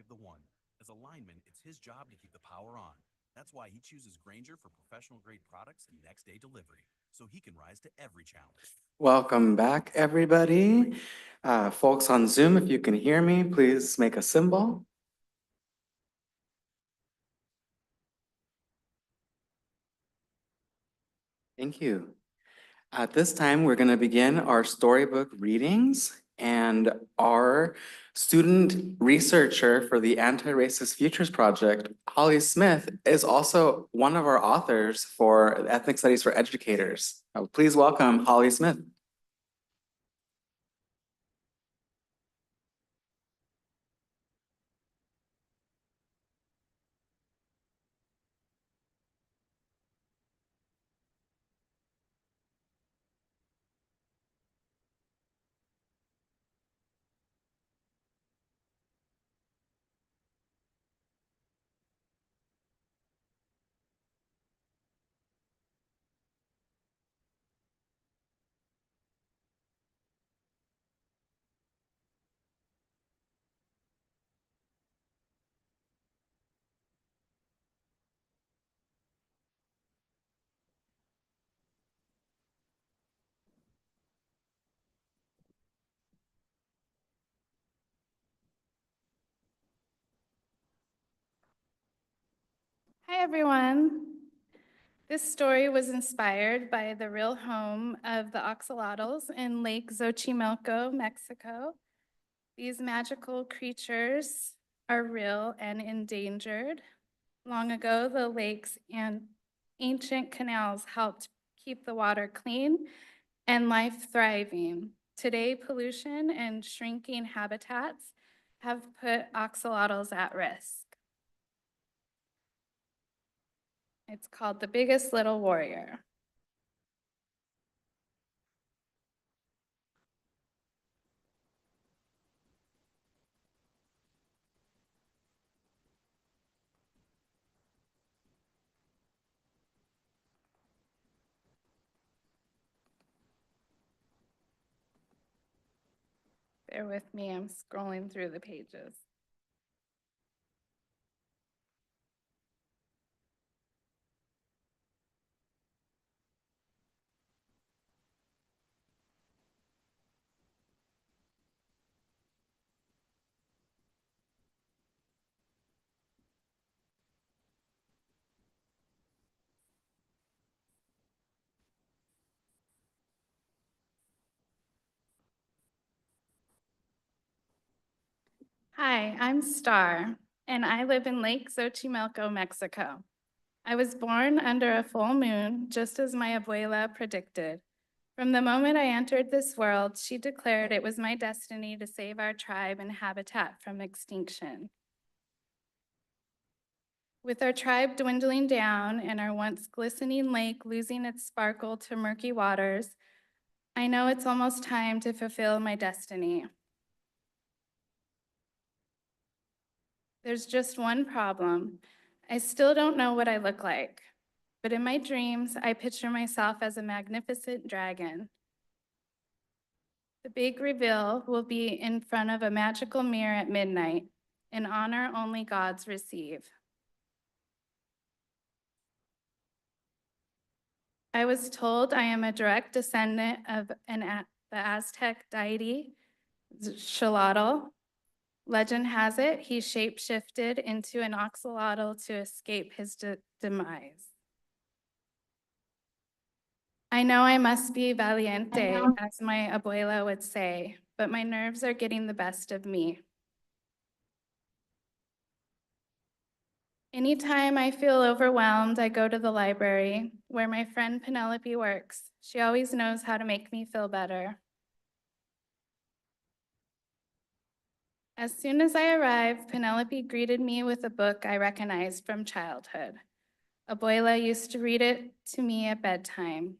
of the one. As a lineman, it's his job to keep the power on. That's why he chooses Grainger for professional grade products and next day delivery, so he can rise to every challenge. Welcome back, everybody. Folks on Zoom, if you can hear me, please make a symbol. Thank you. At this time, we're going to begin our storybook readings, and our student researcher for the Anti-Racist Futures Project, Holly Smith, is also one of our authors for Ethnic Studies for Educators. Please welcome Holly Smith. Hi, everyone. This story was inspired by the real home of the axolotls in Lake Xochimilco, Mexico. These magical creatures are real and endangered. Long ago, the lakes and ancient canals helped keep the water clean and life thriving. Today, pollution and shrinking habitats have put axolotls at risk. It's called The Biggest Little Warrior. Bear with me, I'm scrolling through the pages. Hi, I'm Star, and I live in Lake Xochimilco, Mexico. I was born under a full moon, just as my abuela predicted. From the moment I entered this world, she declared it was my destiny to save our tribe and habitat from extinction. With our tribe dwindling down and our once glistening lake losing its sparkle to murky waters, I know it's almost time to fulfill my destiny. There's just one problem. I still don't know what I look like, but in my dreams, I picture myself as a magnificent dragon. The big reveal will be in front of a magical mirror at midnight, an honor only gods receive. I was told I am a direct descendant of the Aztec deity, Xolotl. Legend has it, he shapeshifted into an axolotl to escape his demise. I know I must be valiente, as my abuela would say, but my nerves are getting the best of me. Anytime I feel overwhelmed, I go to the library, where my friend Penelope works. She always knows how to make me feel better. As soon as I arrived, Penelope greeted me with a book I recognized from childhood. Abuela used to read it to me at bedtime.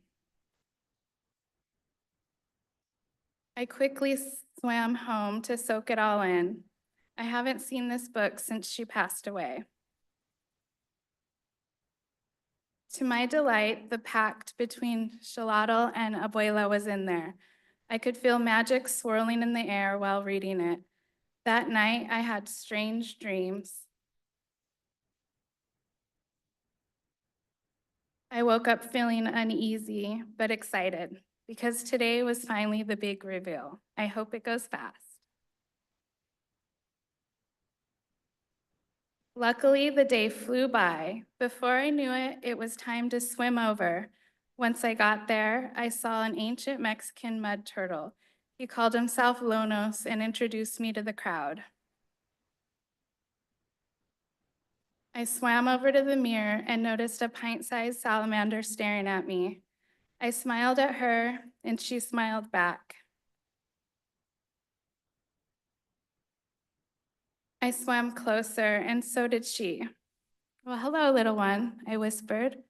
I quickly swam home to soak it all in. I haven't seen this book since she passed away. To my delight, the pact between Xolotl and Abuela was in there. I could feel magic swirling in the air while reading it. That night, I had strange dreams. I woke up feeling uneasy, but excited because today was finally the big reveal. I hope it goes fast. Luckily, the day flew by. Before I knew it, it was time to swim over. Once I got there, I saw an ancient Mexican mud turtle. He called himself Lonos and introduced me to the crowd. I swam over to the mirror and noticed a pint-sized salamander staring at me. I smiled at her, and she smiled back. I swam closer, and so did she. "Well, hello, little one," I whispered,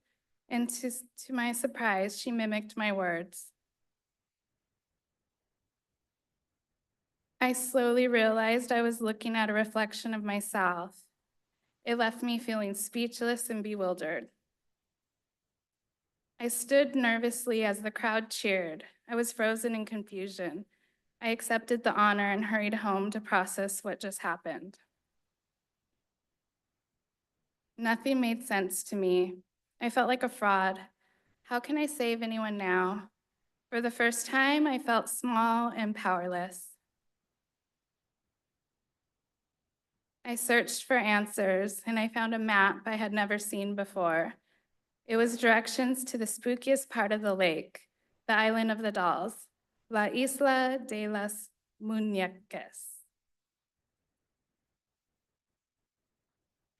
and to my surprise, she mimicked my words. I slowly realized I was looking at a reflection of myself. It left me feeling speechless and bewildered. I stood nervously as the crowd cheered. I was frozen in confusion. I accepted the honor and hurried home to process what just happened. Nothing made sense to me. I felt like a fraud. How can I save anyone now? For the first time, I felt small and powerless. I searched for answers, and I found a map I had never seen before. It was directions to the spookiest part of the lake, the island of the dolls, La Isla de las Muñecas.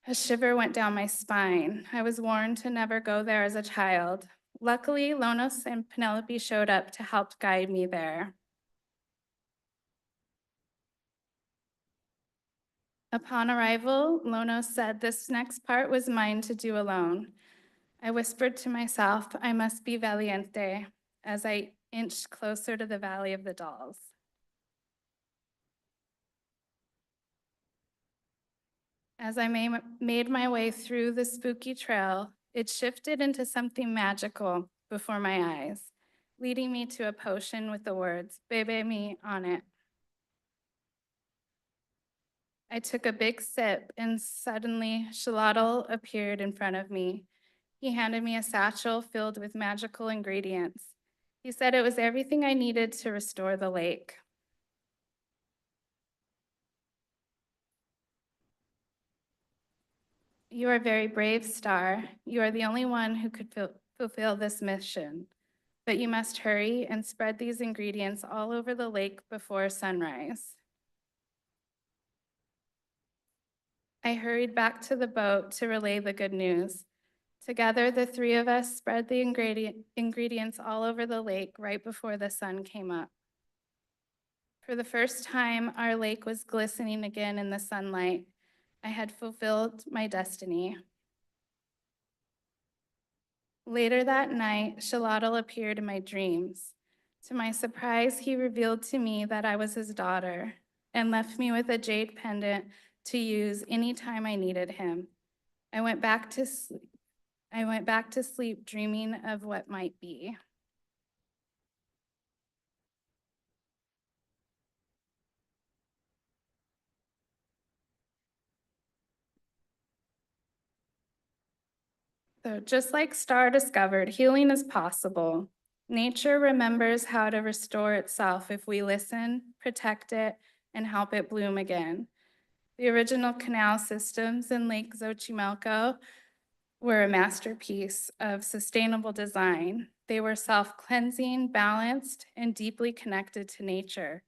A shiver went down my spine. I was warned to never go there as a child. Luckily, Lonos and Penelope showed up to help guide me there. Upon arrival, Lonos said this next part was mine to do alone. I whispered to myself, I must be valiente, as I inched closer to the Valley of the Dolls. As I made my way through the spooky trail, it shifted into something magical before my eyes, leading me to a potion with the words, Bebe mi, on it. I took a big sip, and suddenly Xolotl appeared in front of me. He handed me a satchel filled with magical ingredients. He said it was everything I needed to restore the lake. You are very brave, Star. You are the only one who could fulfill this mission. But you must hurry and spread these ingredients all over the lake before sunrise. I hurried back to the boat to relay the good news. Together, the three of us spread the ingredients all over the lake right before the sun came up. For the first time, our lake was glistening again in the sunlight. I had fulfilled my destiny. Later that night, Xolotl appeared in my dreams. To my surprise, he revealed to me that I was his daughter and left me with a jade pendant to use anytime I needed him. I went back to sleep dreaming of what might be. So just like Star discovered, healing is possible. Nature remembers how to restore itself if we listen, protect it, and help it bloom again. The original canal systems in Lake Xochimilco were a masterpiece of sustainable design. They were self-cleansing, balanced, and deeply connected to nature.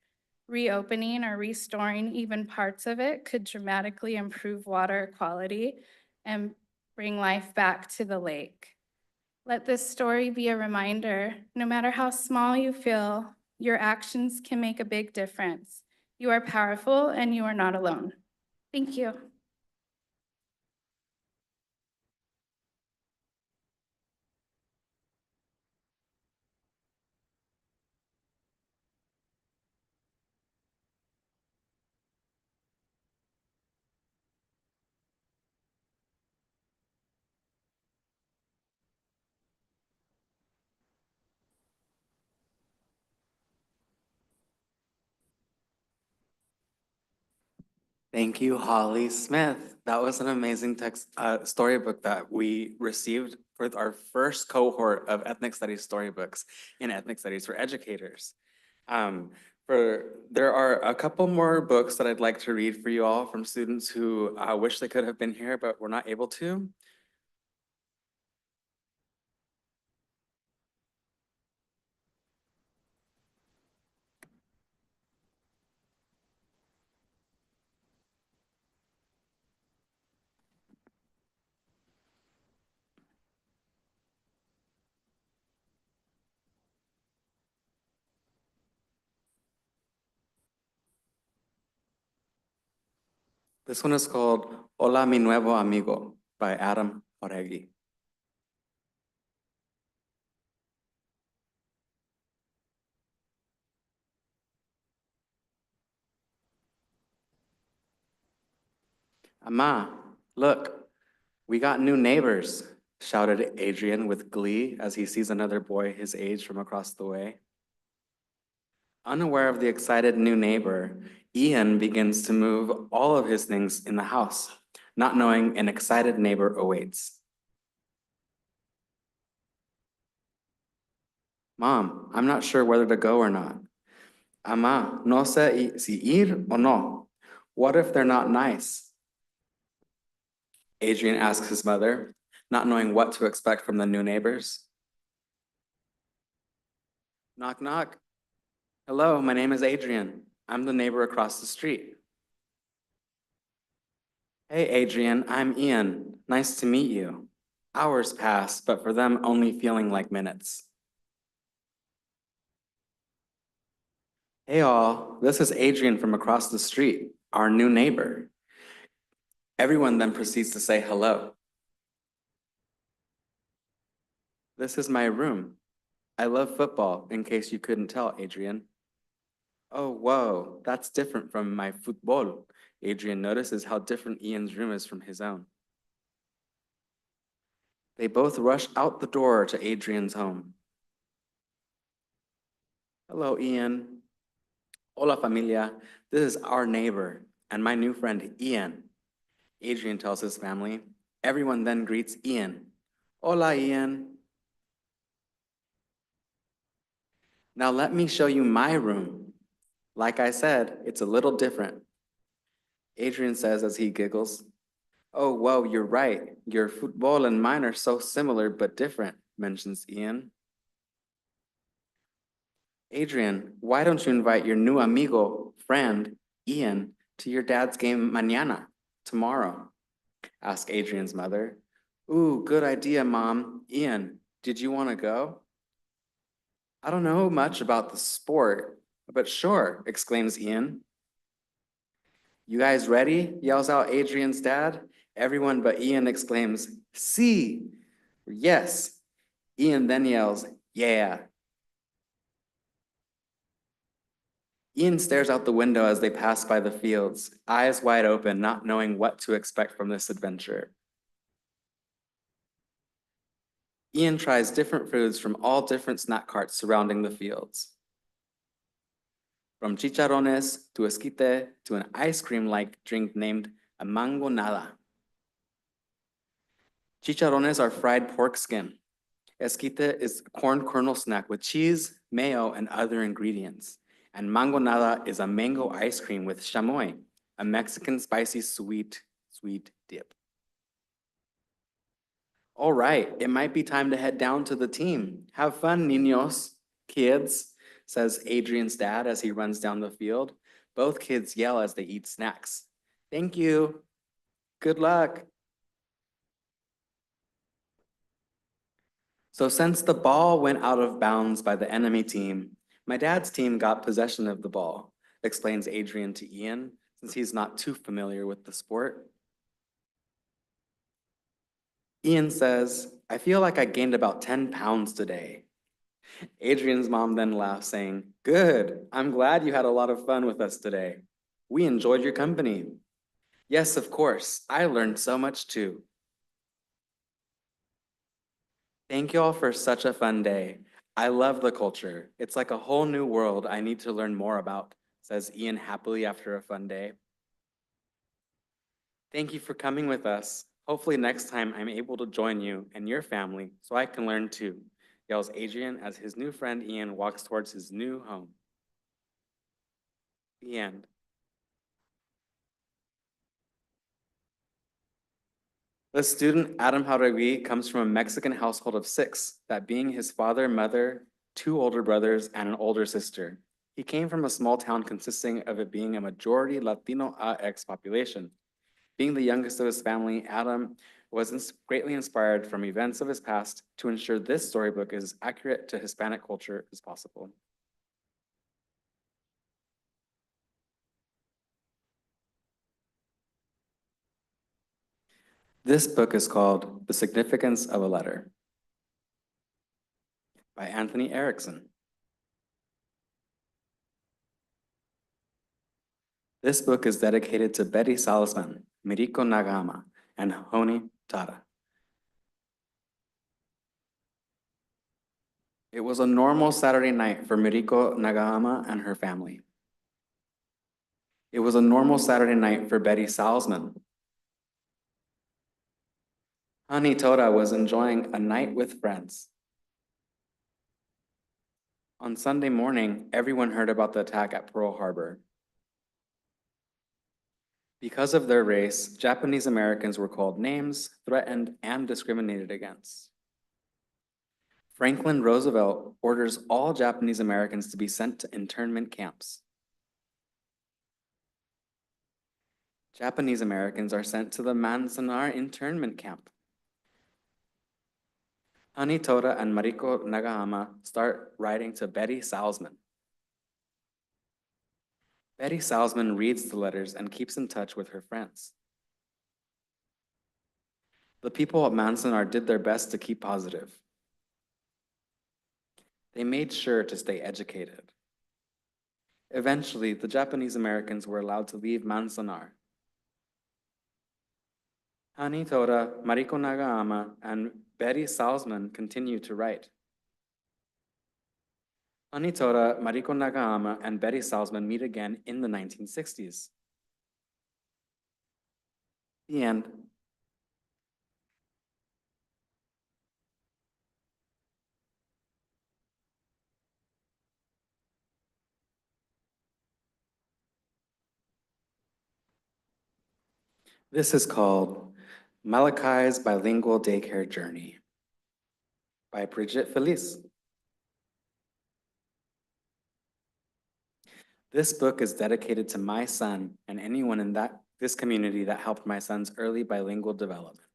Reopening or restoring even parts of it could dramatically improve water quality and bring life back to the lake. Let this story be a reminder, no matter how small you feel, your actions can make a big difference. You are powerful and you are not alone. Thank you. Thank you, Holly Smith. That was an amazing storybook that we received for our first cohort of ethnic studies storybooks in ethnic studies for educators. There are a couple more books that I'd like to read for you all from students who wish they could have been here, but were not able to. This one is called Hola, mi nuevo amigo by Adam Oregui. Ama, look, we got new neighbors, shouted Adrian with glee as he sees another boy his age from across the way. Unaware of the excited new neighbor, Ian begins to move all of his things in the house, not knowing an excited neighbor awaits. Mom, I'm not sure whether to go or not. Ama, no sé si ir o no. What if they're not nice? Adrian asks his mother, not knowing what to expect from the new neighbors. Knock, knock. Hello, my name is Adrian. I'm the neighbor across the street. Hey, Adrian, I'm Ian. Nice to meet you. Hours pass, but for them only feeling like minutes. Hey all, this is Adrian from across the street, our new neighbor. Everyone then proceeds to say hello. This is my room. I love football, in case you couldn't tell, Adrian. Oh, whoa, that's different from my football. Adrian notices how different Ian's room is from his own. They both rush out the door to Adrian's home. Hello, Ian. Hola, familia. This is our neighbor and my new friend, Ian. Adrian tells his family. Everyone then greets Ian. Hola, Ian. Now let me show you my room. Like I said, it's a little different. Adrian says as he giggles. Oh, whoa, you're right. Your football and mine are so similar but different, mentions Ian. Adrian, why don't you invite your new amigo, friend, Ian, to your dad's game mañana, tomorrow? Asked Adrian's mother. Ooh, good idea, Mom. Ian, did you want to go? I don't know much about the sport, but sure, exclaims Ian. You guys ready? Yells out Adrian's dad. Everyone but Ian exclaims, sí, yes. Ian then yells, yeah. Ian stares out the window as they pass by the fields, eyes wide open, not knowing what to expect from this adventure. Ian tries different foods from all different snack carts surrounding the fields. From chicharrones to esquite to an ice cream-like drink named a mangonada. Chicharrones are fried pork skin. Esquite is a corn kernel snack with cheese, mayo, and other ingredients. And mangonada is a mango ice cream with chamoy, a Mexican spicy sweet dip. All right, it might be time to head down to the team. Have fun, niños, kids, says Adrian's dad as he runs down the field. Both kids yell as they eat snacks. Thank you. Good luck. So since the ball went out of bounds by the enemy team, my dad's team got possession of the ball, explains Adrian to Ian, since he's not too familiar with the sport. Ian says, I feel like I gained about 10 pounds today. Adrian's mom then laughs, saying, good, I'm glad you had a lot of fun with us today. We enjoyed your company. Yes, of course, I learned so much too. Thank you all for such a fun day. I love the culture. It's like a whole new world I need to learn more about, says Ian happily after a fun day. Thank you for coming with us. Hopefully next time I'm able to join you and your family so I can learn too, yells Adrian as his new friend Ian walks towards his new home. The end. The student Adam Jauregui comes from a Mexican household of 6, that being his father, mother, 2 older brothers, and an older sister. He came from a small town consisting of it being a majority Latino AX population. Being the youngest of his family, Adam was greatly inspired from events of his past to ensure this storybook is as accurate to Hispanic culture as possible. This book is called The Significance of a Letter by Anthony Erickson. This book is dedicated to Betty Salzman, Miriko Nagama, and Honi Tada. It was a normal Saturday night for Miriko Nagama and her family. It was a normal Saturday night for Betty Salzman. Honi Tada was enjoying a night with friends. On Sunday morning, everyone heard about the attack at Pearl Harbor. Because of their race, Japanese Americans were called names, threatened, and discriminated against. Franklin Roosevelt orders all Japanese Americans to be sent to internment camps. Japanese Americans are sent to the Manzanar internment camp. Honi Tada and Mariko Nagahama start writing to Betty Salzman. Betty Salzman reads the letters and keeps in touch with her friends. The people at Manzanar did their best to keep positive. They made sure to stay educated. Eventually, the Japanese Americans were allowed to leave Manzanar. Honi Tada, Mariko Nagahama, and Betty Salzman continued to write. Honi Tada, Mariko Nagahama, and Betty Salzman meet again in the 1960s. The end. This is called Malachi's Bilingual Daycare Journey by Bridget Feliz. This book is dedicated to my son and anyone in this community that helped my son's early bilingual development.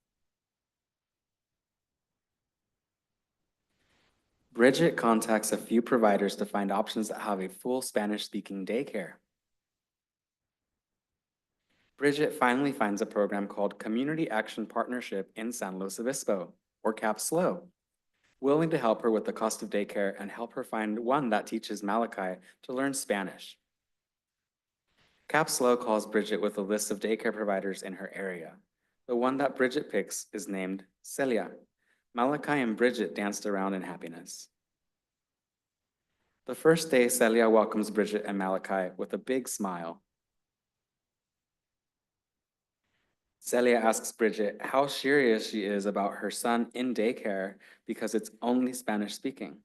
Bridget contacts a few providers to find options that have a full Spanish-speaking daycare. Bridget finally finds a program called Community Action Partnership in San Luis Obispo, or CAP-SLO, willing to help her with the cost of daycare and help her find one that teaches Malachi to learn Spanish. CAP-SLO calls Bridget with a list of daycare providers in her area. The one that Bridget picks is named Celia. Malachi and Bridget danced around in happiness. The first day, Celia welcomes Bridget and Malachi with a big smile. Celia asks Bridget how serious she is about her son in daycare because it's only Spanish speaking.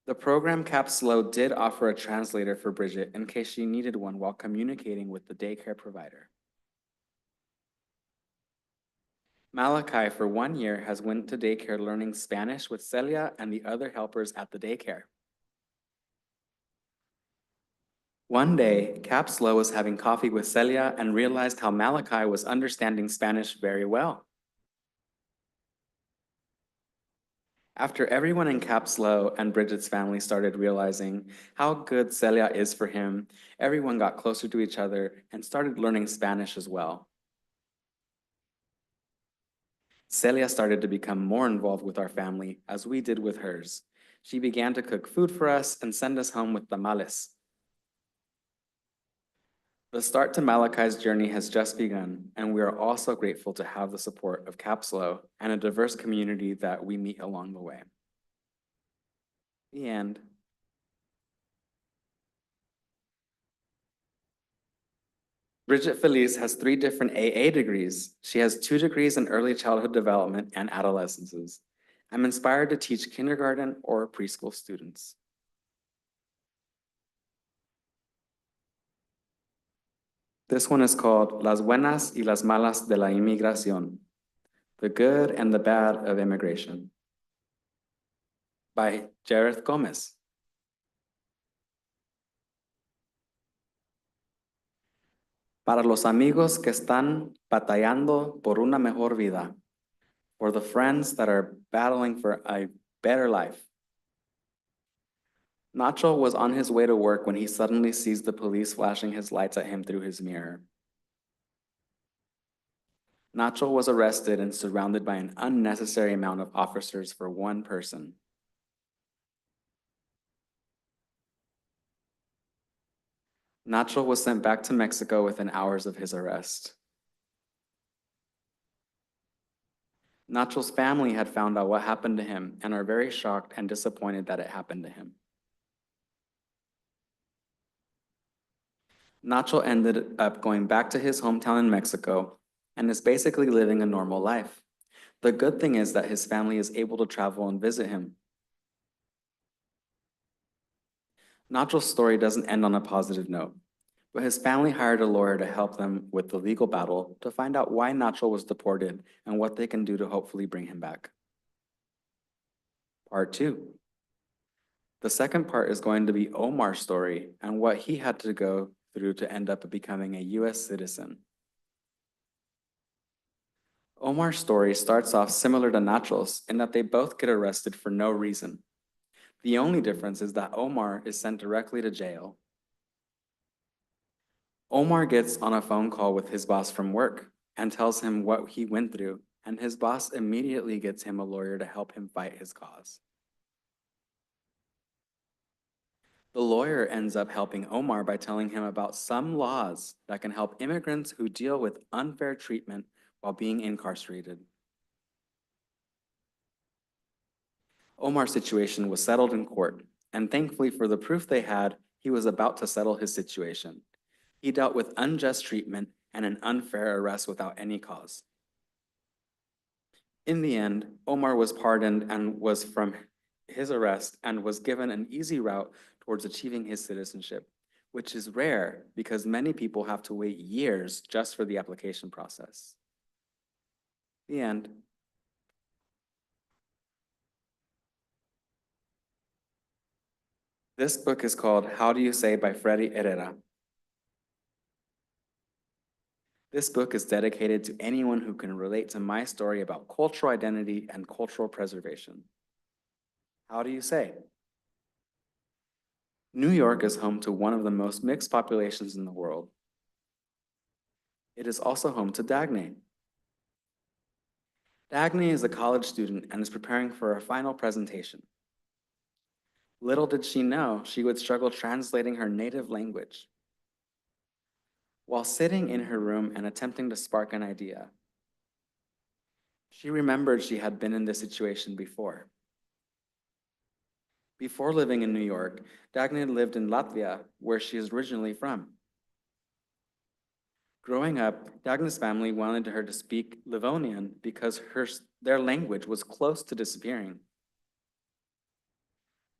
The program CAP-SLO did offer a translator for Bridget in case she needed one while communicating with the daycare provider. Malachi, for 1 year, has went to daycare learning Spanish with Celia and the other helpers at the daycare. One day, CAP-SLO was having coffee with Celia and realized how Malachi was understanding Spanish very well. After everyone in CAP-SLO and Bridget's family started realizing how good Celia is for him, everyone got closer to each other and started learning Spanish as well. Celia started to become more involved with our family as we did with hers. She began to cook food for us and send us home with tamales. The start to Malachi's journey has just begun, and we are also grateful to have the support of CAP-SLO and a diverse community that we meet along the way. The end. Bridget Feliz has 3 different AA degrees. She has 2 degrees in early childhood development and adolescences. I'm inspired to teach kindergarten or preschool students. This one is called Las Buenas y las Malas de la Inmigración, The Good and the Bad of Immigration, by Jareth Gomez. Para los amigos que están batallando por una mejor vida, for the friends that are battling for a better life. Nacho was on his way to work when he suddenly sees the police flashing his lights at him through his mirror. Nacho was arrested and surrounded by an unnecessary amount of officers for one person. Nacho was sent back to Mexico within hours of his arrest. Nacho's family had found out what happened to him and are very shocked and disappointed that it happened to him. Nacho ended up going back to his hometown in Mexico and is basically living a normal life. The good thing is that his family is able to travel and visit him. Nacho's story doesn't end on a positive note, but his family hired a lawyer to help them with the legal battle to find out why Nacho was deported and what they can do to hopefully bring him back. Part 2. The second part is going to be Omar's story and what he had to go through to end up becoming a US citizen. Omar's story starts off similar to Nacho's in that they both get arrested for no reason. The only difference is that Omar is sent directly to jail. Omar gets on a phone call with his boss from work and tells him what he went through, and his boss immediately gets him a lawyer to help him fight his cause. The lawyer ends up helping Omar by telling him about some laws that can help immigrants who deal with unfair treatment while being incarcerated. Omar's situation was settled in court, and thankfully for the proof they had, he was about to settle his situation. He dealt with unjust treatment and an unfair arrest without any cause. In the end, Omar was pardoned and was from his arrest and was given an easy route towards achieving his citizenship, which is rare because many people have to wait years just for the application process. The end. This book is called How Do You Say by Freddy Herrera. This book is dedicated to anyone who can relate to my story about cultural identity and cultural preservation. How do you say? New York is home to one of the most mixed populations in the world. It is also home to Dagny. Dagny is a college student and is preparing for a final presentation. Little did she know she would struggle translating her native language. While sitting in her room and attempting to spark an idea, she remembered she had been in this situation before. Before living in New York, Dagny lived in Latvia, where she is originally from. Growing up, Dagny's family wanted her to speak Livonian because their language was close to disappearing.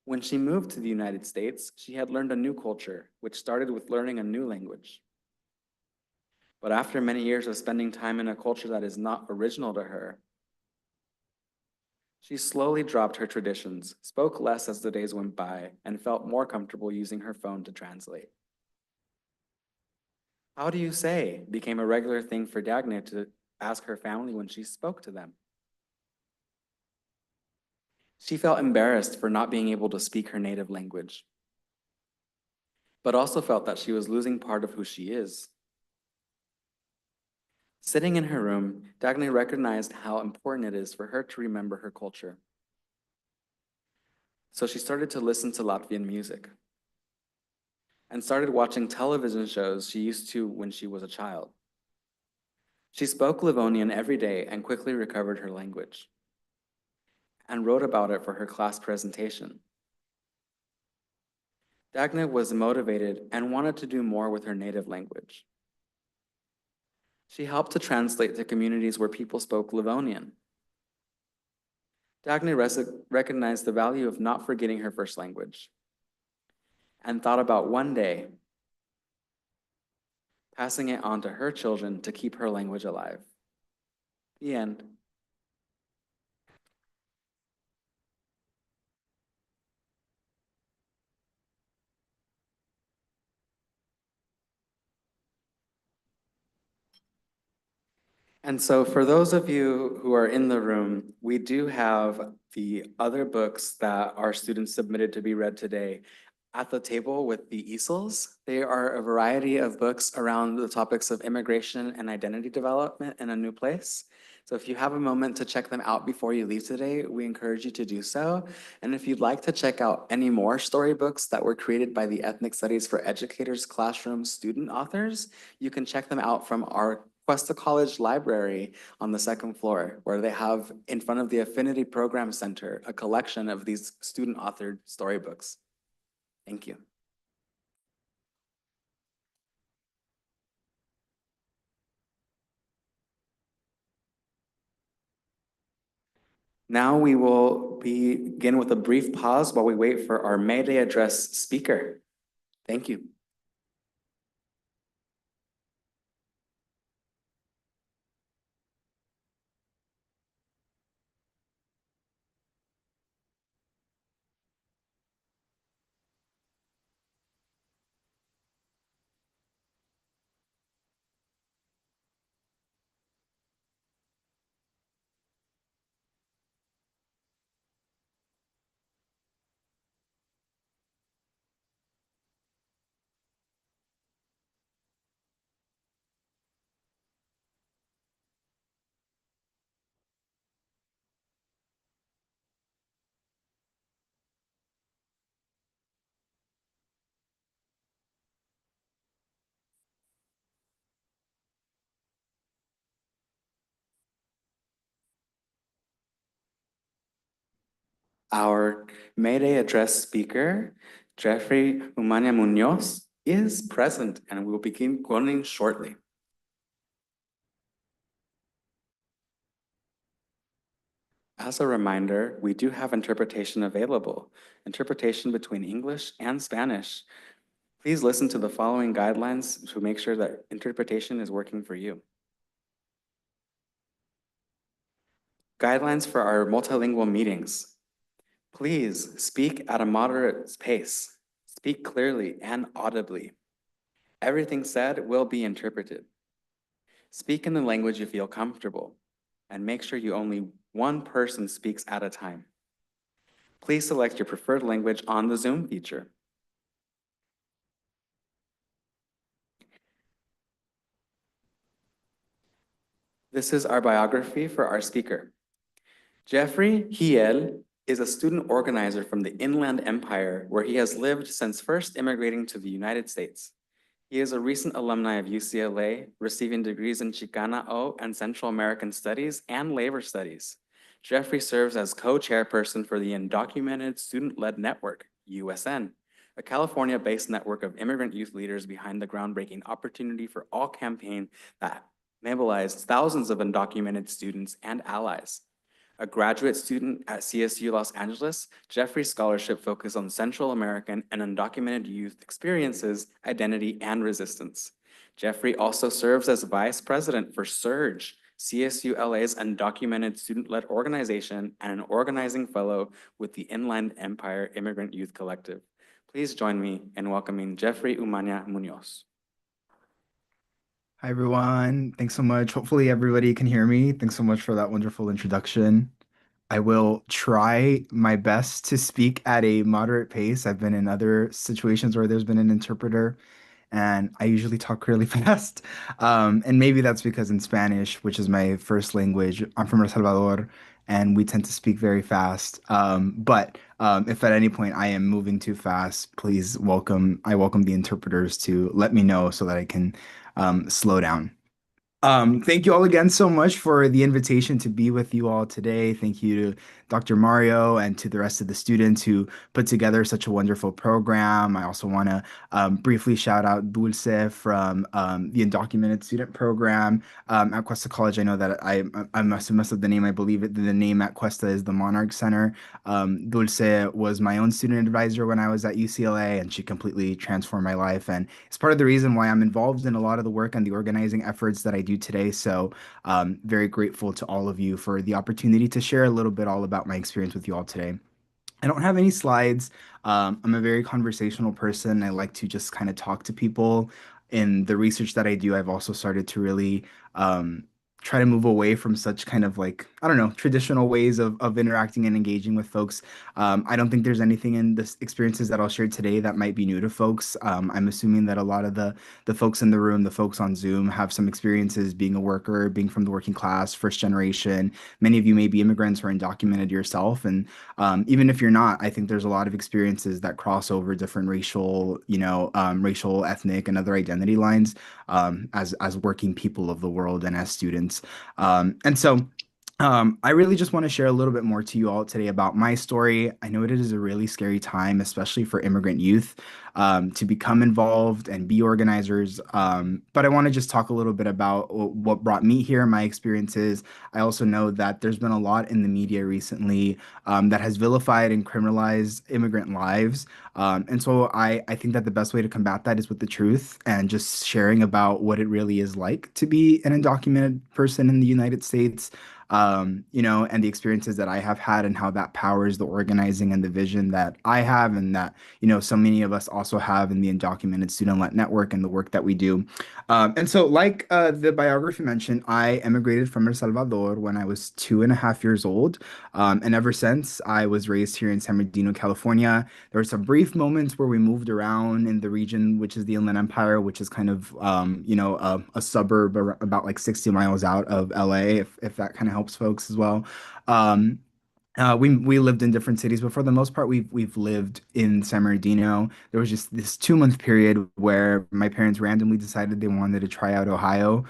When she moved to the United States, she had learned a new culture, which started with learning a new language. But after many years of spending time in a culture that is not original to her, she slowly dropped her traditions, spoke less as the days went by, and felt more comfortable using her phone to translate. How do you say became a regular thing for Dagny to ask her family when she spoke to them. She felt embarrassed for not being able to speak her native language, but also felt that she was losing part of who she is. Sitting in her room, Dagny recognized how important it is for her to remember her culture. So she started to listen to Latvian music and started watching television shows she used to when she was a child. She spoke Livonian every day and quickly recovered her language and wrote about it for her class presentation. Dagny was motivated and wanted to do more with her native language. She helped to translate to communities where people spoke Livonian. Dagny recognized the value of not forgetting her first language and thought about one day passing it on to her children to keep her language alive. The end. And so for those of you who are in the room, we do have the other books that our students submitted to be read today at the table with the easels. They are a variety of books around the topics of immigration and identity development in a new place. So if you have a moment to check them out before you leave today, we encourage you to do so. And if you'd like to check out any more storybooks that were created by the Ethnic Studies for Educators Classroom student authors, you can check them out from our Cuesta College Library on the second floor, where they have in front of the Affinity Program Center a collection of these student-authored storybooks. Thank you. Now we will begin with a brief pause while we wait for our May Day address speaker. Thank you. Our May Day address speaker, Jeffrey Umania Munoz, is present and we will begin quoting shortly. As a reminder, we do have interpretation available, interpretation between English and Spanish. Please listen to the following guidelines to make sure that interpretation is working for you. Guidelines for our multilingual meetings. Please speak at a moderate pace. Speak clearly and audibly. Everything said will be interpreted. Speak in the language you feel comfortable, and make sure you only one person speaks at a time. Please select your preferred language on the Zoom feature. This is our biography for our speaker. Jeffrey Hiel is a student organizer from the Inland Empire, where he has lived since first immigrating to the United States. He is a recent alumni of UCLA, receiving degrees in Chicana and Central American Studies and Labor Studies. Jeffrey serves as co-chairperson for the Undocumented Student-Led Network, USN, a California-based network of immigrant youth leaders behind the groundbreaking Opportunity for All campaign that mobilized thousands of undocumented students and allies. A graduate student at CSU Los Angeles, Jeffrey's scholarship focused on Central American and undocumented youth experiences, identity, and resistance. Jeffrey also serves as vice president for SURGE, CSU LA's undocumented student-led organization, and an organizing fellow with the Inland Empire Immigrant Youth Collective. Please join me in welcoming Jeffrey Umania Munoz. Hi, everyone. Thanks so much. Hopefully everybody can hear me. Thanks so much for that wonderful introduction. I will try my best to speak at a moderate pace. I've been in other situations where there's been an interpreter, and I usually talk really fast. And maybe that's because in Spanish, which is my first language, I'm from El Salvador, and we tend to speak very fast. But if at any point I am moving too fast, please I welcome the interpreters to let me know so that I can slow down. Thank you all again so much for the invitation to be with you all today. Thank you to Dr. Mario and to the rest of the students who put together such a wonderful program. I also want to briefly shout out Dulce from the Undocumented Student Program at Cuesta College. I know that I must have messed up the name. I believe the name at Cuesta is the Monarch Center. Dulce was my own student advisor when I was at UCLA, and she completely transformed my life. And it's part of the reason why I'm involved in a lot of the work and the organizing efforts that I do today. So very grateful to all of you for the opportunity to share a little bit all about my experience with you all today. I don't have any slides. I'm a very conversational person. I like to just kind of talk to people. In the research that I do, I've also started to really try to move away from such kind of like, I don't know, traditional ways of interacting and engaging with folks. I don't think there's anything in the experiences that I'll share today that might be new to folks. I'm assuming that a lot of the folks in the room, the folks on Zoom, have some experiences being a worker, being from the working class, first generation. Many of you may be immigrants or undocumented yourself. And even if you're not, I think there's a lot of experiences that cross over different racial, racial, ethnic, and other identity lines as working people of the world and as students. I really just want to share a little bit more to you all today about my story. I know it is a really scary time, especially for immigrant youth, to become involved and be organizers. But I want to just talk a little bit about what brought me here, my experiences. I also know that there's been a lot in the media recently that has vilified and criminalized immigrant lives. And so I think that the best way to combat that is with the truth and just sharing about what it really is like to be an undocumented person in the United States. And the experiences that I have had and how that powers the organizing and the vision that I have and that, so many of us also have in the Undocumented Student-Led Network and the work that we do. Like the biography mentioned, I emigrated from El Salvador when I was 2.5 years old. And ever since, I was raised here in San Bernardino, California. There were some brief moments where we moved around in the region, which is the Inland Empire, which is kind of, a suburb about like 60 miles out of LA, if that kind of helps folks as well. We lived in different cities, but for the most part, we've lived in San Bernardino. There was just this 2-month period where my parents randomly decided they wanted to try out Ohio.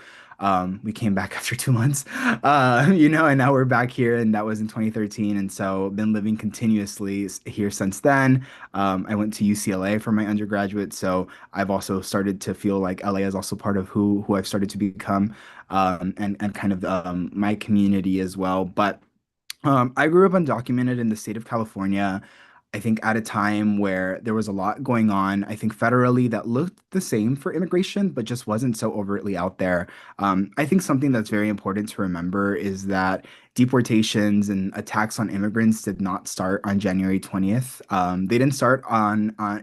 We came back after 2 months, and now we're back here, and that was in 2013. And so been living continuously here since then. I went to UCLA for my undergraduate, so I've also started to feel like LA is also part of who I've started to become, and kind of my community as well. But I grew up undocumented in the state of California. I think at a time where there was a lot going on, I think federally that looked the same for immigration, but just wasn't so overtly out there. I think something that's very important to remember is that deportations and attacks on immigrants did not start on January 20th. They didn't start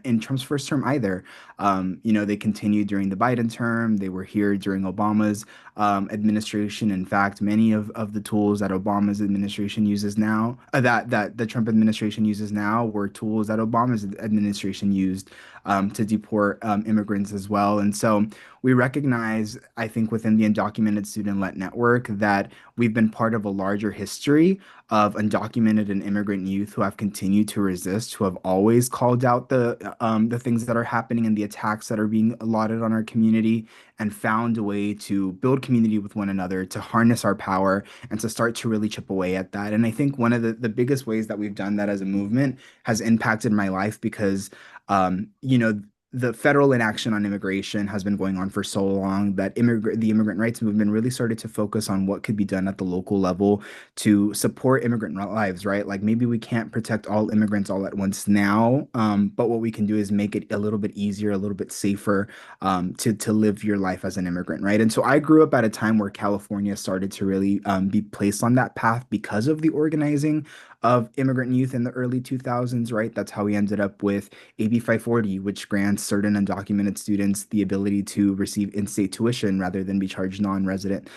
in Trump's first term either. They continued during the Biden term. They were here during Obama's administration. In fact, many of the tools that Obama's administration uses now, that the Trump administration uses now, were tools that Obama's administration used to deport immigrants as well. And so we recognize, I think, within the Undocumented Student-Led Network that we've been part of a larger history of undocumented and immigrant youth who have continued to resist, who have always called out the things that are happening and the attacks that are being allotted on our community, and found a way to build community with one another, to harness our power, and to start to really chip away at that. And I think one of the biggest ways that we've done that as a movement has impacted my life because, the federal inaction on immigration has been going on for so long that the immigrant rights movement really started to focus on what could be done at the local level to support immigrant lives, right? Like maybe we can't protect all immigrants all at once now, but what we can do is make it a little bit easier, a little bit safer to live your life as an immigrant, right? And so I grew up at a time where California started to really be placed on that path because of the organizing of immigrant youth in the early 2000s, right? That's how we ended up with AB 540, which grants certain undocumented students the ability to receive in-state tuition rather than be charged non-resident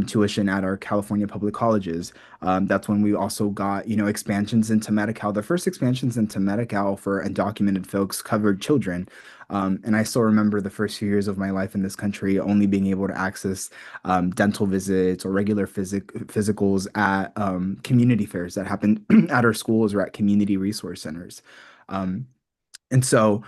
tuition at our California public colleges. That's when we also got, expansions into Medi-Cal. The first expansions into Medi-Cal for undocumented folks covered children. And I still remember the first few years of my life in this country only being able to access dental visits or regular physicals at community fairs that happened at our schools or at community resource centers. And so,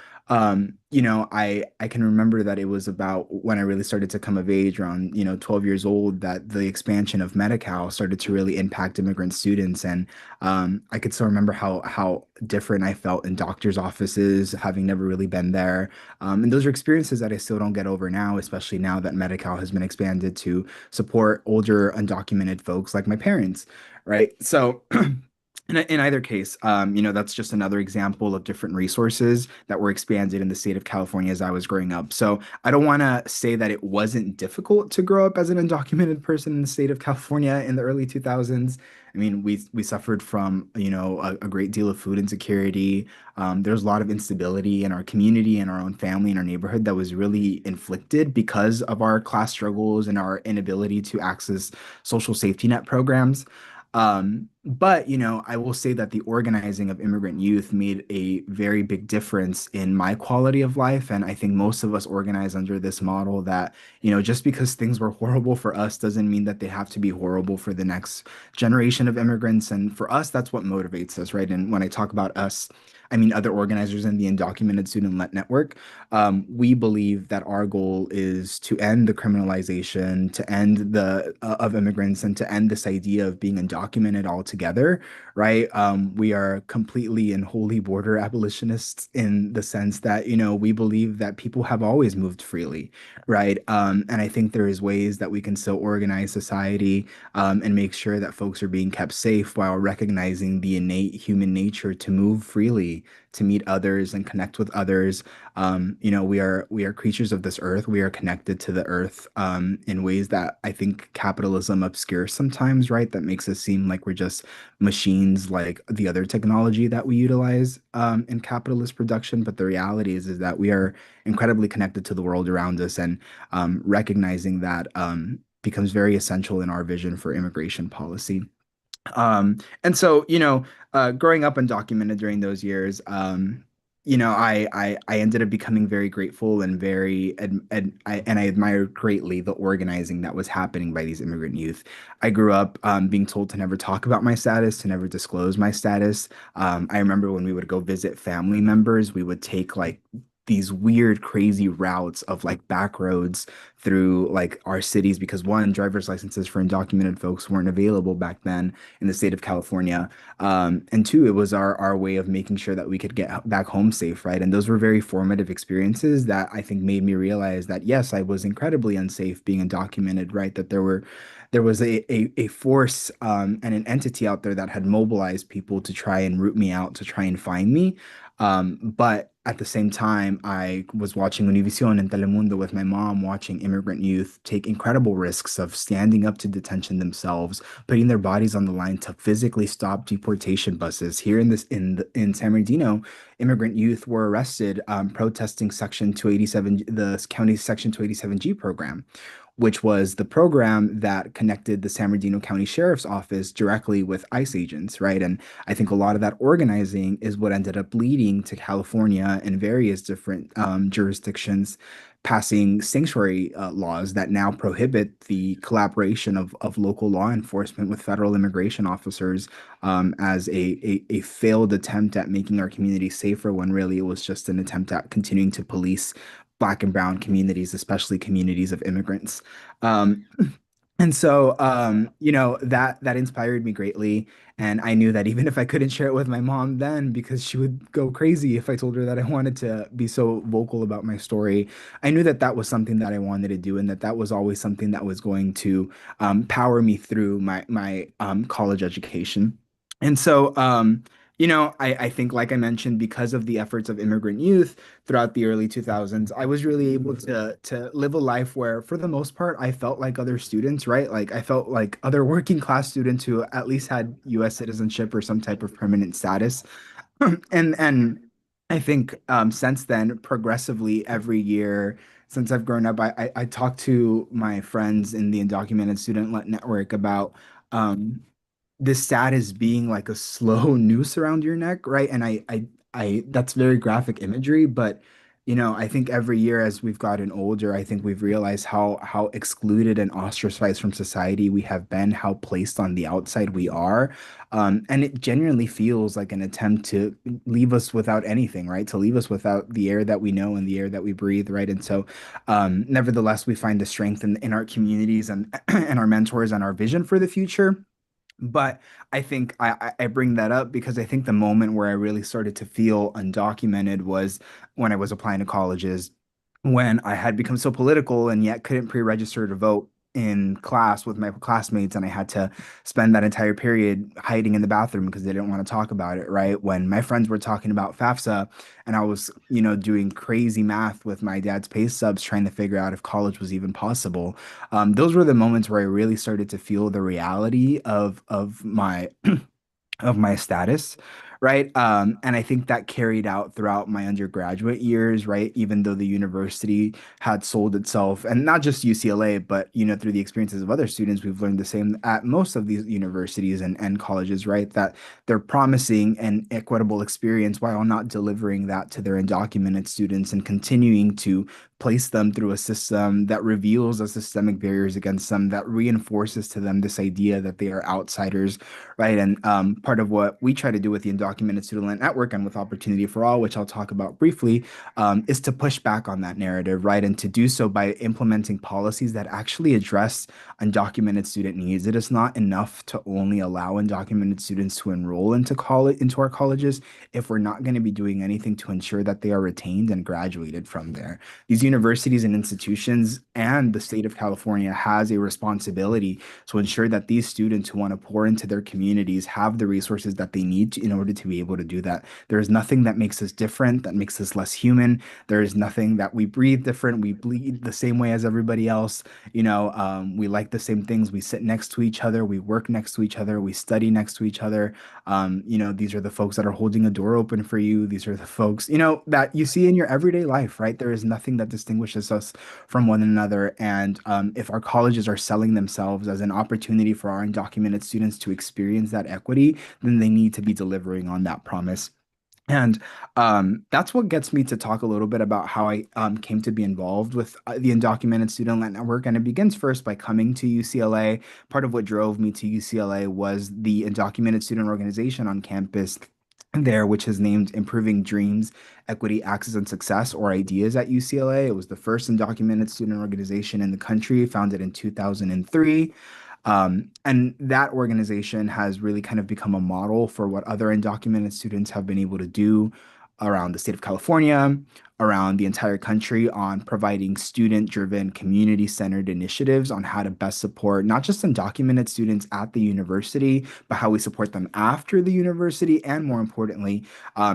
I can remember that it was about when I really started to come of age around, 12 years old, that the expansion of Medi-Cal started to really impact immigrant students. And I could still remember how different I felt in doctors' offices, having never really been there. And those are experiences that I still don't get over now, especially now that Medi-Cal has been expanded to support older undocumented folks like my parents, right? So in either case, that's just another example of different resources that were expanded in the state of California as I was growing up. So I don't want to say that it wasn't difficult to grow up as an undocumented person in the state of California in the early 2000s. I mean, we suffered from, a great deal of food insecurity. There's a lot of instability in our community and our own family and our neighborhood that was really inflicted because of our class struggles and our inability to access social safety net programs. But I will say that the organizing of immigrant youth made a very big difference in my quality of life. And I think most of us organize under this model that, just because things were horrible for us doesn't mean that they have to be horrible for the next generation of immigrants. And for us, that's what motivates us, right? And when I talk about us, I mean other organizers in the Undocumented Student Network. We believe that our goal is to end the criminalization, to end the of immigrants, and to end this idea of being undocumented altogether, right? We are completely and wholly border abolitionists in the sense that, we believe that people have always moved freely, right? And I think there is ways that we can still organize society and make sure that folks are being kept safe while recognizing the innate human nature to move freely, to meet others and connect with others. We are creatures of this earth. We are connected to the earth in ways that I think capitalism obscures sometimes, right? That makes us seem like we're just machines like the other technology that we utilize in capitalist production. But the reality is that we are incredibly connected to the world around us, and recognizing that becomes very essential in our vision for immigration policy. And so, growing up undocumented during those years, I ended up becoming very grateful and and I admired greatly the organizing that was happening by these immigrant youth. I grew up being told to never talk about my status, to never disclose my status. I remember when we would go visit family members, we would take like these weird, crazy routes of like back roads through like our cities because one, driver's licenses for undocumented folks weren't available back then in the state of California. And two, it was our way of making sure that we could get back home safe, right? And those were very formative experiences that I think made me realize that yes, I was incredibly unsafe being undocumented, right? That there was a force and an entity out there that had mobilized people to try and root me out, to try and find me. But at the same time, I was watching Univision and Telemundo with my mom, watching immigrant youth take incredible risks of standing up to detention themselves, putting their bodies on the line to physically stop deportation buses. Here in San Bernardino, immigrant youth were arrested protesting Section 287, the county Section 287G program, which was the program that connected the San Bernardino County Sheriff's Office directly with ICE agents, right? And I think a lot of that organizing is what ended up leading to California and various different jurisdictions passing sanctuary laws that now prohibit the collaboration of local law enforcement with federal immigration officers as a failed attempt at making our community safer when really it was just an attempt at continuing to police Black and Brown communities, especially communities of immigrants. And so, that inspired me greatly. And I knew that even if I couldn't share it with my mom then, because she would go crazy if I told her that I wanted to be so vocal about my story, I knew that that was something that I wanted to do, and that was always something that was going to power me through my college education. And so, I think, like I mentioned, because of the efforts of immigrant youth throughout the early 2000s, I was really able to live a life where, for the most part, I felt like other students, right? Like I felt like other working class students who at least had U.S. citizenship or some type of permanent status. And I think since then, progressively every year since I've grown up, I talk to my friends in the Undocumented Student Network about this status being like a slow noose around your neck, right? And I that's very graphic imagery, but I think every year as we've gotten older, I think we've realized how excluded and ostracized from society we have been, how placed on the outside we are. And it genuinely feels like an attempt to leave us without anything, right? To leave us without the air that we know and the air that we breathe, right? And so, nevertheless, we find the strength in our communities and and our mentors and our vision for the future. But I think I bring that up because I think the moment where I really started to feel undocumented was when I was applying to colleges, when I had become so political and yet couldn't pre-register to vote in class with my classmates, and I had to spend that entire period hiding in the bathroom because they didn't want to talk about it, right? When my friends were talking about FAFSA and I was, doing crazy math with my dad's pay stubs trying to figure out if college was even possible. Those were the moments where I really started to feel the reality of my of my status, right? And I think that carried out throughout my undergraduate years, right? Even though the university had sold itself, and not just UCLA, but through the experiences of other students, we've learned the same at most of these universities and colleges, right? That they're promising an equitable experience while not delivering that to their undocumented students and continuing to place them through a system that reveals the systemic barriers against them, that reinforces to them this idea that they are outsiders, right? And part of what we try to do with the Undocumented Student Land Network and with Opportunity for All, which I'll talk about briefly, is to push back on that narrative, right? And to do so by implementing policies that actually address undocumented student needs. It is not enough to only allow undocumented students to enroll into our colleges if we're not going to be doing anything to ensure that they are retained and graduated from there. These universities and institutions and the state of California has a responsibility to ensure that these students who want to pour into their communities have the resources that they need in order to be able to do that. There is nothing that makes us different, that makes us less human. There is nothing that we breathe different. We bleed the same way as everybody else. We like the same things. We sit next to each other. We work next to each other. We study next to each other. These are the folks that are holding a door open for you. These are the folks, that you see in your everyday life, right? There is nothing that distinguishes us from one another. And if our colleges are selling themselves as an opportunity for our undocumented students to experience that equity, then they need to be delivering on that promise. And that's what gets me to talk a little bit about how I came to be involved with the Undocumented Student Land Network. And it begins first by coming to UCLA. Part of what drove me to UCLA was the Undocumented Student Organization on campus there, which is named Improving Dreams, Equity, Access, and Success, or IDEAS at UCLA. It was the first undocumented student organization in the country, founded in 2003. And that organization has really kind of become a model for what other undocumented students have been able to do around the state of California, around the entire country, on providing student-driven, community-centered initiatives on how to best support not just undocumented students at the university, but how we support them after the university, and more importantly,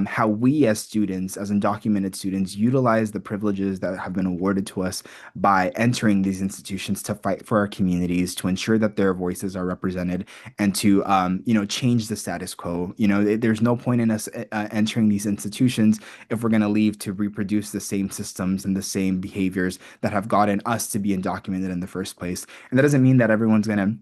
how we as students, as undocumented students, utilize the privileges that have been awarded to us by entering these institutions to fight for our communities, to ensure that their voices are represented, and to change the status quo. There's no point in us entering these institutions if we're going to leave to reproduce the same systems and the same behaviors that have gotten us to be undocumented in the first place. And that doesn't mean that everyone's going to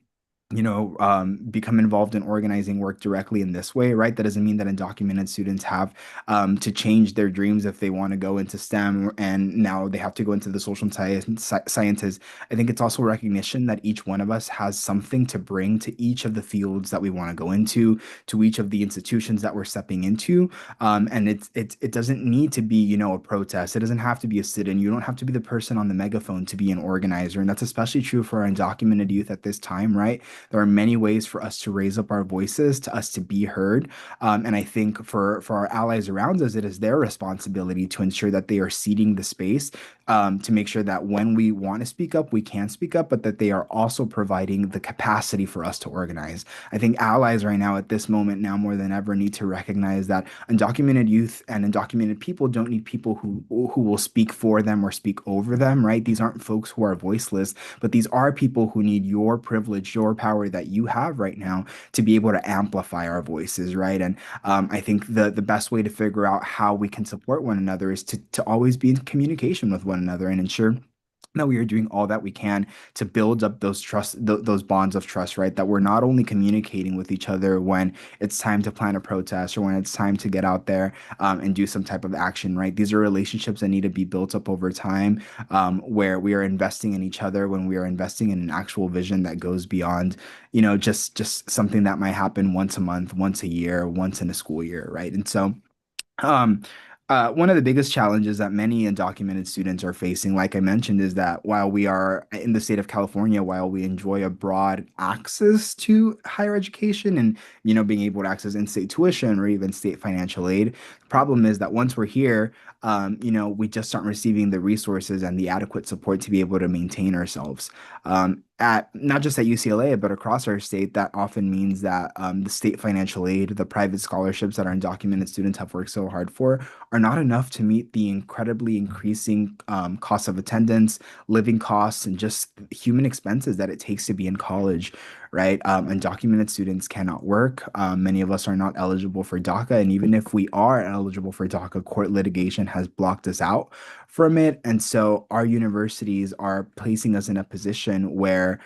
become involved in organizing work directly in this way, right? That doesn't mean that undocumented students have to change their dreams if they want to go into STEM and now they have to go into the social sciences. I think it's also recognition that each one of us has something to bring to each of the fields that we want to go into, to each of the institutions that we're stepping into. And it doesn't need to be, a protest. It doesn't have to be a sit-in. You don't have to be the person on the megaphone to be an organizer. And that's especially true for our undocumented youth at this time, right? There are many ways for us to raise up our voices, to us to be heard. And I think for our allies around us, it is their responsibility to ensure that they are ceding the space to make sure that when we want to speak up, we can speak up, but that they are also providing the capacity for us to organize. I think allies right now at this moment, now more than ever, need to recognize that undocumented youth and undocumented people don't need people who will speak for them or speak over them, right? These aren't folks who are voiceless, but these are people who need your privilege, your power that you have right now to be able to amplify our voices, right? And I think the best way to figure out how we can support one another is to always be in communication with one another and ensure that we are doing all that we can to build up those those bonds of trust, right? That we're not only communicating with each other when it's time to plan a protest or when it's time to get out there and do some type of action, right? These are relationships that need to be built up over time, where we are investing in each other, when we are investing in an actual vision that goes beyond, just something that might happen once a month, once a year, once in a school year, right? And so um, one of the biggest challenges that many undocumented students are facing, like I mentioned, is that while we are in the state of California, while we enjoy a broad access to higher education and, being able to access in-state tuition or even state financial aid, the problem is that once we're here, we just aren't receiving the resources and the adequate support to be able to maintain ourselves. At not just at UCLA, but across our state, that often means that the state financial aid, the private scholarships that our undocumented students have worked so hard for, are not enough to meet the incredibly increasing costs of attendance, living costs, and just human expenses that it takes to be in college, right? Undocumented students cannot work. Many of us are not eligible for DACA, and even if we are eligible for DACA, court litigation has blocked us out from it. And so our universities are placing us in a position where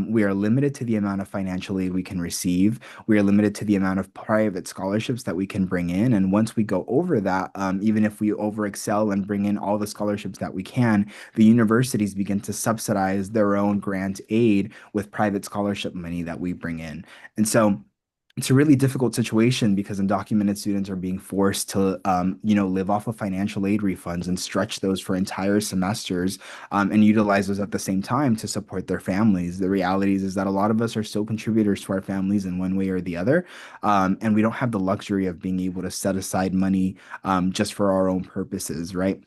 we are limited to the amount of financial aid we can receive. We are limited to the amount of private scholarships that we can bring in. And once we go over that, even if we over excel and bring in all the scholarships that we can, the universities begin to subsidize their own grant aid with private scholarship money that we bring in. And so it's a really difficult situation because undocumented students are being forced to, live off of financial aid refunds and stretch those for entire semesters, and utilize those at the same time to support their families. The reality is that a lot of us are still contributors to our families in one way or the other, and we don't have the luxury of being able to set aside money just for our own purposes, right?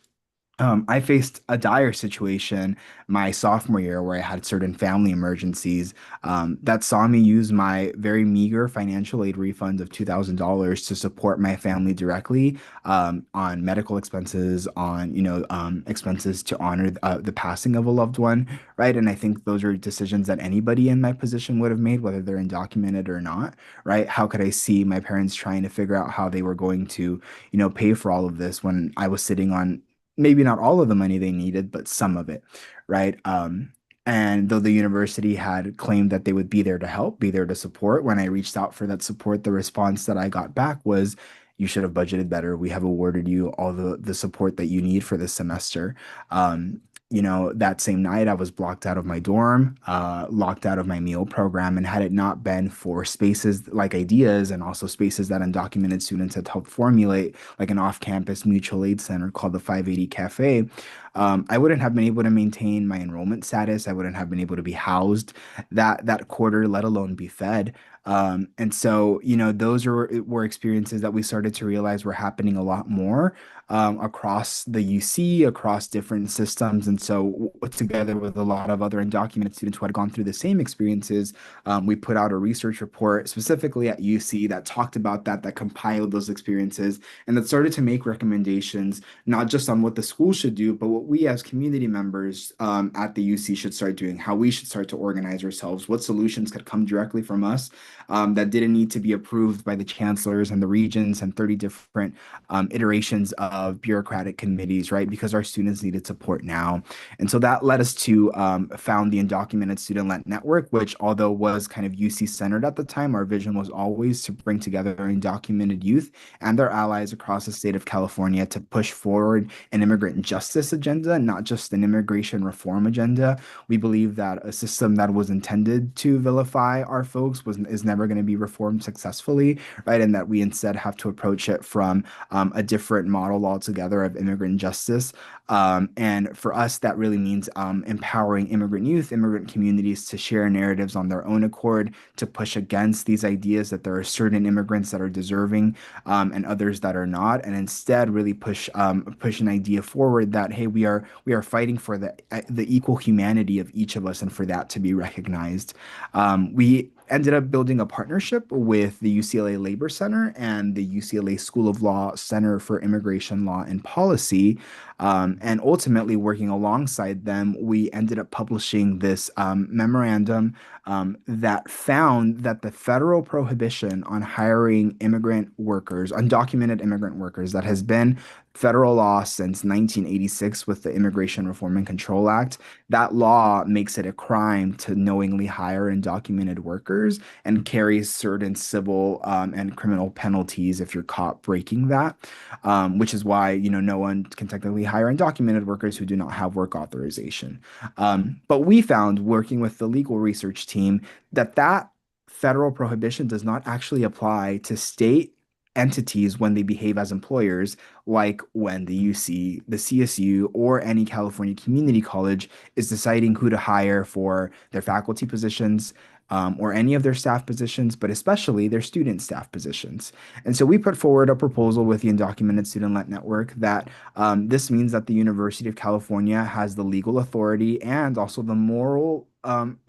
I faced a dire situation my sophomore year where I had certain family emergencies that saw me use my very meager financial aid refund of $2,000 to support my family directly on medical expenses, on expenses to honor the passing of a loved one, right? And I think those are decisions that anybody in my position would have made, whether they're undocumented or not, right? How could I see my parents trying to figure out how they were going to, pay for all of this when I was sitting on maybe not all of the money they needed, but some of it, right? And though the university had claimed that they would be there to help, be there to support, when I reached out for that support, the response that I got back was, you should have budgeted better. We have awarded you all the support that you need for this semester. That same night I was blocked out of my dorm, locked out of my meal program. And had it not been for spaces like Ideas and also spaces that undocumented students had helped formulate, like an off-campus mutual aid center called the 580 Cafe, I wouldn't have been able to maintain my enrollment status. I wouldn't have been able to be housed that quarter, let alone be fed. And so, those were experiences that we started to realize were happening a lot more across the UC, across different systems. And so, together with a lot of other undocumented students who had gone through the same experiences, we put out a research report specifically at UC that talked about that compiled those experiences, and that started to make recommendations, not just on what the school should do, but what we as community members at the UC should start doing, how we should start to organize ourselves, what solutions could come directly from us that didn't need to be approved by the chancellors and the regents and 30 different iterations of bureaucratic committees, right? Because our students needed support now. And so that led us to found the Undocumented Student-Led Network, which, although was kind of UC centered at the time, our vision was always to bring together undocumented youth and their allies across the state of California to push forward an immigrant justice agenda, not just an immigration reform agenda. We believe that a system that was intended to vilify our folks is never going to be reformed successfully, right? And that we instead have to approach it from a different model altogether of immigrant justice. And for us, that really means empowering immigrant youth, immigrant communities to share narratives on their own accord, to push against these ideas that there are certain immigrants that are deserving and others that are not, and instead really push an idea forward that, hey, we are fighting for the equal humanity of each of us and for that to be recognized. We ended up building a partnership with the UCLA Labor Center and the UCLA School of Law Center for Immigration Law and Policy. And ultimately, working alongside them, we ended up publishing this memorandum that found that the federal prohibition on hiring immigrant workers, undocumented immigrant workers, that has been federal law since 1986 with the Immigration Reform and Control Act. That law makes it a crime to knowingly hire undocumented workers and carries certain civil and criminal penalties if you're caught breaking that, which is why, no one can technically hire undocumented workers who do not have work authorization. But we found, working with the legal research team, that federal prohibition does not actually apply to state entities when they behave as employers, like when the UC, the CSU, or any California community college is deciding who to hire for their faculty positions, or any of their staff positions, but especially their student staff positions. And so we put forward a proposal with the Undocumented Student-Led Network that this means that the University of California has the legal authority and also the moral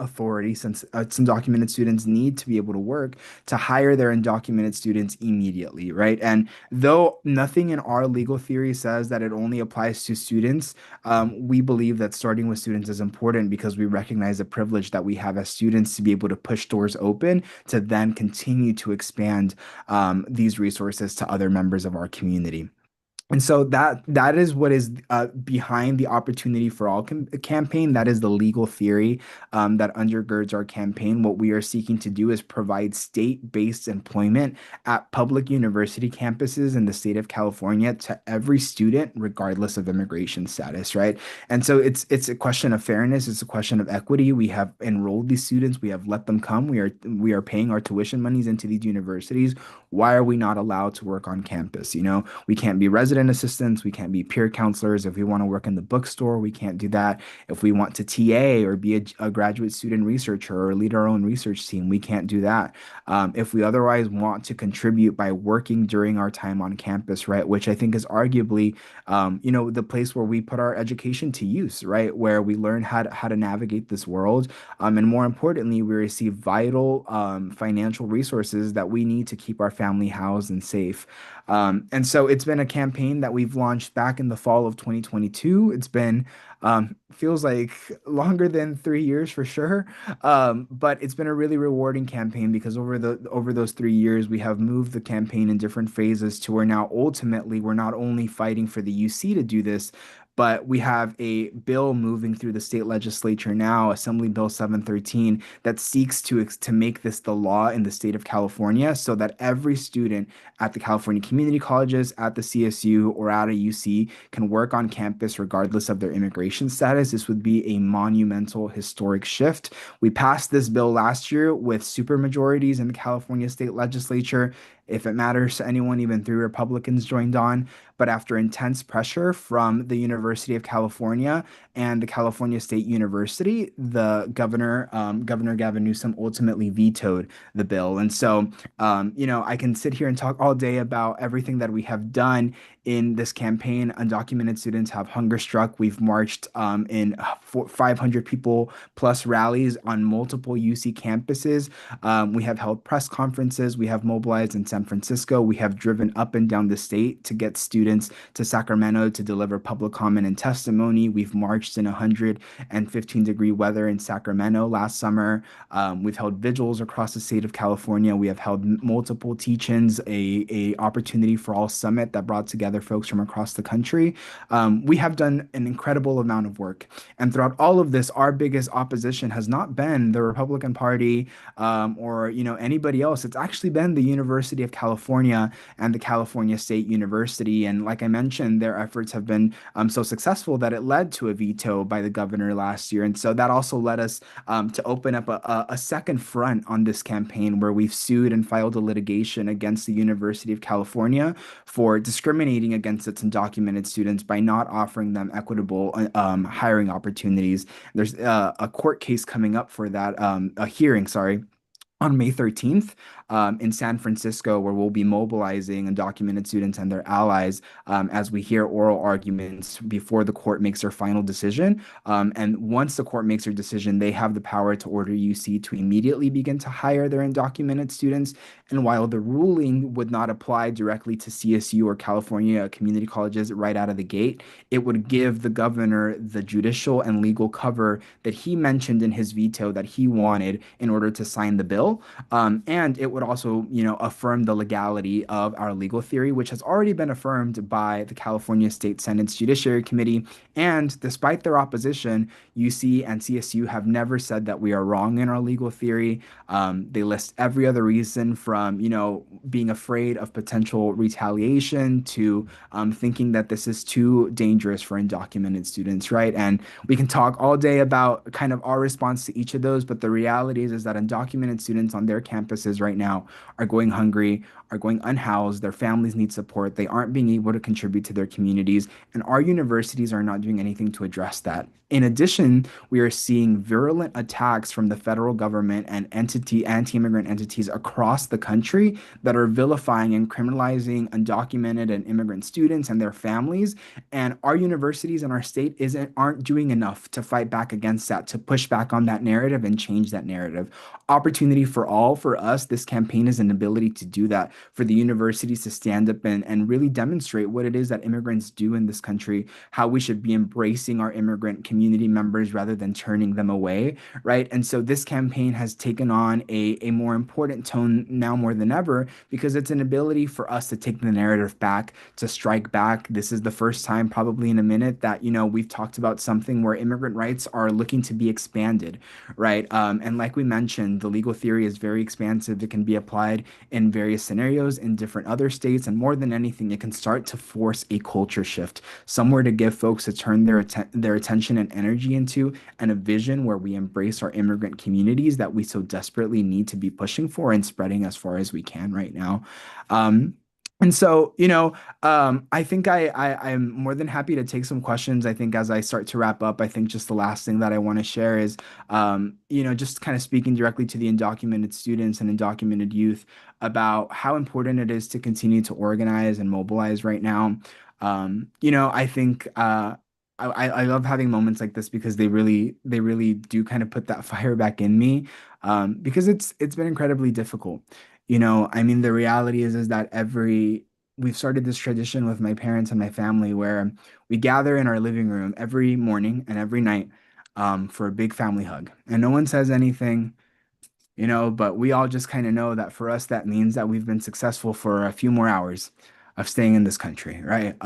authority, since undocumented students need to be able to work, to hire their undocumented students immediately, right? And though nothing in our legal theory says that it only applies to students, we believe that starting with students is important because we recognize the privilege that we have as students to be able to push doors open to then continue to expand these resources to other members of our community. And so that is what is behind the Opportunity for All campaign. That is the legal theory that undergirds our campaign. What we are seeking to do is provide state-based employment at public university campuses in the state of California to every student, regardless of immigration status, right? And so it's a question of fairness. It's a question of equity. We have enrolled these students. We have let them come. We are paying our tuition monies into these universities. Why are we not allowed to work on campus? We can't be resident assistants, we can't be peer counselors. If we want to work in the bookstore, we can't do that. If we want to TA or be a graduate student researcher or lead our own research team, we can't do that. If we otherwise want to contribute by working during our time on campus, right, which I think is arguably, the place where we put our education to use, right, where we learn how to navigate this world, and more importantly, we receive vital financial resources that we need to keep our family housed and safe. And so it's been a campaign that we've launched back in the fall of 2022. It's been feels like longer than 3 years for sure, but it's been a really rewarding campaign because over those 3 years we have moved the campaign in different phases to where now ultimately we're not only fighting for the UC to do this, but we have a bill moving through the state legislature now, Assembly Bill 713, that seeks to make this the law in the state of California so that every student at the California community colleges, at the CSU, or at a UC can work on campus regardless of their immigration status. This would be a monumental, historic shift. We passed this bill last year with supermajorities in the California state legislature. If it matters to anyone, even 3 Republicans joined on. But after intense pressure from the University of California and the California State University, the Governor Gavin Newsom, ultimately vetoed the bill. And so, I can sit here and talk all day about everything that we have done in this campaign. Undocumented students have hunger struck. We've marched in 500 people plus rallies on multiple UC campuses. We have held press conferences. We have mobilized in San Francisco. We have driven up and down the state to get students to Sacramento to deliver public comment and testimony. We've marched in 115-degree weather in Sacramento last summer. We've held vigils across the state of California. We have held multiple teach-ins, a Opportunity for All summit that brought together folks from across the country. We have done an incredible amount of work. And throughout all of this, our biggest opposition has not been the Republican Party or anybody else. It's actually been the University of California and the California State University. And like I mentioned, their efforts have been so successful that it led to a veto by the governor last year. And so that also led us to open up a second front on this campaign where we've sued and filed a litigation against the University of California for discriminating against its undocumented students by not offering them equitable hiring opportunities. There's a court case coming up for that, a hearing, sorry, on May 13th in San Francisco, where we'll be mobilizing undocumented students and their allies as we hear oral arguments before the court makes their final decision. And once the court makes their decision, they have the power to order UC to immediately begin to hire their undocumented students. And while the ruling would not apply directly to CSU or California community colleges right out of the gate, it would give the governor the judicial and legal cover that he mentioned in his veto that he wanted in order to sign the bill. And it would also, affirm the legality of our legal theory, which has already been affirmed by the California State Senate's Judiciary Committee. And despite their opposition, UC and CSU have never said that we are wrong in our legal theory. They list every other reason from, being afraid of potential retaliation to thinking that this is too dangerous for undocumented students, right? And we can talk all day about kind of our response to each of those, but the reality is that undocumented students on their campuses right now are going hungry, are going unhoused, their families need support, they aren't being able to contribute to their communities, and our universities are not doing anything to address that. In addition, we are seeing virulent attacks from the federal government and anti-immigrant entities across the country that are vilifying and criminalizing undocumented and immigrant students and their families. And our universities and our state aren't doing enough to fight back against that, to push back on that narrative and change that narrative. Opportunity for all, for us, this campaign is an ability to do that, for the universities to stand up and really demonstrate what it is that immigrants do in this country, how we should be embracing our immigrant community members rather than turning them away, right? And so this campaign has taken on a more important tone now more than ever, because it's an ability for us to take the narrative back, to strike back. This is the first time probably in a minute that, we've talked about something where immigrant rights are looking to be expanded, right? And like we mentioned, the legal theory is very expansive. It can be applied in various scenarios in different other states. And more than anything, it can start to force a culture shift, somewhere to give folks to turn their attention and energy into, and a vision where we embrace our immigrant communities that we so desperately need to be pushing for and spreading as far as we can right now. And so, I think I'm more than happy to take some questions. I think as I start to wrap up, I think just the last thing that I want to share is, just kind of speaking directly to the undocumented students and undocumented youth about how important it is to continue to organize and mobilize right now. I think I love having moments like this because they really do kind of put that fire back in me, because it's been incredibly difficult. The reality is that we've started this tradition with my parents and my family where we gather in our living room every morning and every night for a big family hug. And no one says anything, but we all just kind of know that for us, that means that we've been successful for a few more hours of staying in this country, right?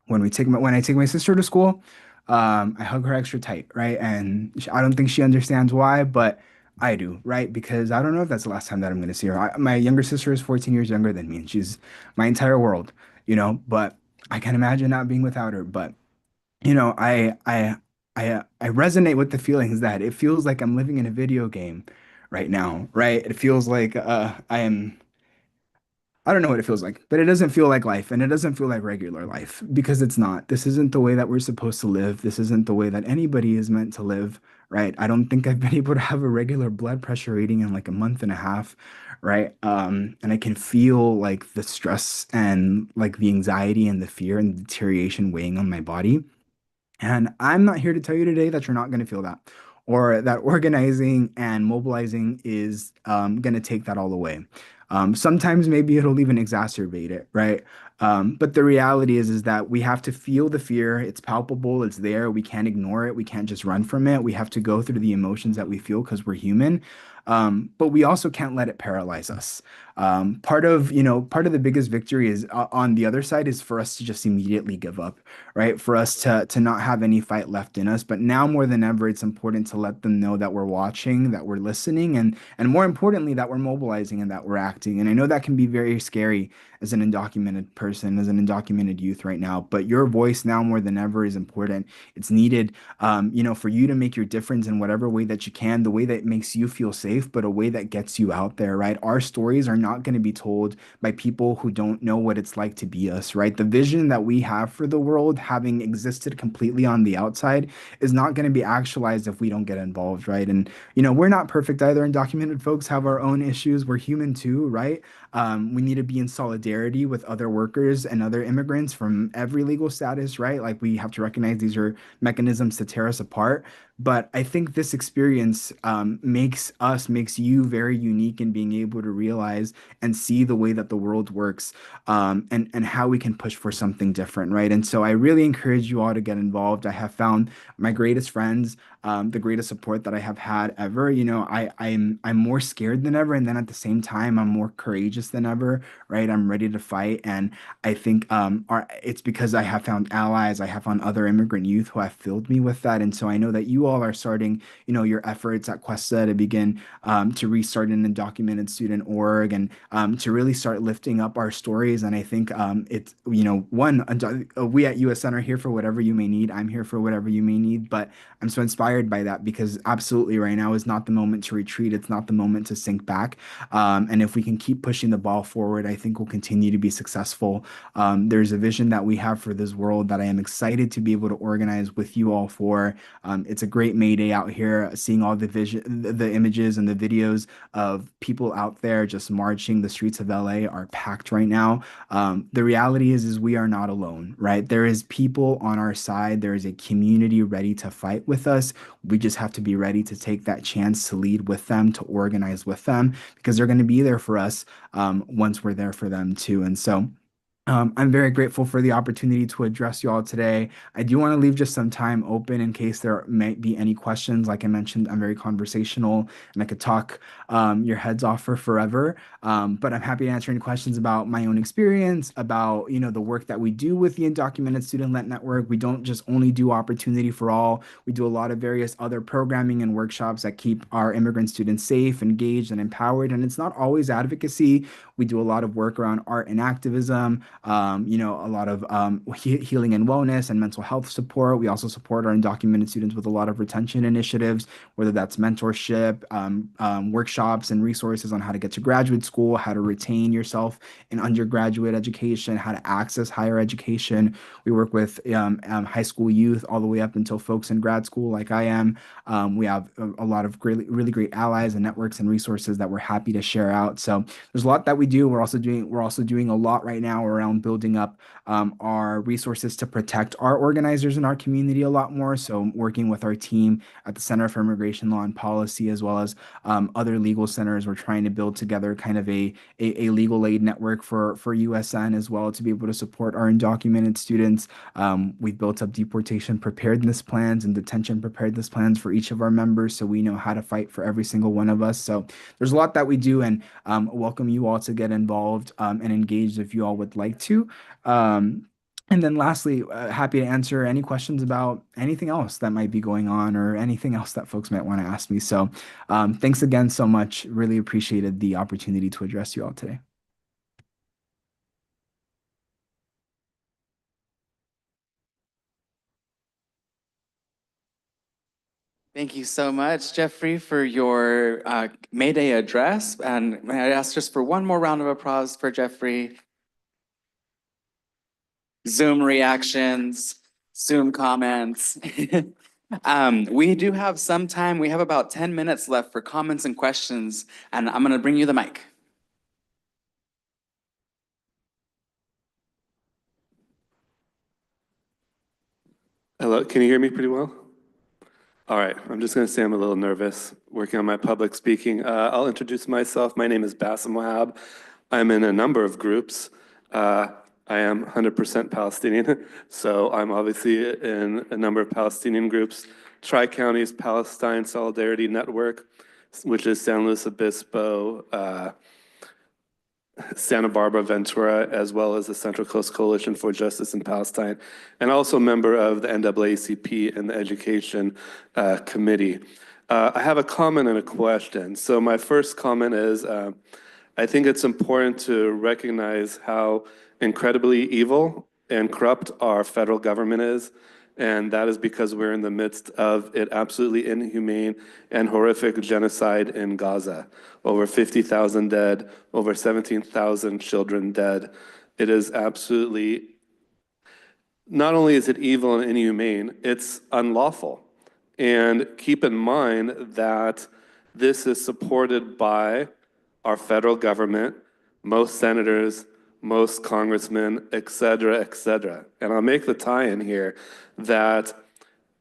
When I take my sister to school, I hug her extra tight, right? And I don't think she understands why, but I do, right? Because I don't know if that's the last time that I'm going to see her. My younger sister is 14 years younger than me, and she's my entire world, but I can imagine not being without her. But, I resonate with the feelings that it feels like I'm living in a video game right now, right? It feels like I don't know what it feels like, but it doesn't feel like life, and it doesn't feel like regular life, because it's not. This isn't the way that we're supposed to live. This isn't the way that anybody is meant to live, right? I don't think I've been able to have a regular blood pressure reading in like a month and a half, right? And I can feel like the stress and like the anxiety and the fear and the deterioration weighing on my body. And I'm not here to tell you today that you're not going to feel that, or that organizing and mobilizing is going to take that all away. Sometimes maybe it'll even exacerbate it, right? But the reality is that we have to feel the fear. It's palpable. It's there. We can't ignore it. We can't just run from it. We have to go through the emotions that we feel because we're human. But we also can't let it paralyze us. Part of the biggest victory is on the other side is for us to just immediately give up, right? For us to not have any fight left in us. But now more than ever, it's important to let them know that we're watching, that we're listening, and more importantly, that we're mobilizing and that we're acting. And I know that can be very scary as an undocumented person, as an undocumented youth right now, but your voice now more than ever is important. It's needed, for you to make your difference in whatever way that you can, the way that makes you feel safe. life, but a way that gets you out there, right? Our stories are not going to be told by people who don't know what it's like to be us, right? The vision that we have for the world, having existed completely on the outside, is not going to be actualized if we don't get involved, right? And, we're not perfect either. Undocumented folks have our own issues. We're human too, right? We need to be in solidarity with other workers and other immigrants from every legal status, right? Like we have to recognize these are mechanisms to tear us apart. But I think this experience makes you very unique in being able to realize and see the way that the world works, and how we can push for something different, right? And so I really encourage you all to get involved. I have found my greatest friends, the greatest support that I have had ever. I'm more scared than ever, and then at the same time, I'm more courageous than ever, right? I'm ready to fight, and I think it's because I have found allies, I have found other immigrant youth who have filled me with that, and so I know that you all are starting, your efforts at Cuesta to begin to restart an undocumented student org, and to really start lifting up our stories. And I think it's we at USN are here for whatever you may need. I'm here for whatever you may need, but I'm so inspired by that because absolutely right now is not the moment to retreat. It's not the moment to sink back. And if we can keep pushing the ball forward, I think we'll continue to be successful. There's a vision that we have for this world that I am excited to be able to organize with you all for. It's a great May Day out here, seeing all the images and the videos of people out there just marching. The streets of LA are packed right now. The reality is we are not alone, right? There is people on our side. There is a community ready to fight with us. We just have to be ready to take that chance to lead with them, to organize with them, because they're going to be there for us once we're there for them too. And so I'm very grateful for the opportunity to address you all today. I do want to leave just some time open in case there might be any questions. Like I mentioned, I'm very conversational and I could talk your heads off for forever. But I'm happy to answer any questions about my own experience, about the work that we do with the Undocumented Student-Led Network. We don't just only do Opportunity for All. We do a lot of various other programming and workshops that keep our immigrant students safe, engaged, and empowered. And it's not always advocacy. We do a lot of work around art and activism. A lot of healing and wellness and mental health support. We also support our undocumented students with a lot of retention initiatives, whether that's mentorship, workshops and resources on how to get to graduate school, how to retain yourself in undergraduate education, how to access higher education. We work with high school youth all the way up until folks in grad school like I am. We have a lot of really great allies and networks and resources that we're happy to share out. So there's a lot that we do. We're also doing a lot right now around building up our resources to protect our organizers in our community a lot more. So working with our team at the Center for Immigration Law and Policy, as well as other legal centers, we're trying to build together kind of a legal aid network for USN as well to be able to support our undocumented students. We've built up deportation preparedness plans and detention preparedness plans for each of our members, so we know how to fight for every single one of us. So there's a lot that we do, and welcome you all to get involved and engaged if you all would like to. And then lastly, happy to answer any questions about anything else that might be going on or anything else that folks might want to ask me. So thanks again so much. Really appreciated the opportunity to address you all today. Thank you so much, Jeffrey, for your May Day address. And may I ask just for one more round of applause for Jeffrey? Zoom reactions, Zoom comments. We do have some time. We have about 10 minutes left for comments and questions, and I'm going to bring you the mic. Hello, can you hear me pretty well? All right, I'm just going to say I'm a little nervous working on my public speaking. I'll introduce myself. My name is Bassem Wahab. I'm in a number of groups. I am 100% Palestinian, so I'm obviously in a number of Palestinian groups. Tri-Counties Palestine Solidarity Network, which is San Luis Obispo, Santa Barbara, Ventura, as well as the Central Coast Coalition for Justice in Palestine, and also a member of the NAACP and the Education Committee. I have a comment and a question. So my first comment is, I think it's important to recognize how incredibly evil and corrupt our federal government is, And that is because we're in the midst of an absolutely inhumane and horrific genocide in Gaza. Over 50,000 dead, over 17,000 children dead. It is absolutely, not only is it evil and inhumane, it's unlawful. And keep in mind that this is supported by our federal government, most senators, most congressmen, et cetera, et cetera. And I'll make the tie-in here that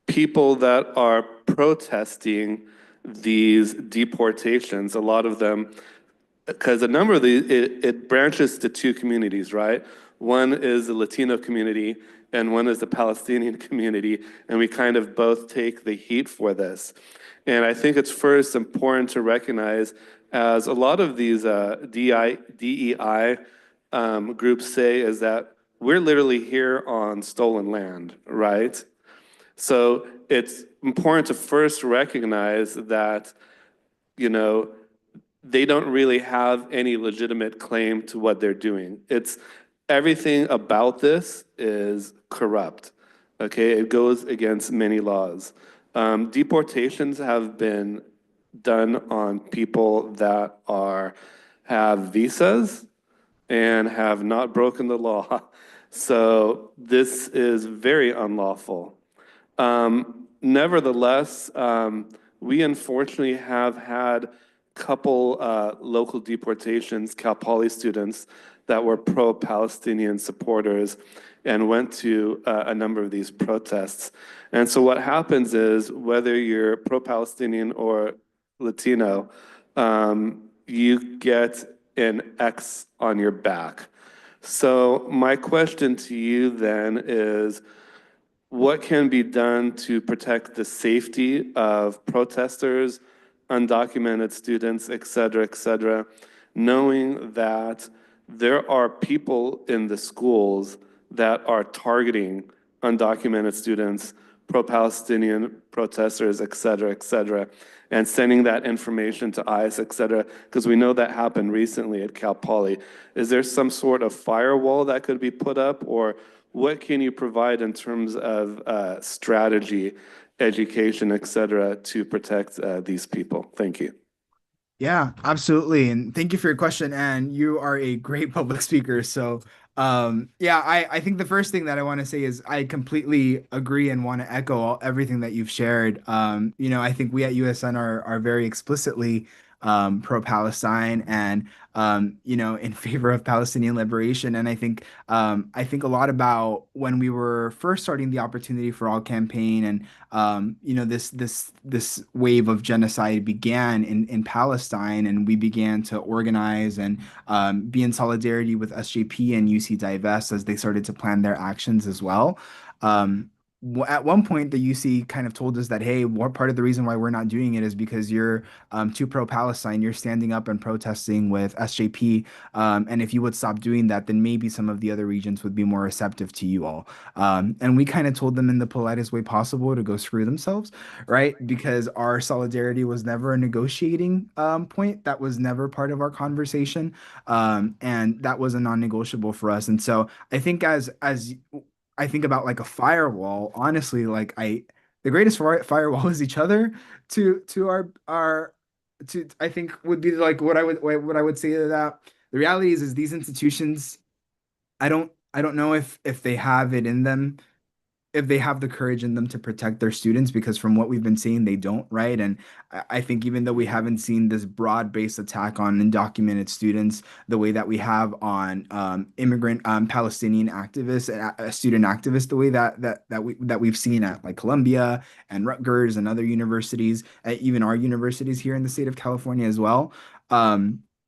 people that are protesting these deportations, a lot of them, because a number of these, it branches to two communities, right? One is the Latino community and one is the Palestinian community, and we kind of both take the heat for this. And I think it's first important to recognize, as a lot of these DEI groups say, is that we're literally here on stolen land, right? So it's important to first recognize that, you know, they don't really have any legitimate claim to what they're doing. It's everything about this is corrupt, okay? It goes against many laws. Deportations have been done on people that have visas and have not broken the law. So this is very unlawful. Nevertheless, we unfortunately have had couple local deportations, Cal Poly students that were pro-Palestinian supporters and went to a number of these protests. And so what happens is, whether you're pro-Palestinian or Latino, you get an X on your back. So my question to you then is, what can be done to protect the safety of protesters, undocumented students, et cetera, knowing that there are people in the schools that are targeting undocumented students, pro-Palestinian protesters, et cetera, and sending that information to ICE, et cetera, because we know that happened recently at Cal Poly. Is there some sort of firewall that could be put up, or what can you provide in terms of strategy, education, et cetera, to protect these people? Thank you. Yeah, absolutely. And thank you for your question. And you are a great public speaker. So, yeah, I think the first thing that I want to say is I completely agree and want to echo everything that you've shared. You know, I think we at USN are very explicitly pro-Palestine and you know, in favor of Palestinian liberation. And I think a lot about when we were first starting the Opportunity for All campaign, and you know, this wave of genocide began in Palestine, and we began to organize and be in solidarity with SJP and UC Divest as they started to plan their actions as well. At one point, the UC kind of told us that, hey, what part of the reason why we're not doing it is because you're too pro-Palestine. You're standing up and protesting with SJP. And if you would stop doing that, then maybe some of the other regions would be more receptive to you all. And we kind of told them in the politest way possible to go screw themselves, right? Because our solidarity was never a negotiating point. That was never part of our conversation. And that was a non-negotiable for us. And so I think as I think about like a firewall, honestly, like the greatest firewall is each other to our to I think would be like what I would say to that. The reality is these institutions, I don't know if they have it in them, if they have the courage in them to protect their students, because from what we've been seeing, they don't, right? And I think even though we haven't seen this broad-based attack on undocumented students the way that we have on immigrant Palestinian activists, student activists, the way that we've seen at like Columbia and Rutgers and other universities, even our universities here in the state of California as well.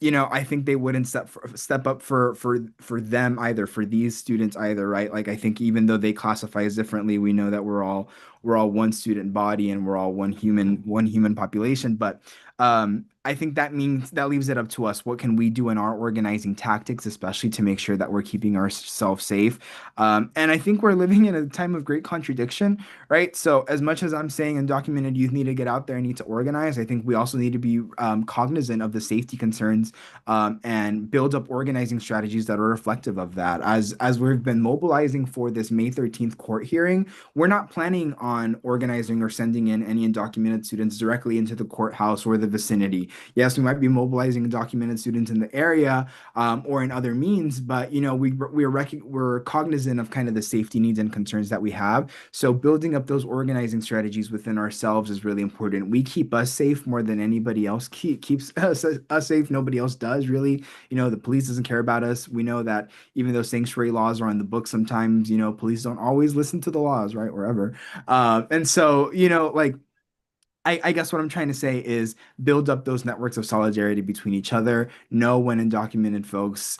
You know, I think they wouldn't step up for them either, for these students either, right? Like, I think even though they classify us differently, we know that we're all we're all one student body and we're all one human population. But I think that means that leaves it up to us. What can we do in our organizing tactics, especially to make sure that we're keeping ourselves safe? And I think we're living in a time of great contradiction, right? So as much as I'm saying undocumented youth need to get out there and need to organize, I think we also need to be cognizant of the safety concerns and build up organizing strategies that are reflective of that. As we've been mobilizing for this May 13th court hearing, we're not planning on organizing or sending in any undocumented students directly into the courthouse or the vicinity. Yes, we might be mobilizing undocumented students in the area or in other means, but we're cognizant of kind of the safety needs and concerns that we have. So building up those organizing strategies within ourselves is really important. We keep us safe more than anybody else keeps us safe. Nobody else does really. The police doesn't care about us. We know that even though sanctuary laws are on the books, sometimes police don't always listen to the laws, right? Or ever. And so like I guess what I'm trying to say is build up those networks of solidarity between each other. Know when undocumented folks,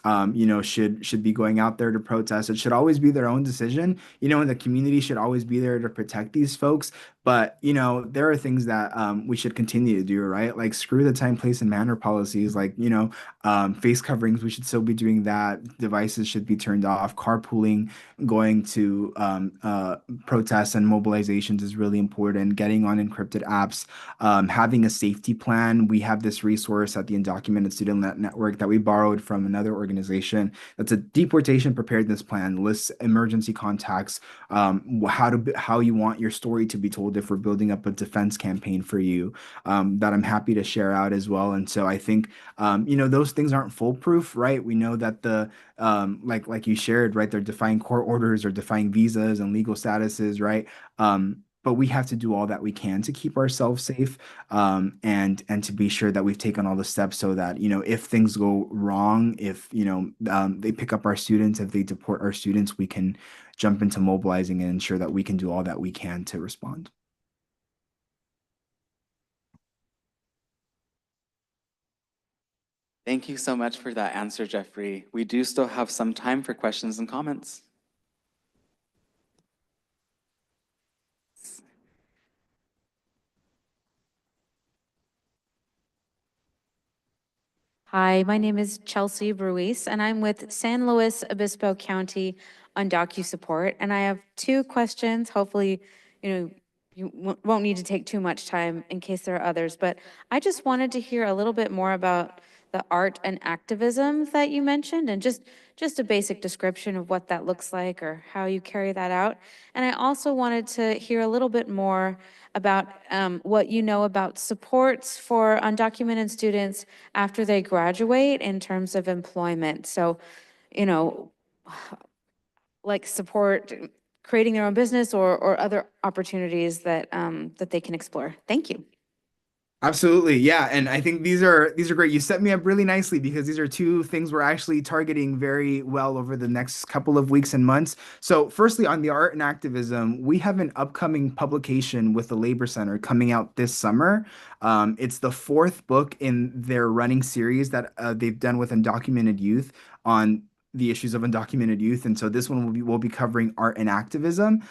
should be going out there to protest. It should always be their own decision. And the community should always be there to protect these folks. But there are things that we should continue to do, right? Like screw the time, place, and manner policies. Like face coverings, we should still be doing that. Devices should be turned off. Carpooling, going to protests and mobilizations is really important. Getting on encrypted apps, having a safety plan. We have this resource at the Undocumented Student Network that we borrowed from another organization. That's a deportation preparedness plan, lists emergency contacts, how you want your story to be told if we're building up a defense campaign for you, that I'm happy to share out as well. And so I think, those things aren't foolproof, right? We know that the like you shared, right? They're defying court orders or defying visas and legal statuses, right? But we have to do all that we can to keep ourselves safe, and to be sure that we've taken all the steps so that if things go wrong, if they pick up our students, if they deport our students, we can jump into mobilizing and ensure that we can do all that we can to respond. Thank you so much for that answer, Jeffrey. We do still have some time for questions and comments. Hi, my name is Chelsea Ruiz, and I'm with San Luis Obispo County on DocuSupport. And I have two questions. Hopefully, you won't need to take too much time in case there are others. But I just wanted to hear a little bit more about the art and activism that you mentioned, and just a basic description of what that looks like or how you carry that out. And I also wanted to hear a little bit more about what you know about supports for undocumented students after they graduate in terms of employment. So, like support creating their own business or other opportunities that that they can explore. Thank you. Absolutely. Yeah. And I think these are great. You set me up really nicely because these are two things we're actually targeting very well over the next couple of weeks and months. So firstly, on the art and activism, we have an upcoming publication with the Labor Center coming out this summer. It's the fourth book in their running series that they've done with undocumented youth on the issues of undocumented youth. And so this one will be covering art and activism.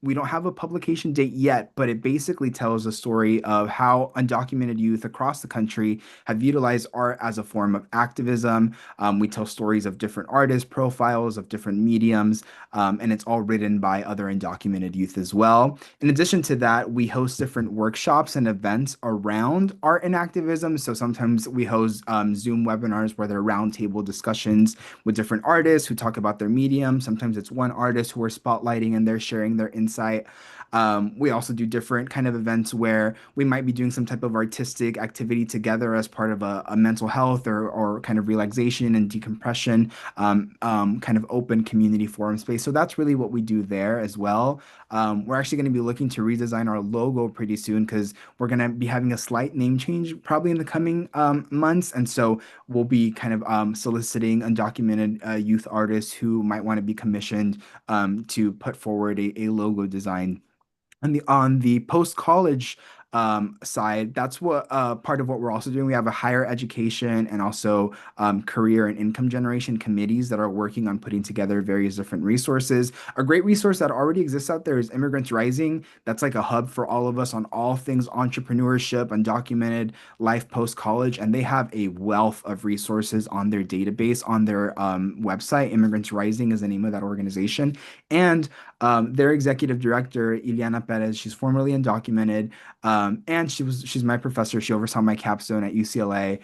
We don't have a publication date yet, but it basically tells a story of how undocumented youth across the country have utilized art as a form of activism. We tell stories of different artist profiles, of different mediums, and it's all written by other undocumented youth as well. In addition to that, we host different workshops and events around art and activism. So sometimes we host Zoom webinars where there are roundtable discussions with different artists who talk about their medium. Sometimes it's one artist who we're spotlighting and they're sharing their insight. We also do different kind of events where we might be doing some type of artistic activity together as part of a mental health or kind of relaxation and decompression, kind of open community forum space. So that's really what we do there as well. We're actually going to be looking to redesign our logo pretty soon because we're going to be having a slight name change probably in the coming months. And so we'll be kind of soliciting undocumented youth artists who might want to be commissioned to put forward a logo design. On the post-college side, that's what part of what we're also doing. We have a higher education and also career and income generation committees that are working on putting together various different resources. A great resource that already exists out there is Immigrants Rising. That's like a hub for all of us on all things entrepreneurship, undocumented life post-college, and they have a wealth of resources on their database, on their website. Immigrants Rising is the name of that organization. And their executive director, Ileana Perez, she's formerly undocumented, and she's my professor. She oversaw my capstone at UCLA.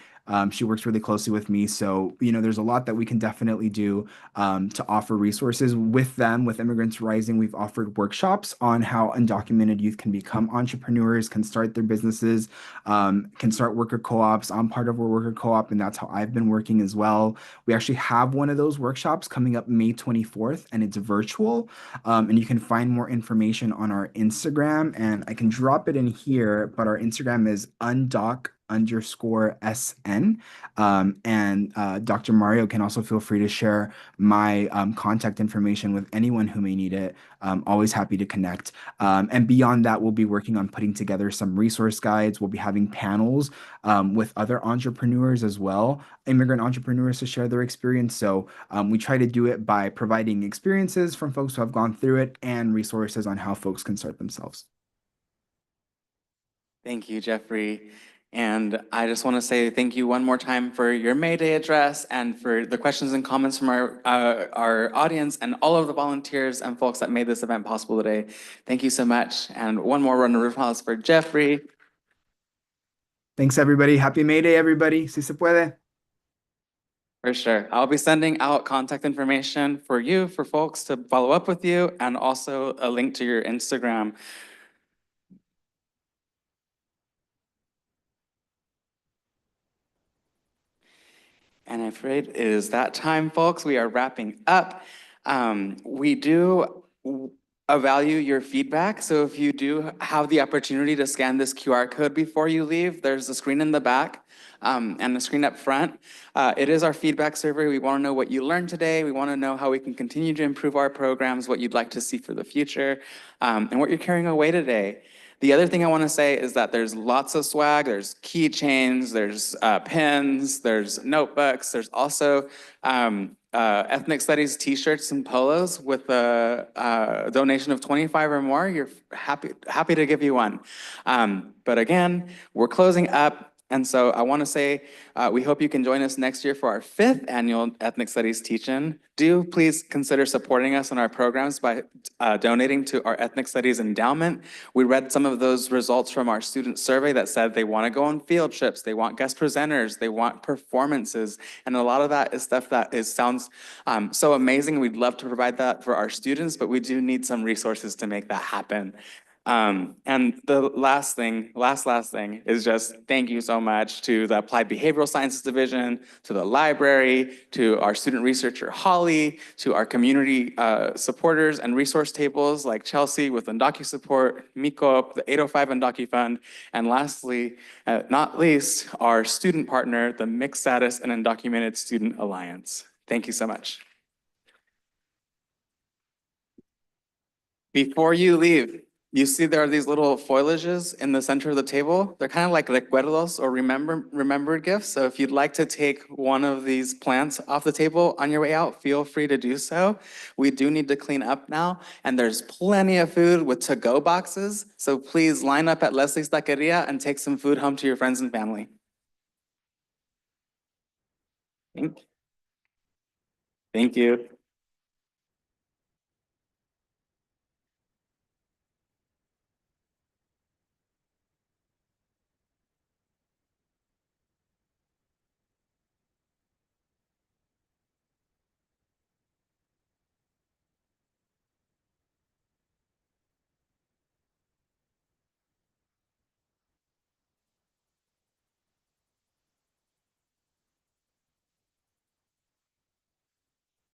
She works really closely with me. So, there's a lot that we can definitely do to offer resources with them. With Immigrants Rising, we've offered workshops on how undocumented youth can become entrepreneurs, can start their businesses, can start worker co-ops. I'm part of a worker co-op, and that's how I've been working as well. We actually have one of those workshops coming up May 24th, and it's virtual. And you can find more information on our Instagram, and I can drop it in here, but our Instagram is undoc_SN. And Dr. Mario can also feel free to share my contact information with anyone who may need it. Always happy to connect. And beyond that, we'll be working on putting together some resource guides. We'll be having panels with other entrepreneurs as well, immigrant entrepreneurs, to share their experience. So we try to do it by providing experiences from folks who have gone through it and resources on how folks can start themselves. Thank you, Jeffrey. And I just want to say thank you one more time for your May Day address and for the questions and comments from our audience and all of the volunteers and folks that made this event possible today. Thank you so much. And one more round of applause for Jeffrey. Thanks, everybody. Happy May Day, everybody. Si se puede. For sure. I'll be sending out contact information for you, for folks to follow up with you, and also a link to your Instagram. And I'm afraid it is that time, folks. We are wrapping up. We do value your feedback. So if you do have the opportunity to scan this QR code before you leave, there's a screen in the back and the screen up front. It is our feedback survey. We want to know what you learned today. We want to know how we can continue to improve our programs, what you'd like to see for the future, and what you're carrying away today. The other thing I want to say is that there's lots of swag. There's keychains, there's pins, there's notebooks. There's also ethnic studies t-shirts and polos with a donation of 25 or more. You're happy to give you one. But again, we're closing up. And so I want to say, we hope you can join us next year for our 5th annual Ethnic Studies Teach-In. Do please consider supporting us in our programs by donating to our Ethnic Studies Endowment. We read some of those results from our student survey that said they want to go on field trips, they want guest presenters, they want performances, and a lot of that is stuff that sounds so amazing. We'd love to provide that for our students, but we do need some resources to make that happen. And the last thing is just thank you so much to the Applied Behavioral Sciences Division, to the library, to our student researcher, Holly, to our community supporters and resource tables like Chelsea with UndocuSupport, MICOP, the 805 UndocuFund, and lastly, not least, our student partner, the Mixed Status and Undocumented Student Alliance. Thank you so much. Before you leave, you see there are these little foliages in the center of the table. They're kind of like recuerdos or remembered gifts. So if you'd like to take one of these plants off the table on your way out, feel free to do so. We do need to clean up now, and there's plenty of food with to-go boxes. So please line up at Leslie's Taqueria and take some food home to your friends and family. Thank you.